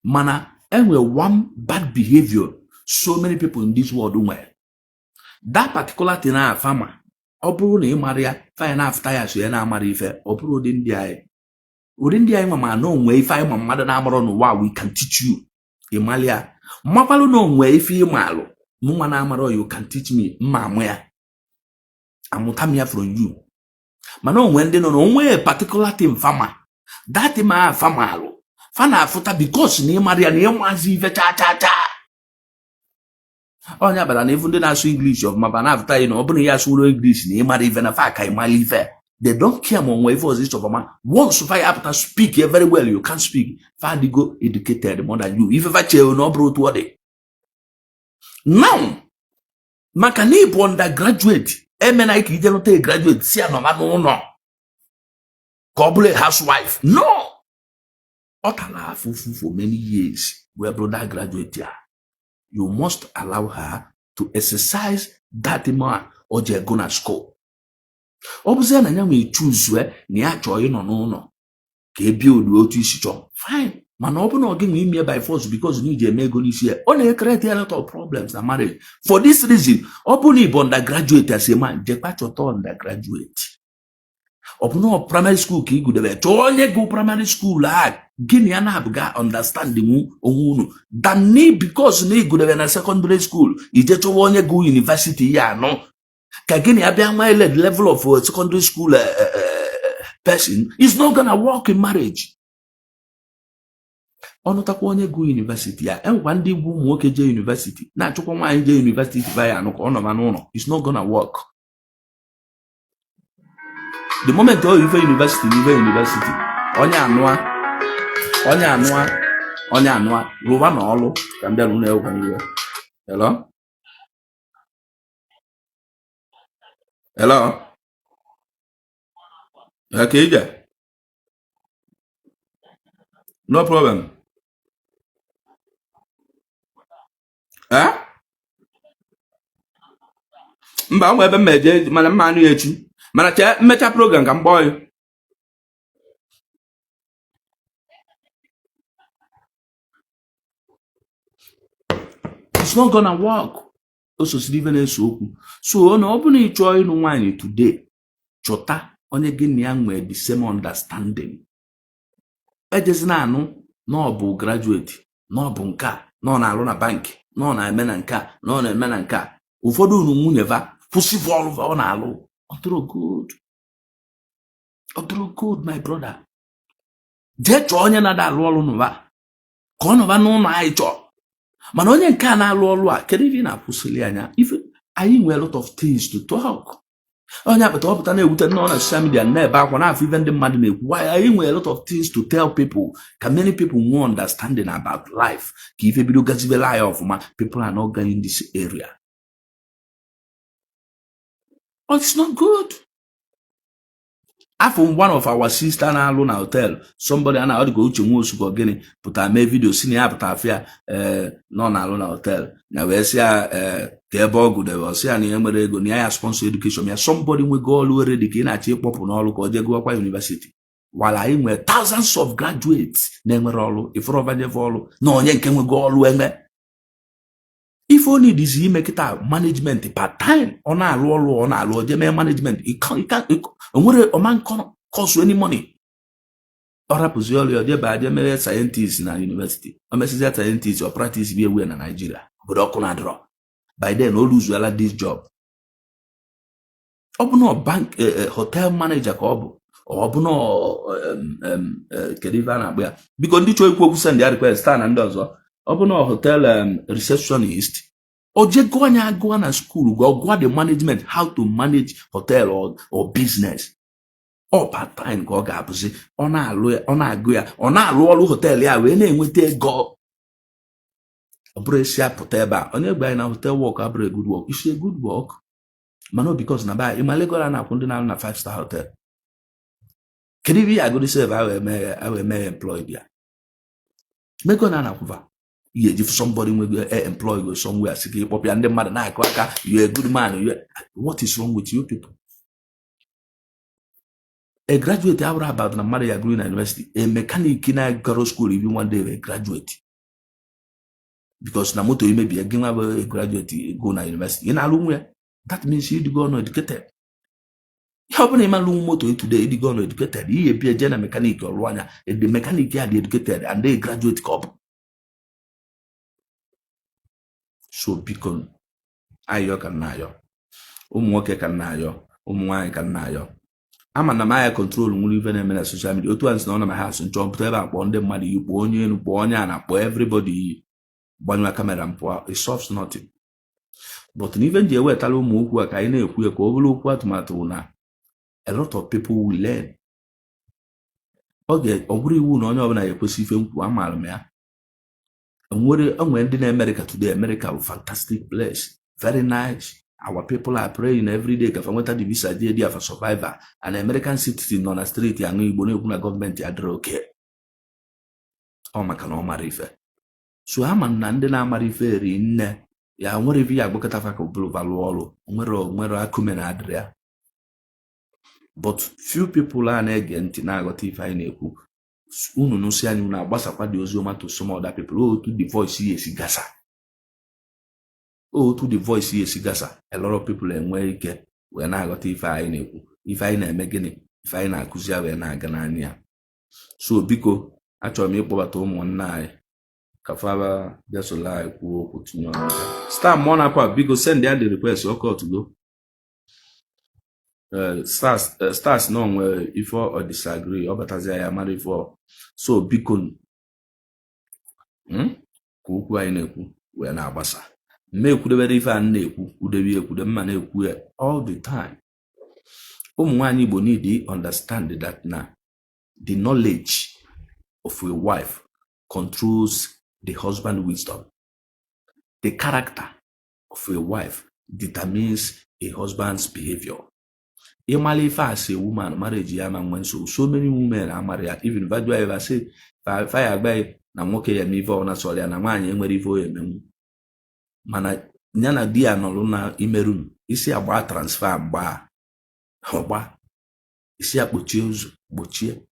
Mana enwe one bad behavior so many people in this world nwere. That particular thing na farmer. Ọ bụrụ na ị mara ya, fine after ya so ya na amara ife, ọ bụrụ ụdị ndị anyị. Ụdị ndị anyị ma na onwe ife anyị ma mmadụ na-amara n'ụwa we can teach you. Ịmalịa, mmakwalu na onwe ife ịmalụ. Muma na amaro you can teach me mma ya. Amuta me from you. Mana onwe ndị no onwe particular thing farmer. That ma farmer alo. Fana afuta because na ịmara na ịmazi ife cha. Onya bara na even ndị na-asụ English of maba na afuta you know ọ bụrụ ya asụ English na ịmara ife na fa ka ịmara ife. They don't care onwe ife ọzọ of man. Once you find out speak very well you can speak. Fa dey go educated more than you. If ever che no bro to what now, makani bụ undergraduate, emena ike ije nụta graduate si anọma n'ụlọ ka ọ bụrụ a housewife. No! Ọ tara afụfụ for many years wee bụrụ that graduate ya. You must allow her to exercise that man o je go na school. Ọ bụzie na ya nwee choose na ya chọọ ịnọ n'ụlọ ka e build otu isi chọọ. Fine. mana ọ bụ na ọ gị nwe ime by force because na iji eme ego n'isi ya ọ na-ekrete a lot of problems na marriage. For this reason ọ bụ na ịbụ undergraduate as a man jekwa chọta undergraduate. Ọ bụ na primary school ka ị gụdebe chọọ onye gụ primary school a gịnị ya na-abụga understanding onwe unu than me because na ị gụdebe na secondary school ije chọwa onye gụ university ya anọ ka gịnị ya bịa nwa level of secondary school person is not gonna work in marriage. Ọnụtakwa onye gụ university ya enwekwa ndị bụ ụmụ nwoke jee university na-achụkwa nwaanyị jee university baya anụ ka ọ nọba n'ụlọ it's not gonna work. The moment ọ ife university onye anụa rụba na ọlụ ka ndị anụ na-ekwe n'iwe. Hello okay ije no problem mba nwe ebe mmeje mana mma anụ echi mana chee mmecha program ka m gbọọ ya. It's not gonna work. Ososiri ife na-eso okwu so na ọ bụ na ị chọọ ịnụ nwaanyị today chọta onye gị na ya nwee the same understanding. Ejezina anụ na ọ bụ graduate na ọ bụ nke a na ọ na-arụ na bank na ọ na-eme na nke a na ọ na-eme na nke a ụfọdụ unu nwunye va kwụsị ọlụ ọ na-alụ ọ dịrị good my brother. Jee chọọ onye na-ada alụ ọlụ n'ụwa ka ọ nọba n'ụlọ anyị chọọ mana onye nke a na-alụ ọlụ a kedu ife na-akwụsịrị anya ife anyị nwere a lot of things to talk. Onye akpata ọpụta na-ewute nọ na social media na-ebe akwa na-afụ ife ndị mmadụ na-ekwu why anyị nwere a lot of things to tell people ka many people nwee understanding about life ka ife bido gazibela anyị ọfụma. People are not going in this area. Oh, it's not good. After one of our sister na-alụ na hotel somebody a na-ọ dịka uche nwa osugo gịnị pụtara mee vidio si na ya pụtara afịa nọ na-alụ na hotel na wee sị ya ka ebe ọ gụdebe ọsị ya na ihe nwere ego na ya sponsor education ya somebody nwego ọlụ were dị ka ị na-achọ ịkpọpụ n'ọlụ ka ọ jee gụọkwa university while anyị nwere thousands of graduates na-enwere ọlụ ifrọvanyefe ọlụ na onye nke nwego ọlụ eme. If only this ime kịta management part time ọ na-alụ ọlụ ọ na-alụ oje mee management onwere ọman cost any money. Ọ rapụzi ọlụ ọ jebe aje mere scientist na university o mesizia scientist ọ practice bi ewe na Nigeria obodo ọkụ na-adịrọ by then o luzuela this job. Ọ bụ na bank hotel manager ka ọ bụ na kedu ife a na-akpọ ya biko ndị chọọ ikwu okwu send ya request taa na ndị ọzọ. Ọ bụ na hotel receptionist o je gụọ anya agụọ na school gụọ the management how to manage hotel or business ọ part time ka ọ ga-abụzi ọ na-agụ ya ọ na-alụ ọrụ hotel ya wee na-enweta ego. Ọ bụrụ esi apụta ebe a onye gba anyị na hotel work abụrụ good work isi good work mana because na ba ịmalegora na-akwụ ndị na 5-star hotel kedu ibe ya agụrụ save awe mee employed ya mego na anakwụva you give somebody employ go somewhere sika ịkpọpịa ndị mmadụ na-akụ aka you're a good man. What is wrong with you people? A graduate abụrụ about na mmadụ ya gụrụ na university a mechanic na-agaro school even one day a graduate because na moto imebi gị nwa bụ a graduate go na university ị na-alụ nwe that means you go on educated. Ihe ọ bụla ịmalụ moto today ịdịgo on educated ihe bịa je na mechanic ọrụ anya the mechanic ya dị educated and they graduate ka ọ bụ. So biko ayọ ka na-ayọ ụmụ nwoke ka na-ayọ ụmụ nwaanyị ka na-ayọ ama na maya control nwere ife na-eme na social media otu ansị na ọ na ma ha asụ nchọpụta ebe akpọ ndị mmadụ yi kpọọ onye elu kpọọ onye a na-akpọ everybody yi gbanyụọ kamera mpụọ it solves nothing. But na ife nji ewetala ụmụ okwu a ka anyị na-ekwu ya ka ọ bụrụ okwu atụmatụ na a lot of people will learn. Ọ bụrụ iwu na onye ọbụla ekwesị ife nkwu amaara m ya. Onwe ndị na America today America is a fantastic place very nice. Our people are praying every day ka fa nweta the visa dị for survivor and American citizen nọ na street aṅụ Igbo na-ekwu na gọọmenti adịrị oke ọ maka na ọ mara ife. So ama na ndị na-amara ife eri nne ya nwere ife ya agbakọta fa ka bụrụ valụ ọrụ nwere akụme na adịrị ya. But few people a na-ege ntị na-aghọta ife anyị na-ekwu unu nusi anyị unu agbasakwa dị oziọma to some other people. Otu the voice yesi gasa. Otu the voice yesi gasa. A lot of people enwe ike wee na-aghọta ife anyị na-ekwu. Ife anyị na-eme gịnị? Ife anyị na-akụzi ya wee na-aga n'anya. So biko achọrọ m ịkpọbata ụmụnna anyị ka faba bịasola anyị kwuo okwu tinye ọnụ. Star mmụọ na-akwa biko send ya the request ọkọ to go. Stars no nwere ife or disagree ọ batazia ya mara ife. So biko ka okwu anyị na-ekwu wee na-agbasa. Mme ekwudebere ife a na-ekwu kwude mma na-ekwu ya all the time. Ụmụ nwaanyị Igbo need to understand that na the knowledge of a wife controls the husband wisdom. The character of a wife determines a husband's behavior. Imali as a woman, marriage yaman so many women are married. Even if I ever say fire by na nwoke ya mivo na sori na nwaanyị enwere ivo eme. Mana nyana dia no na imerun isi agba transfer mgba ogba isi akpochie ụzọ gbochie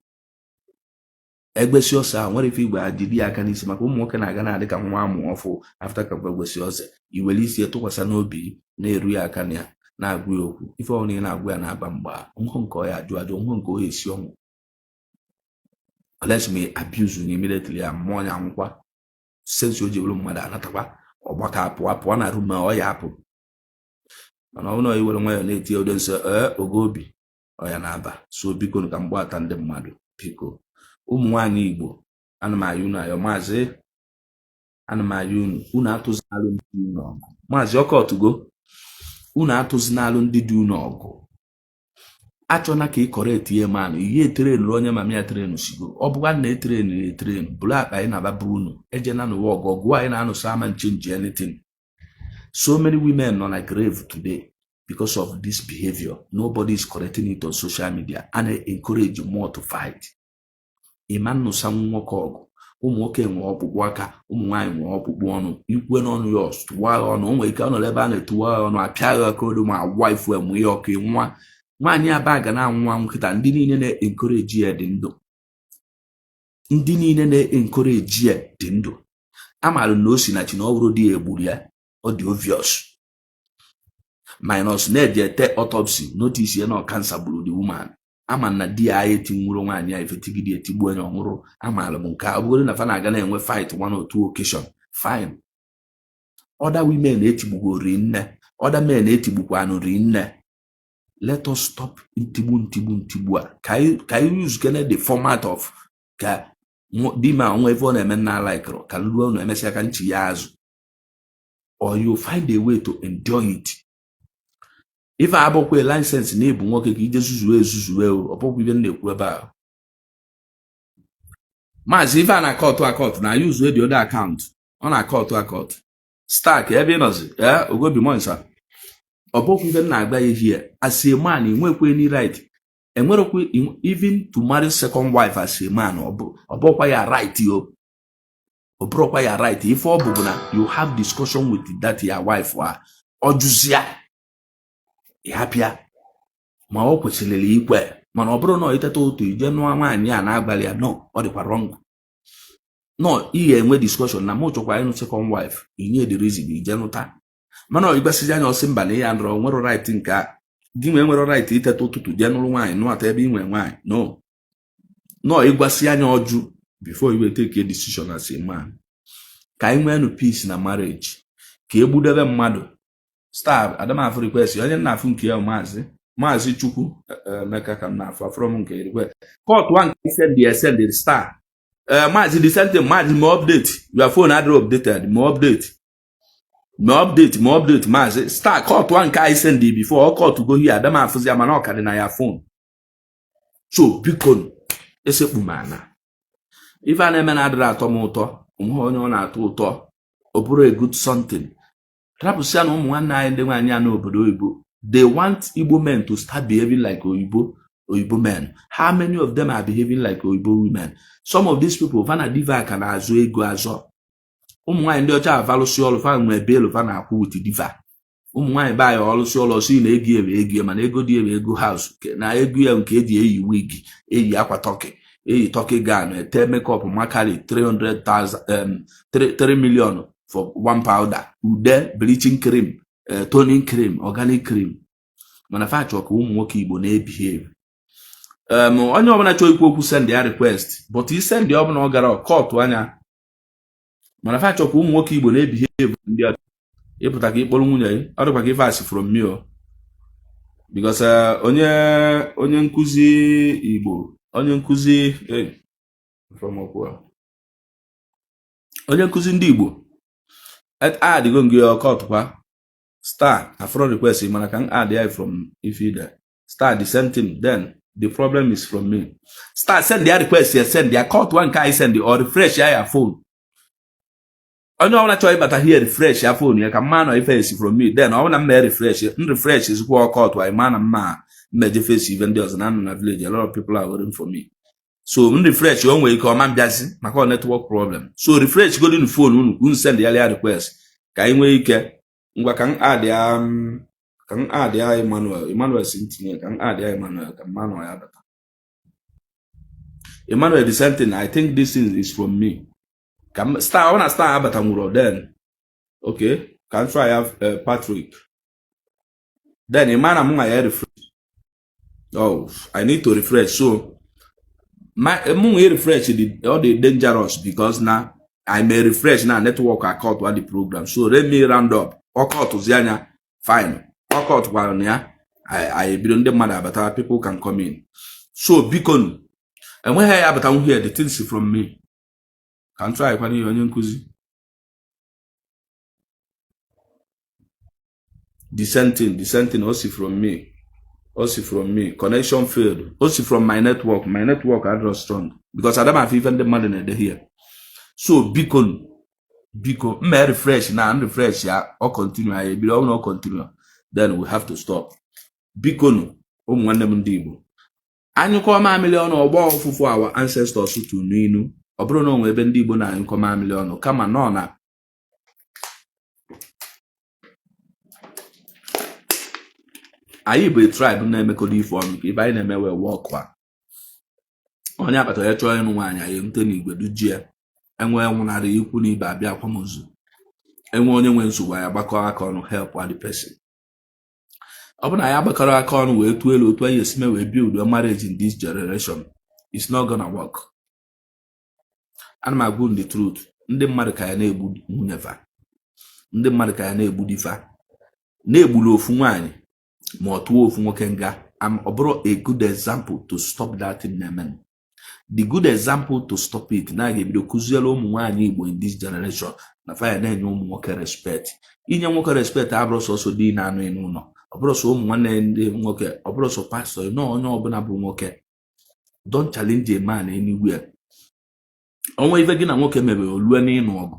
egbesi ọsọ nwere ife igwe adịdị aka n'isi maka ụmụ nwoke na-aga na-adị ka nwa amụ ọfụ after ka egbesi ọsọ iwere isi tụkwasị n'obi na-eru ya aka na ya na-agụ ya okwu ife ọ na-agụ ya na-aba mgba nhụ nke ọ ya ajụ nhụ nke ọ ya esi ọnwụ unless me abuse you immediately ya mmụọ ya nkwa sense o ji bụrụ mmadụ anatakwa ọgbaka apụ na rume ọ ya apụ mana ọ nọ iwere nwa ya na-eti odo nsọ ogobi ọ ya na-aba. So biko ka mgbata ndị mmadụ biko ụmụ nwaanyị Igbo ana m ayụ unu ayọ maazị ana m ayụ unu atụzinalụ ndị dị unu ọgụ. Maazị ọkọtụgo unu atụzinalụ ndị dị unu ọgụ. Achọna ka ị correct ihe manụ ihe eterenu onye mama ya terenu sigo ọ bụkwa na eterenu bụrụ akpa anyị na-ababa unu ejena n'ụwa ọgụ anyị na-anụso ama change anything. So many women nọ na grave today because of this behavior. Nobody is correcting it on social media and I encourage more to fight. Iman no sam nwoke ọgụ ụmụ nwoke nwe ọkpụkpụ aka ụmụ nwaanyị nwe ọkpụkpụ ọnụ ikwe n'ọnụ ya tụwa ọnụ o nwere ike ọnụ ebe a na-etuwa ọnụ apịa ya aka odo ma wife emu ya ọka nwa nwaanyị aba ga na-anwụ nkịta. Ndị niile na-encourage ya dị ndụ. Ndị niile na-encourage ya dị ndụ. Amarụ na Osinachi na ọ bụrụ di ya egburu ya ọ dị obvious minus na-ejete autopsy notice ya na cancer gburu the woman. Ama na di ya eti nwụrụ nwaanyị ya efetigide etigbu onye ọhụrụ amaala m nke a bụrụ na fa na-aga na-enwe fight one or two occasion fine. Other women etigbugo rinne, other men etigbukwa anụ rinne. Let us stop ntigbu a ka anyị use the format of ka di ma onwe ife ọ na-eme na like ka luo na emesịa ka nchi ya azụ or you find a way to enjoy it. If I have a license na ebu nwoke ka ije zuzue ọ bụkwa ibe na-ekwu ebe a. Maazị ife a na akọtụ na use the other account ọ na akọtụ Stark ebe nọzi ogobi monsa ọ bụkwa ibe na-agba ya here as a man enwekwe any right enwerekwe even to marry second wife as a man ọ bụkwa ya right yo ọ bụrụkwa ya right ife ọ bụ na you have discussion with that your wife ọ jụzia ịhapịa ma ọ kwesịrị ikwe mana ọ bụrụ na iteta otu ije nụọ nwaanyị a na-agbalị ya no ọ dịkwa wrong. No ihe enwe discussion na mụ chọkwa ịnụ second wife inye the reason ije nụta mana ọ igbasizi anya ọsị mba na ya ndọrọ nwere right nke a gị nwere right iteta ụtụtụ je nụrụ nwaanyị nụata ebe inwe nwaanyị no ịgbasi anya ọjụ before you take a decision as a man. Ka anyị nwee peace na marriage ka egbudebe mmadụ. Star adamafụ request onye na-afụ nke ya maazị Chukwu Nneka ka m na-afụ from nke request court one send the star maazị the same thing maazị me update your phone adịrị updated me update maazị star court one nke I send before court go here adamafụzi ya mana ọ ka dị na ya phone. So biko esekpu mana ife a na-eme na adịrị atọ m ụtọ onwe onye ọ na-atọ ụtọ ọ bụrụ a good something. Rapụsịa na ụmụ nwanne anyị ndị nwaanyị a n'obodo oyibo they want Igbo men to start behaving like oyibo men. How many of them are behaving like oyibo women? Some of these people vana diva ka na-azụ ego azọ. Ụmụ nwaanyị ndị ọcha avalụsị ọlụ fa nwe ebe elu fa na-akwụ with diva. Ụmụ nwaanyị baa ya ọlụsị ọlụ si na ego ebe ego mana ego dị ebe ego house na ego ya nke eji eyi wig eyi akwa tọkị eyi turkey gun ete makeup makali 300,000 3 million for one powder, ude, bleaching cream, toning cream, organic cream. Mana fa chọrọ ka ụmụ nwoke Igbo na-ebehave. Onye ọbụla chọrọ ikwu okwu send ya request, but i send ya ọbụla ọ gara court anya. Mana fa chọrọ ka ụmụ nwoke Igbo na-ebehave ndị ọzọ. Ịpụta ka ịkpọrọ nwunye ọ dịkwa ka ife asị from me because onye nkụzi Igbo, onye nkụzi ndị Igbo adịgo ngị court kwa star na front request mana ka add ya from ifide star the same thing, then the problem is from me. Star send their request here, send their court one guy send or refresh your phone. Onye ọbụla chọrọ ịbata here refresh ya phone ya ka mma nọ ife from me, then ọ bụla m refresh is kwa court wa mana mma mmeje face even ndị ọzọ na village. A lot of people are waiting for me, so refresh o nwere ike ọma mbịazi maka network problem. So refresh go in phone unu send ya request ka anyị nwee ike ngwa ka add ya Emmanuel sintinye ka add ya Emmanuel ka Emmanuel ya bata. Emmanuel the same thing, I think this is from me. Star when I start abata nwụrụ, then okay can try have Patrick, then Emmanuel m ya refresh. Oh, I need to refresh, so my refresh all the dangerous because now I may refresh now network account what the program, so let me round up account zianya fine account one ya I bido ndị mmadụ abata, people can come in. So beacon and when I abata here the things from me can try kwani onye nkuzi the same thing also from me connection failed, also from my network I draw strong because I don't have even the money in the here. So beacon may refresh now and refresh ya or continue I be all not continue, then we have to stop. Beacon nwanne m ndị Igbo anyụkọ mamịlị ọnụ ọgbọ ọfụfụ our ancestors to n'inu ọ bụrụ na onwe ebe ndị Igbo na-anyụkọ mamịlị ọnụ kama nọ na anyị bụ tribe na-emekọrọ ife ọnụ ka ibe anyị na-eme wee wọk kwa onye akpata ya chọọ ịnụ nwaanyị anyị nte na igwe dujie enwe nwụnarị ikwu na ibe abịa akwamozu enwe onye nwe nsogbu ya gbakọ aka ọnụ help the person. Ọ bụ na ya gbakọrọ aka ọnụ wee tụọ elu otu anyị esime wee build a marriage in this generation, it's not gonna work. Ana m agwa the truth, ndị mmadụ ka ya na-egbu nwunye fa, ndị mmadụ ka ya na-egbu di fa, na-egbulu ofu nwaanyị ma ọ tụọ ofu nwoke nga. Ọ bụrụ a good example to stop that thing na-eme. The good example to stop it na ga-ebido kụziere ụmụ nwaanyị Igbo in this generation na fa ya na-enye ụmụ nwoke respect. Inye nwoke respect abụrụ sọsọ dị na anụ n'ụlọ, ọ bụrụ sọ ụmụ nwanne ndị nwoke, ọ bụrụ sọ pastor na onye ọbụla bụ nwoke. Don't challenge a man anywhere. Onwe ife gị na nwoke mebe olue n'ịnụ ọgụ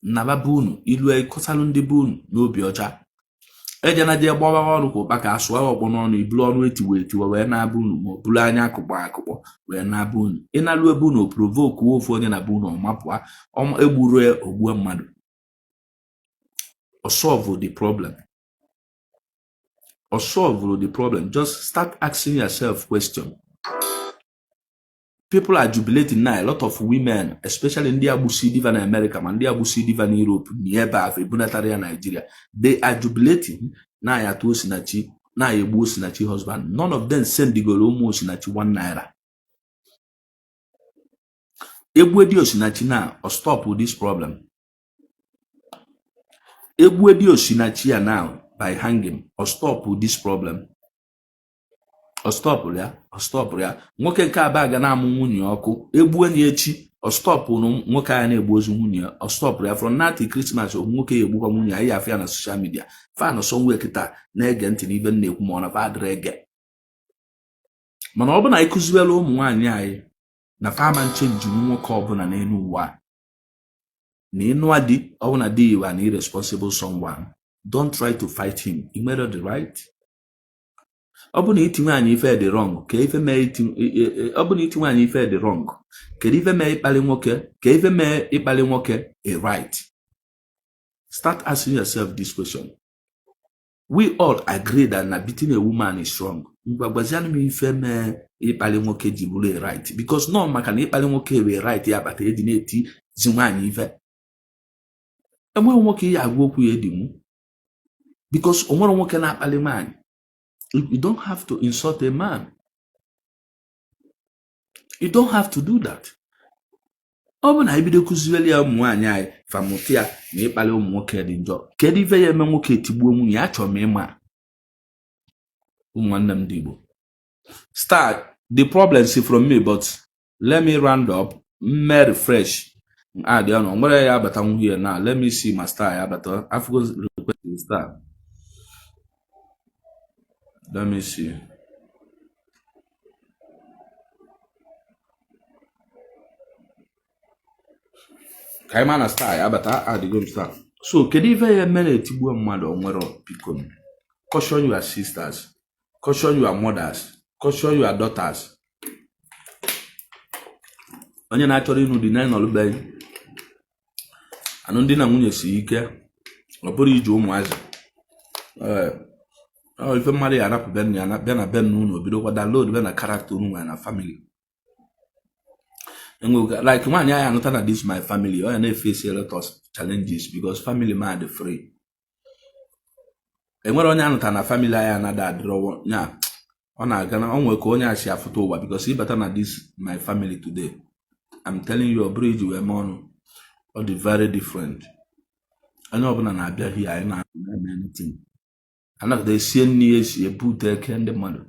naba bụ unu ilue ịkọsalụ ndị bụ unu n'obi ọcha. Ejena je gbawa ọrụ kwa ụkpa ka asụọ ọkpọ n'ọnụ ibulu ọnụ etiwe wee na-abụ unu ma ọ bụrụ anya akụkpọ wee na-abụ unu. Ị na-alụ ebe unu provoke ofu onye na bụ unu ọmapụa egburu ogbuo mmadụ. Solve the problem. Just start asking yourself question. People are jubilating now. A lot of women, especially ndị agbusi diva na America ma ndị agbusi diva na Europe ebe afọ ebunatara Nigeria, they are jubilating na ya to Osinachi, na ya egbu Osinachi husband. None of them send the golo ụmụ Osinachi 1 naira. Egbu edi Osinachi now or stop this problem. Egbu edi Osinachi now by hanging or stop this problem. Or stop ya. Nwoke nke aba ga na-amụ nwunye ọkụ egbu enyi echi or stop nwoke a na-egbu ozu nwunye or stop ya from nati Christmas nwoke ya egbukwa nwunye anyị afịa na social media fan somewhere kịta na-ege ntị n'ibe na-ekwu ma ọ na fa adịrị ege. Mana ọ bụ na ịkụziwela ụmụ nwaanyị anyị na fama nchenji nwoke ọbụla n'elu ụwa na ịnụ adị ọ bụ na dị iwa na irresponsible someone, don't try to fight him. You made the right. Ọ bụ na itinwe anyị ife dị wrong ka ife mee ọ bụ na itinwe anyị ife dị wrong ka ife mee ịkpali nwoke a right. Start asking yourself this question. we all agree that na beating a woman is wrong. Mgbazianu m ife me ịkpali nwoke ji bụrụ right, because no maka na ịkpali nwoke we right ya bata eji na-eti zi nwaanyị ife. Enwe nwoke ya agwa okwu ya edimu, because onwere nwoke na-akpali nwaanyị. You don't have to insult a man. You don't have to do that. Ọ bụ na ibido kụzieli ya ụmụ nwaanyị anyị famụta ya na ịkpali ụmụ nwoke dị njọ. Kedu ife ya eme nwoke tigbuo nwunye ya? Achọrọ m ịma. Ụmụnne m ndị Igbo. Start the problem see from me, but let me round up. Me refresh. They are no nwere ya abata nwu here now. Let me see my star ya abata. African request star. Let me see. Kaimana star ya abata adigom star. So kedu ife ya mere etigbuo mmadụ onwero biko. Caution your sisters. Caution your mothers. Caution your daughters. Onye na-achọrọ ịnụ dị na n'olube. Anụ ndị na nwunye si ike. Ọ bụrụ ije ụmụazị. Ife mmadụ ya arapụ ben ya bịa na ben n'ụlọ bido kwa download bịa na character ụmụ na family. Like nwaanyị anyị anụta na this my family. Ọ ya na-face a lot of challenges because family man dị free. Enwere onye anụta na family anyị anada adịrọ nya. Ọ na-aga na onwe ka onye asị afụta ụwa because ịbata na this my family today. I'm telling you, a bridge wee ọnụ. Ọ dị very different. Onye ọbụla na-abịa here anyị na-eme anything. Anagide sie nni esi ebute eke ndị mmadụ.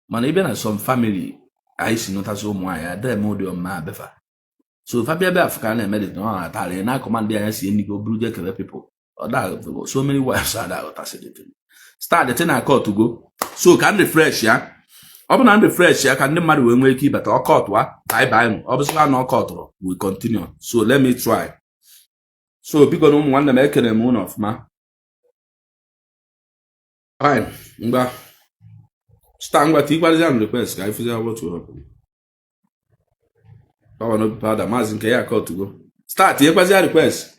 Mana ịbịa na some family anyị si nụtasị ụmụ anyị ada eme ụdị ọma abefa. So fabia be Africa na emedit no atale na command anyị si enyi go buru je kebe people. So many wives are that facility. Start the thing I call to go. So can refresh ya. Open and refresh ya can the mmadụ wee nwee ike ibata ọ cut wa bye obviously no cut we continue. So let me try. So biko na ụmụ nwanne m ekere m ụnọ ọfụma. Fine. Ngwa. Start ngwa tikwazi and request ka ifuzi what will happen. Power no powder mazi nke ya cut to go. Start yekwazi request.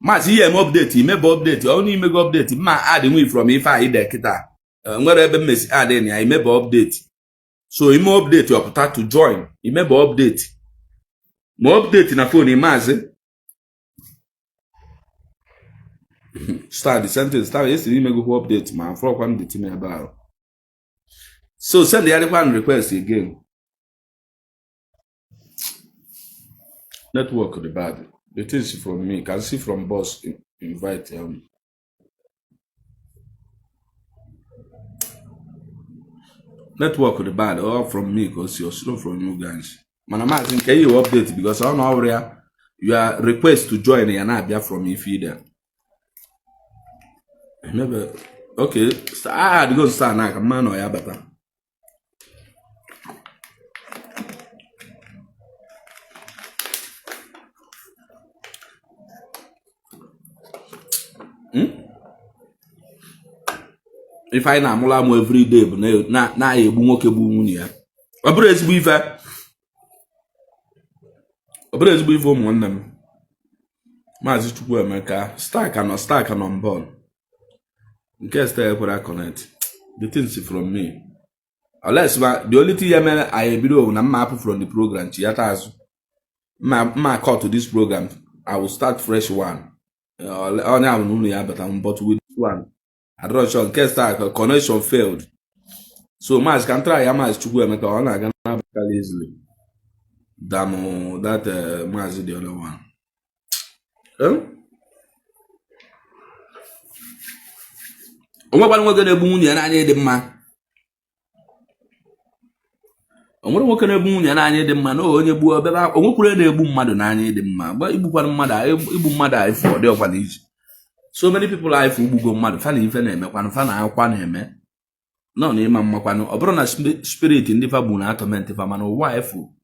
Mazi ihe m update imebe update ọ na imego update ma add nwe from ife anyị de kita. Nwere ebe mmesi add in ya imebe update. So ime update ọpụta to join imebe update. Ma update na phone mazi. Start the sentence start yesterday imego update ma for one the team ebe ahụ. So send the other one request again. Network the bad. The things from me, can see from boss invite network the bad or from me because you're slow from you guys. Man, I'm asking can you update because I don't know where your request to join and I be from me feeder. Never okay. So I had to go start now. Man, or better. If I na mula mo every day but na egbu nwoke gbu nwunye ya. Ọ bụrụ ezigbo ife ụmụ nwanne m. Maazị Chukwuemeka star ka nọ mbon. Nke star ekwere connect. The things from me. Unless the only thing I bido na map from the program chi yata azu. Ma call to this program. I will start fresh one. Onye ahụ n'ụlọ ya but with one. I don't know, case connection failed. So Maz can try Maz Chukwuemeka on I can easily. Damn that Maz the other one. Omwekwana nwoke na-egbu nwunye na anya dị mma. Onwere nwoke na-egbu nwunye na anya dị mma na onye gbuo bebe onwekwure na-egbu mmadụ na anya dị mma. Gba igbukwana igbu mmadụ anyị for dị ọkwa n'iji. So many people life ugbugo mmadụ fa na ife na-emekwanụ fa na akwa na-eme nọ na ịma mmakwanụ ọ bụrụ na spirit ndị fa bụ na atọment fa mana ụwa efu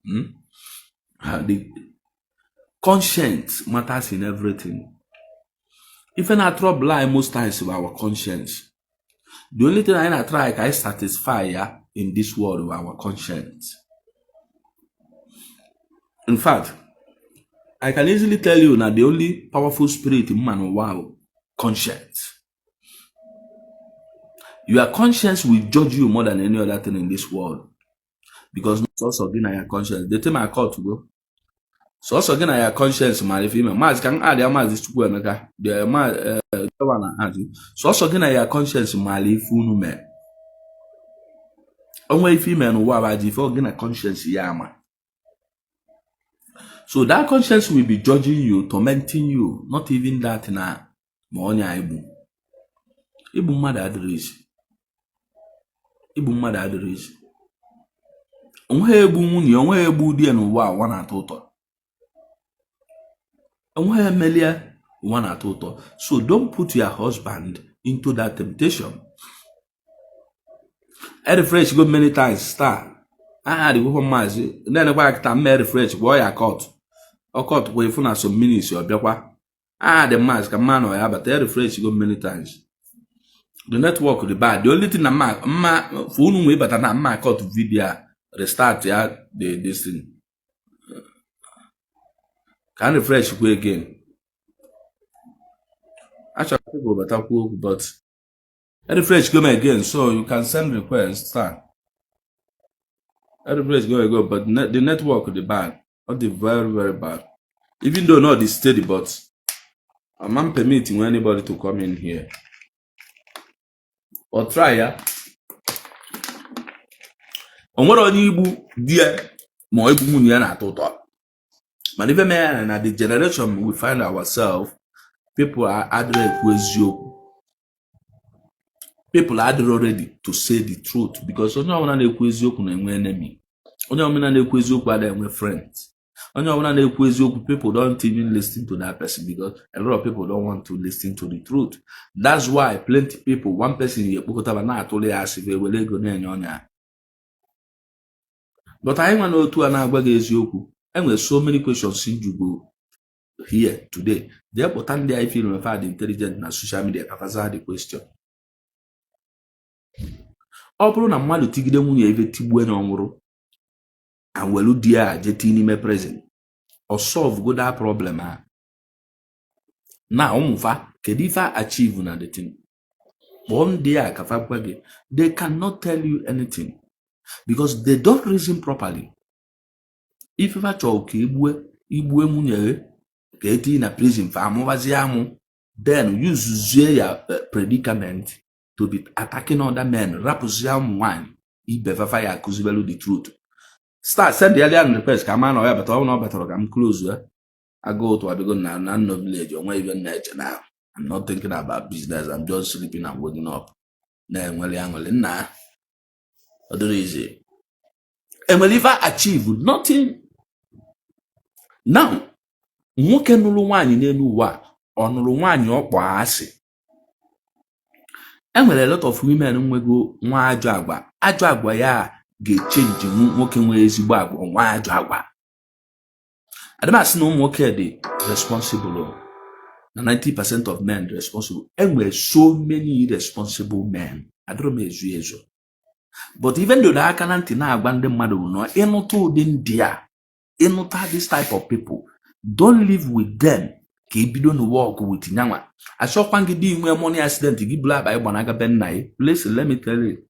the conscience matters in everything. Ife na trouble I most times with our conscience. The only thing I try I satisfy ya in this world with our conscience. In fact, I can easily tell you that the only powerful spirit in man wow conscience. Your conscience will judge you more than any other thing in this world. Because not also again your conscience. The time I call to go. So also again your conscience, my female. Mas can add your mas to go and the one so also again your conscience, my funu me. Only female who are before again a conscience yama. So that conscience will be judging you, tormenting you, not even that na monya ibu. Ibu mother address. Ibu mother address. Onwe ebu nwunye, onwe ebu di n'ụwa ụwa na-atọ ụtọ. Onwe emelia ụwa na-atọ ụtọ. So don't put your husband into that temptation. I refresh go many times, star. I had to go mazi. Then I back to me refresh, boy I caught. Or caught way for some minutes or bekwa. I had the mask, a man or but I refresh go many times. The network the bad. The only thing ma phone way but I'm not caught video. Restart this thing. Can refresh go again. Actually, people but refresh go again, so you can send requests. Start. Refresh go, but the network the bad, not the very very bad. Even though not the steady, but I'm not permitting anybody to come in here or try. Yeah. On what on you dear more but even man and the generation we find ourselves, people are people are ready to say the truth because onye ọbụla na-ekwu eziokwu na-enwe enemy. Onye ọbụla na-ekwu eziokwu ada-enwe friends. Onye ọbụla na-ekwu eziokwu, people don't even listen to that person because a lot of people don't want to listen to the truth. That's why plenty people, one person yekpokọtaba na-atụle ya asị wele ego na-enye ọnya. But I want to know na-agwa gị eziokwu. Enwere so many questions you go here today. Therefore, time I feel referred intelligent na social media kafaza the question. Ọ bụrụ na mmadụ tigide nwunye ebe tigbuo na ọnwụrụ and welu di ya jeti n'ime present or solve go that problem ha. Na ụmụfa kedu ife achieve na the thing. One day kafa gwa gị, they cannot tell you anything because they don't reason properly. If you chọọ ka igbue nwunye ka eti na prison fa amụbazi amụ, then use your predicament to be attacking other men, rapụzie ụmụ nwanyị ibefafa ya akụzibelu the truth. Start send the alien request ka ma na ya bata ọ na ọ batara ka m close I go to abigo na no village onwe even nature now. I'm not thinking about business. I'm just sleeping and waking up. Na enwele anwele na other easy. And will ever achieve nothing. Now, nwoke nụrụ nwaanyị n'elu ụwa ọ nụrụ nwaanyị ọkpọ asị. Enwere a lot of women nwego nwa ajọ agwa. Ajọ agwa ya ga-echange nwoke nwere ezigbo agwa nwa ajọ agwa. Adịmasị na ụmụ nwoke dị responsible. Na 90% of men responsible. Enwere so many irresponsible men. Adịrọ m ezu. But even though the aka na ntị na-agba ndị mmadụ no ịnụta ụdị ndị a, ịnụta this type of people, don't live with them. Ka ibido no work with nyanwa. Achọkwa gị dị inwe money accident gị bụla aba ịgbanaga be nna ya. Listen, let me tell you.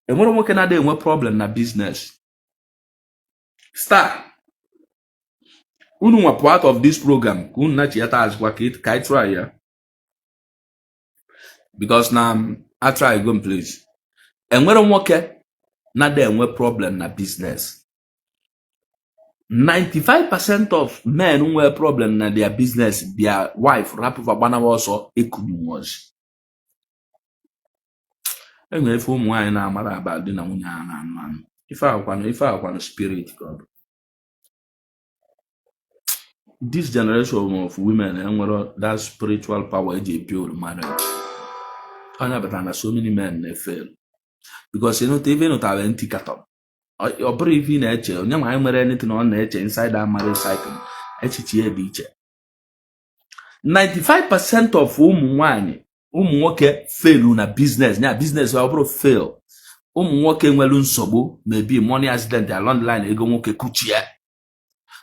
Enwere nwoke na-adị enwe problem na business. Start. Unu nwa part of this program. Unu na chiyata azikwa ka I try ya. Because now I try go please. Enwere nwoke na-adị enwe problem na business. 95% of men who have problem na their business, their wife rap over banana also ekunuwas. Enwe ife ụmụ nwanyị na-amara about di na nwunye ha na anụ. Ife akwa spirit God. This generation of women enwere that spiritual power eji build marriage. Anya beta na so many men they fail. Because you know even not have anti catop. Or bụrụ ife na-eche onye ma anyị nwere anything ọ na-eche inside that marriage cycle echiche ya dị iche. 95% of ụmụ nwanyị ụmụ nwoke fail na business nya business ọ bụrụ fail. Ụmụ nwoke nwere nsogbu maybe money accident along the line ego nwoke kuchie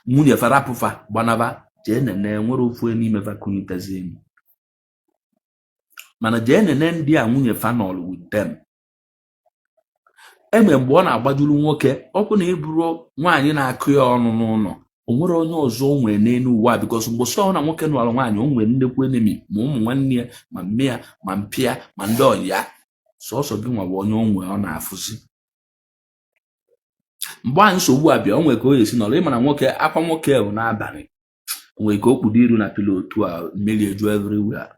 nwunye farapụfa gbanaba jee na nwere ofu n'ime vakunitezi. mana jee nene ndị a nwunye fanol with them. Eme mgbe ọ na-agbajuru nwoke ọkụ na ịbụrụ nwaanyị na-akụ ya ọnụ n'ụlọ, o nwere onye ọzọ o nwere n'elu ụwa, because mgbe sọ na nwoke nụrụ nwaanyị o nwere nnekwu enemi ma ụmụ nwanne ya ma mme ya ma mpịa ma ndị ọyị ya, sọsọ gị nwa bụ onye o nwere ọ na-afụzi. Mgbe anyị nsogbu abịa, o nwere ka o esi nọrọ ịmana nwoke akwa nwoke bụ n'abalị, o nwere ka o kpudo iru na pilo otu a mmiri eju everywhere.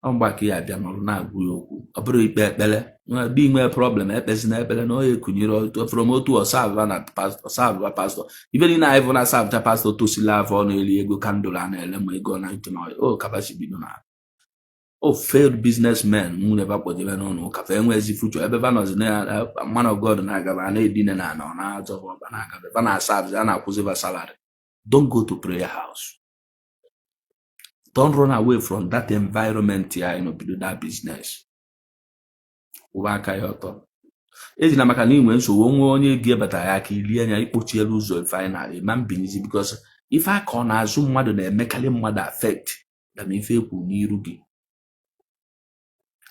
Ọ mgbe ka ya abịa nọrọ na-agwụ ya okwu, ọ bụrụ ikpe ekpere dị nwee problem ekpezi na ekpere na onye kunyere from otu ọsava na ọsava pastọ ibe niile anyị bụ na asavta pastọ tosila afọ na-eri ego kandụl a na-ele ma ego na ntụnọya o kabachi bido na o failed businessmen nwunye bakpọjebe n'ụlọ ụka fa enwezi future ebe ba nọzi na man of God na-agaba na-edine na anọ na-azọba ọba na-agaba ba na-asavzi a na-akwụziba salary. Don't go to prayer house. Don't run away from that environment ya bido that business. Ụba aka ya ọtọ. Ejina maka na inwe nsogbu onwe onye ga-ebata ya aka ili anya ikpochielu ụzọ final ma mbinizi, because ife aka ọ na-azụ mmadụ na-emekarị mmadụ affect na ife ekwu n'iru gị.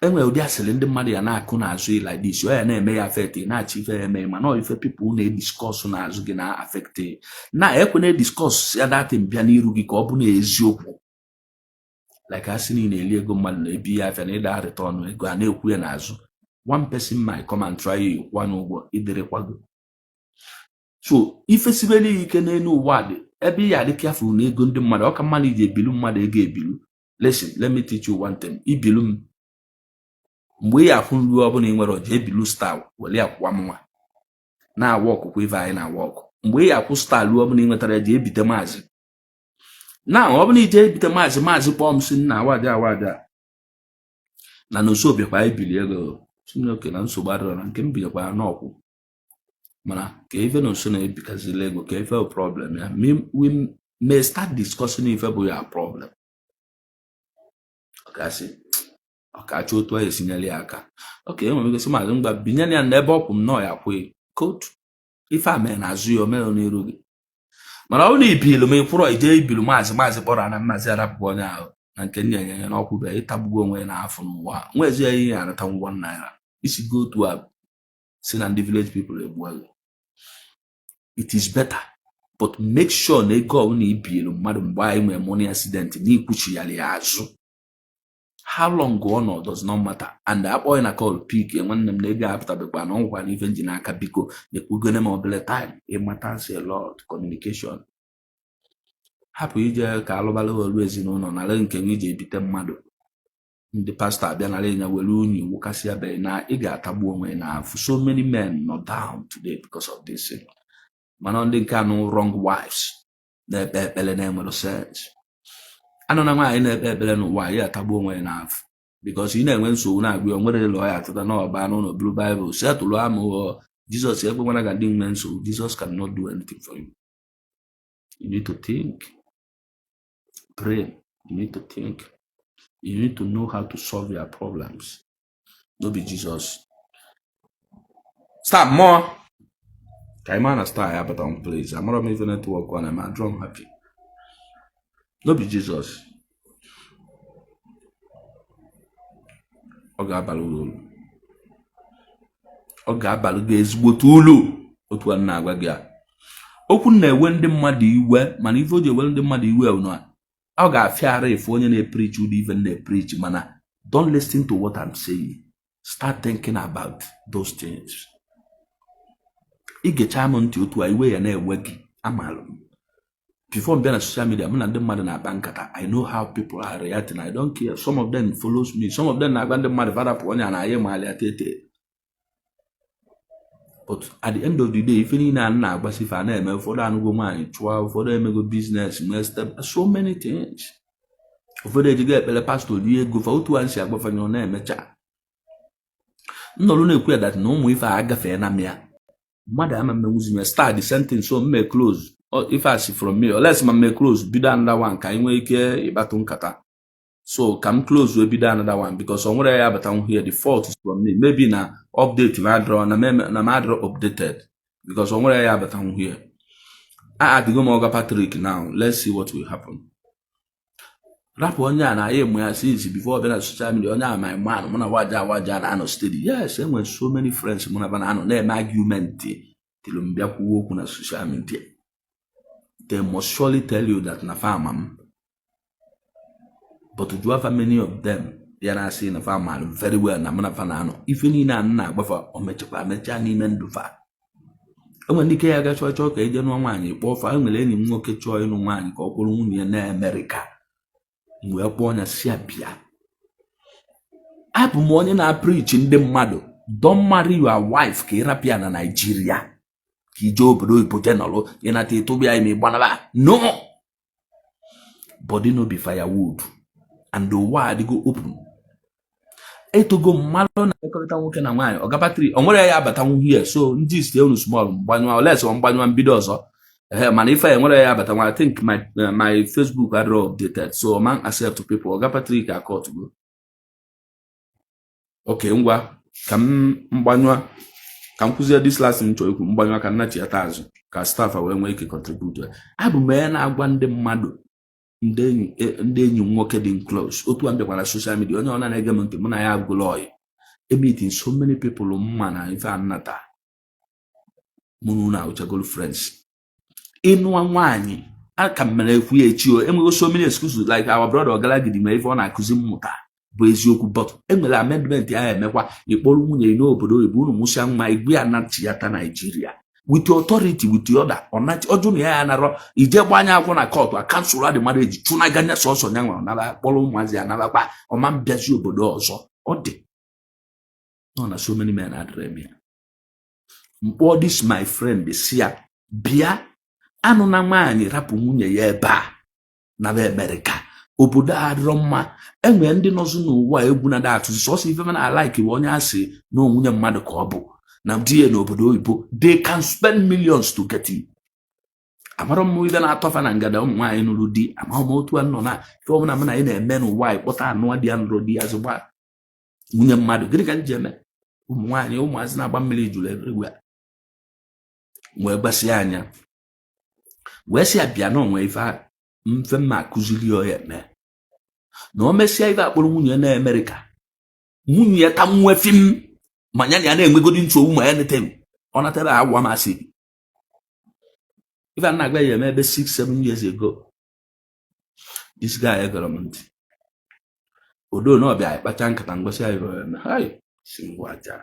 Enwere ụdị asịrị ndị mmadụ ya na-akụ n'azụ like this, ọ ya na-eme ya affect na-achị ife ya eme, mana ọ ife people na-ediscuss n'azụ gị na affect na ekwe na-ediscuss ya datin bịa n'iru gị ka ọ bụ na eziokwu. Like asị niile eli ego mmadụ na-ebi ya afịa na ịda return ego a na-ekwu ya n'azụ. One person might come and try you one ụgwọ iderekwago. So ife sibere ike n'elu ụwa dị ebe ya dị careful na ego ndị mmadụ, ọka mmadụ iji ebilu mmadụ ego ebilu. Listen, let me teach you one thing. Ibilu m mgbe ya akwụ nru ọbụla ị nwere ọja ebilu star wele akwụwa mma na-awa ọkụkụ ife anyị na-awa ọkụ. Mgbe ya akwụ star lu ọbụla ị nwetara ji ebite maazị na ọbụla ije ebite maazị pọm si na awaja na n'oso bịakwa ebili ego Chineke na nsogbu adịrọ na nke m binyekwa n'ọkwụ, mana ka ife na nso na-ebikazila ego ka ife problem ya we may start discussing ife bụ ya problem. Ọkachi otu a esinyela ya aka enwere gosi maazị ngwa binye ya n'ebe ọkwụ m nọ ya kwụ kotu ife a mere na-azụ ya omere n'iru gị. Mana ọ bụ na ibilu ma ịkwụrọ ije ibilu maazị kpọrọ na mmazi arapụ onye ahụ na nke nye nye n'ọkwụ bịa ịtagbugo onwe n'afọ n'ụwa nwezi ya ihe anata ngwa naira isi go to a si na ndị village people egbuo. It is better, but make sure na ego ọbụla ibilu mmadụ mgbe anyị nwere money accident na ikwuchi ya azụ. How long go on does not matter. And the boy na call pick and when them nigga after the ban on one even jinaka biko they could go them over time. It matters a lot. Communication. Happy ije ka alobalo always no na len ken ije bite mmadu. The pastor bịa na lenya welu unyi wukasi ya be na ị ga-atagbu onwe na for so many men not down today because of this. Man on the can wrong wives. Na ekpele na enwere sense. Ano na nwaanyị na-ekpere n'ụwa ya atagbu onwe na afọ because ị na-enwe nsogbu na-agụ onwere lọ ya atụta na ọba n'ụlọ blue Bible setụlụ amụ Jesus ekwekwara ga ndị nwe nsogbu. Jesus cannot do anything for you. You need to think, pray, you need to think, you need to know how to solve your problems. No be Jesus. Stop more. Kaimana star ya but on place. I'm not even at work when I'm drum happy. No be Jesus. Ọ ga-abalụ gị ezigbo ulu otu a na-agwa gị a. Okwu na-ewe ndị mmadụ iwe, mana ife o ji ewe ndị mmadụ iwe ọ ga-afịara ife onye na-epreach ụdị ife na-epreach, mana don't listen to what I'm saying. Start thinking about those things. Ị gecha m ntị otu a iwe ya na-ewe gị amalụ. Before being on social media, I'm not the man in a bank. I know how people are reacting. I don't care. Some of them follows me. Some of them are going to mad and I am but at the end of the day, if any now, but if I never for that go mine, 12 for them go business, so many things. For the get the pastor, you go for 2 and say, I go for your name. No, no, queer that no more if I agafe na me. Madam, I'm using a start the sentence so may close. Or if I see from me, or less my may close, be done that one. Can you care a baton kata? So come close will be done another one because somewhere I have a town here, the fault is from me. Maybe now update my draw and a matter updated because somewhere I have a town here. I had to go more Patrick now. Let's see what will happen. Rap onye a na aye mu ya since before been on social media onye a my man muna waja na ano steady. Yes, and when so many friends muna ba na ano na argument till mbia ku okwu na social media. They must surely tell you that na farm. But do you have many of them? They are saying na farm very well na muna fa na ano. If you na na agbafa o mecha ni mendufa. Enwe ndike ya ga chọ ka eje no nwaanyi kpọfa enwere enyi m nwoke chọọ ịnụ nwaanyi ka ọ kwụrụ nwunye na America. Mgbe kpọọ nya si abịa. Abụ m onye na preach ndị mmadụ, don't marry your wife ka ịrapịa na Nigeria. Ka ije obodo oyibo jenọlụ ịnata etobịa ime gbanaba. No. Body no be firewood. And the word go open. Etogo mmadụ na ekọrịta nwoke na nwaanyị ọgabatri onwere ya abatanwu here so ndị isi unu small mgbanywa oles mgbanywa mbido ọzọ mana ife enwere ya abatanwu. I think my Facebook are updated so man accept people ọgabatri ka court go. Okay, ngwa ka mgbanywa ka nkuzie this last nchọ ikwu mgbanywa ka nnachi ata azụ ka staff wee nwee ike contribute. Abụ m ya na-agwa ndị mmadụ ndị enyi nwoke dị close otu ambịakwa na social media onye ọ na-ege m nke mụ na ya agụlọ oyi meeting so many people mma na ife anata mụnụ na uchagol friends ịnụwa nwaanyị aka mere ekwu ya echi o enwego so many excuses like our brother Ogalagidi mere ife ọ na-akụzi mmụta bụ eziokwu but enwere amendment ya emekwa ịkpọrọ nwunye n'obodo oyibo unu nwụsịa nwa igwe ya na-achịata Nigeria with the authority with the order ọjụ na ya narọ ije gbanya akwụ na court a cancel the marriage chụna ganya sọsọ nya nwa na kpọrọ ụmụazị ya nabakwa ọma mbịazi obodo ọzọ ọ dị no na so many men adrem ya mkpọ this my friend si ya bịa anụ na nwaanyị rapụ nwunye ya ebe a na America obodo adịrọ mma enwe ndị nọzụ n'ụwa egwu na datụzi sọsọ ife na like onye asị na onwunye mmadụ ka ọ bụ na die n'obodo oyibo they can spend millions to get it. Amara m ibe na-atọfa na ngada ụmụ nwaanyị nụrụ di ama m otu anọ na ife ọbụla m na ị na-eme n'ụwa ịkpọta anụ dị anụrụ di azụgba nwunye mmadụ gịnị ka nji eme ụmụ nwaanyị ụmụazị na-agba mmiri jụrụ everywhere wee gbasịa anya wee si abịa na onwe ife mfe mma akụziri ya eme na o mesịa ife akpọrọ nwunye na America nwunye ya ta nwe fim manya ya na-enwegodi nsogbu ma ya netem ọ natara agwa masị ife na-agba ya eme ebe 6-7 years ago. This guy government odo na ọbịa ịkpacha nkata ngosi ya ife eme hai si ngwaja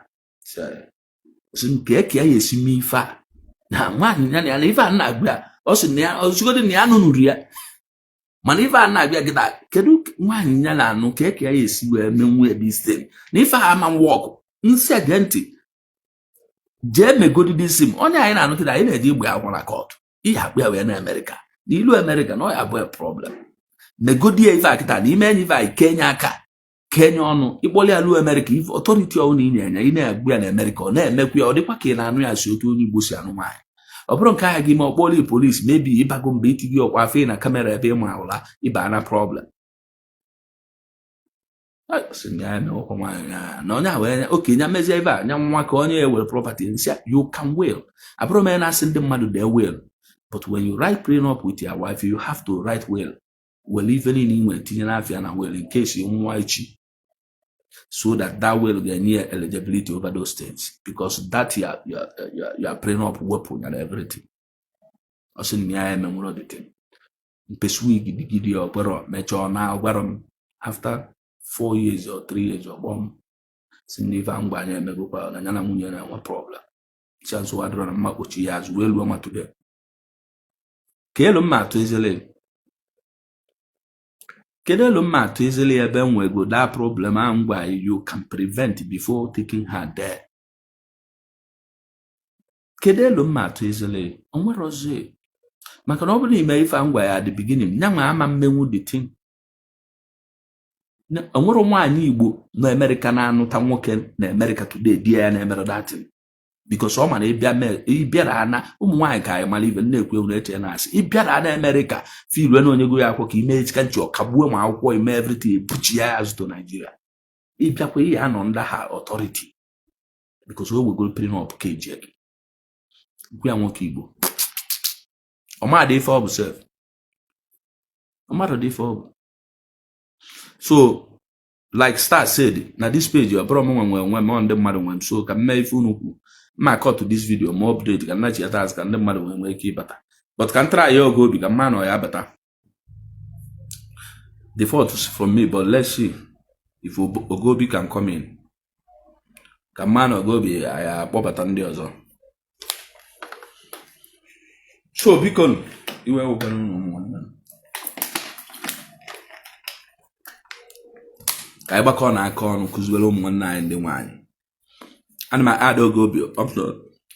si nke ya esi m ife a na nwaanyị ya na ife a na-agba ọ sị na ya ozugodi na ya nụnụrụ ya mana ife a na-abịa gịta kedu nwaanyị ya na-anụ ka ya esi wee menwe ebe na ife a ama nwọkụ nsi ege ntị jee megodi disi m onye anyị na-anụ kịta anyị na-eji igbe akwụkwọ na court ihe akpụ ya wee na America n'ilu America na ọ ya bụ problem megodi ya ife akịta na ime enyi ife anyị kenye aka kenye ọnụ ịkpọli ya lu America ife authority ọnụ inye ị na-agbu ya na America ọ na-emekwu ya ọ dịkwa ka ị na-anụ ya si otu onye Igbo si anụ nwaanyị ọ bụrụ nke ahịa gị ma ọ kpọli polisi mebi ịbago mgbe itinye ọkwa afọ na kamera ebe ịma ụla ịba na problem na onye a wee okenye mezie ebe a nya nwa ka onye ewere property nsị you can will abụrụ m na-asị ndị mmadụ they will but when you write prenup with your wife you have to write will well ife niile inwe tinye n'afịa na will in case nwa echi so that will ga-enye eligibility over those things because that your prenup weapon and everything ọsị na ya emenwụrụ dịtị mpesu igidi ọkpọrọ mechaa na agwara m after 4 years or 3 years or bomb siniva ngwanya emegokwa na nyana nwunye na nwa problem chanso adro na makochi ya azụ wee luo ma today kedu mma atụ ezele ebe nwego that problem a ngwa you can prevent before taking her there kedu mma atụ ezele onwere ọzọ maka na ọ bụrụ ime ife ngwa ya at the beginning nya nwa ama mmenwu the thing onwere nwaanyị Igbo na America na-anụta nwoke na America today di ya na-emere datin because ọ ma na ịbịara ana ụmụ nwaanyị ka anyị mara ibe na-ekwu ewu na-eche na-asị ịbịara na America filue na onye go ya akwụkwọ ka ime echika nchi ọkagbuo ma akwụkwọ ime everything ebuchi ya azụto Nigeria ịbịakwa ihe anọ ndị ha authority because o wegoro prenup ka eji ege gwa ya nwoke Igbo ọmadị ife ọ bụ sef ọmadụ dị ife ọ bụ So like Star said, na this page you bro when on the mother when so can me if unu ma cut to this video more update can na chi atas can the mother when keep better. But can try your go because man or ya better. The fault is from me, but let's see if Ogobi can come in. Can man Ogobi I pop at the other. So because you were open. Ka ịgbakọ na aka ọnụ kụziwere ụmụ nwanne anyị ndị nwaanyị. Ana m add Ogobi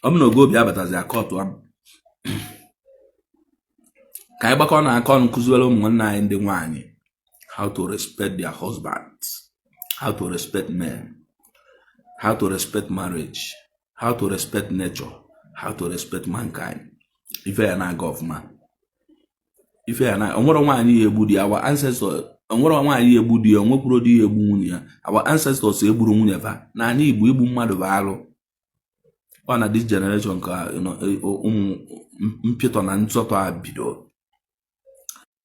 ọbụna Ogobi abatazi akọtụ am. Ka ịgbakọ na aka ọnụ kụziwere ụmụ nwanne anyị ndị nwaanyị how to respect their husbands, how to respect men, how to respect marriage, how to respect nature, how to respect mankind. Ife ya na-aga ọfụma. Ife ya na onwere nwaanyị egbu di our ancestors. Onwere nwaanyị egbu di ya, onwekwuru di ya egbu nwunye ya. Our ancestors egburu nwunye fa. Na anyị Igbo egbu mmadụ bụ alụ. Ọ na this generation ka mpịtọ na nsọtọ a bido.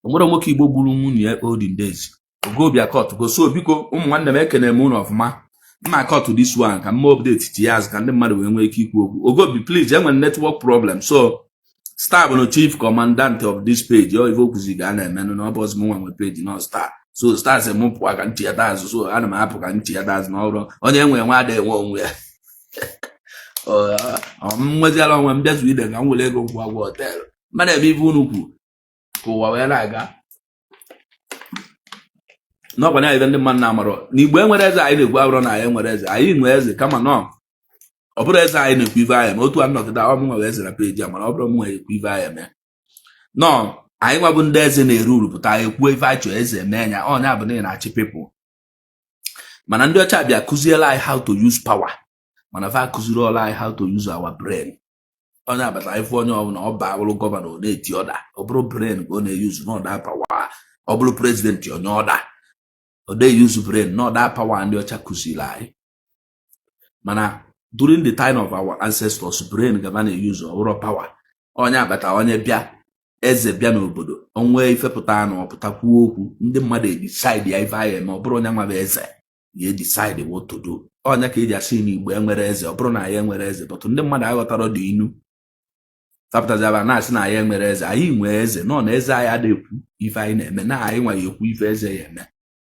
Onwere nwoke Igbo gburu nwunye ya olden days. Ogobi akọt go so biko ụmụ nwanne m ekene m unu ọfụma. Mma akọt this one ka mma update tiaz ka ndị mmadụ wee nwee ike ikwu okwu. Ogobi please enwere network problem so Star bụ chief commandant of this page. Ọ ife okwuzi ga na-eme na ọbọs m nwe page no Star. So Star se mụ pụọ ka nchi ya dazụ so ana m apụ ka nchi ya dazụ na ọrụ onye enwe nwa ada enwe onwe ya. Mweziala onwe m bịazu ide ka m were ego ngwa agwa hotel. Mmadụ ebe ife unu kwu ka ụwa wee na-aga. N'ọkwa na ife ndị mmadụ na-amarọ n'Igbo enwere eze anyị na-ekwu abụrụ na anyị enwere eze anyị nwe eze kama nọ ọ bụrụ eze anyị na-ekwu ife anyị ma otu a nnọkịta ọ bụ nwe eze na peji a mana ọ bụrụ m nwe ekwu ife anyị mee nọ anyị nwabụ ndị eze na-eru uru pụta anyị kwuo ife anyị chọọ eze mee ya ọnya bụ na ị na-achị pipụl mana ndị ọcha bịa kụziela anyị how to use power mana fa kụziri ọla anyị how to use our brain. Onye abata ife onye ọbụla ọ ba bụrụ gọvanọ na-eti ọda ọ bụrụ brain ka ọ na-eyuzu n'ọda power ọ bụrụ prezidenti onye ọda ọ na-eyuzu brain n'ọda power ndị ọcha kụziri anyị mana during the time of our ancestors brain gaba na-eyuzu ọbụrụ power. Onye abata onye bịa eze bịa n'obodo onwe ifepụta na ọpụta kwuo okwu ndị mmadụ decide ya ife anyị eme ọ bụrụ onye nwa bụ eze ya decide what to do. Onye ka eji asị n'Igbo enwere eze ọ bụrụ na anyị enwere eze but ndị mmadụ aghọtara dị inu tapụtazaba na-asị na anyị enwere eze anyị nwee eze nọ na eze anyị adịghị ekwu ife anyị na-eme na anyị nwa ya ekwu ife eze ya eme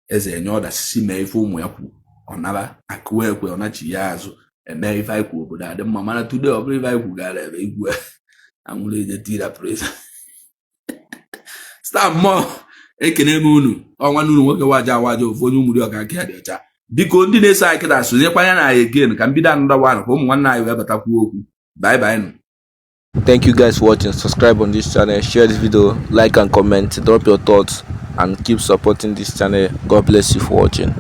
eze enye ọdasisi mee ife ụmụ ya kwu ọ naba akụwa ekwe ọ nachi ya azụ eme ife anyị kwu obodo adị mma mana today ọ bụrụ ife anyị kwu gara ebe igwe anwụrụ eje tira presa Star mmụọ ekene m unu ọnwa unu nwoke waja awaja ofu onye ụmụri ọka aka dị ọcha biko ndị na-eso anyị kịta sonyekwanya na anyị again ka mbido anụ dawa ka ụmụ nwanne anyị wee batakwuo okwu. Bye bye. Thank you guys for watching. Subscribe on this channel, share this video, like and comment, drop your thoughts and keep supporting this channel. God bless you for watching.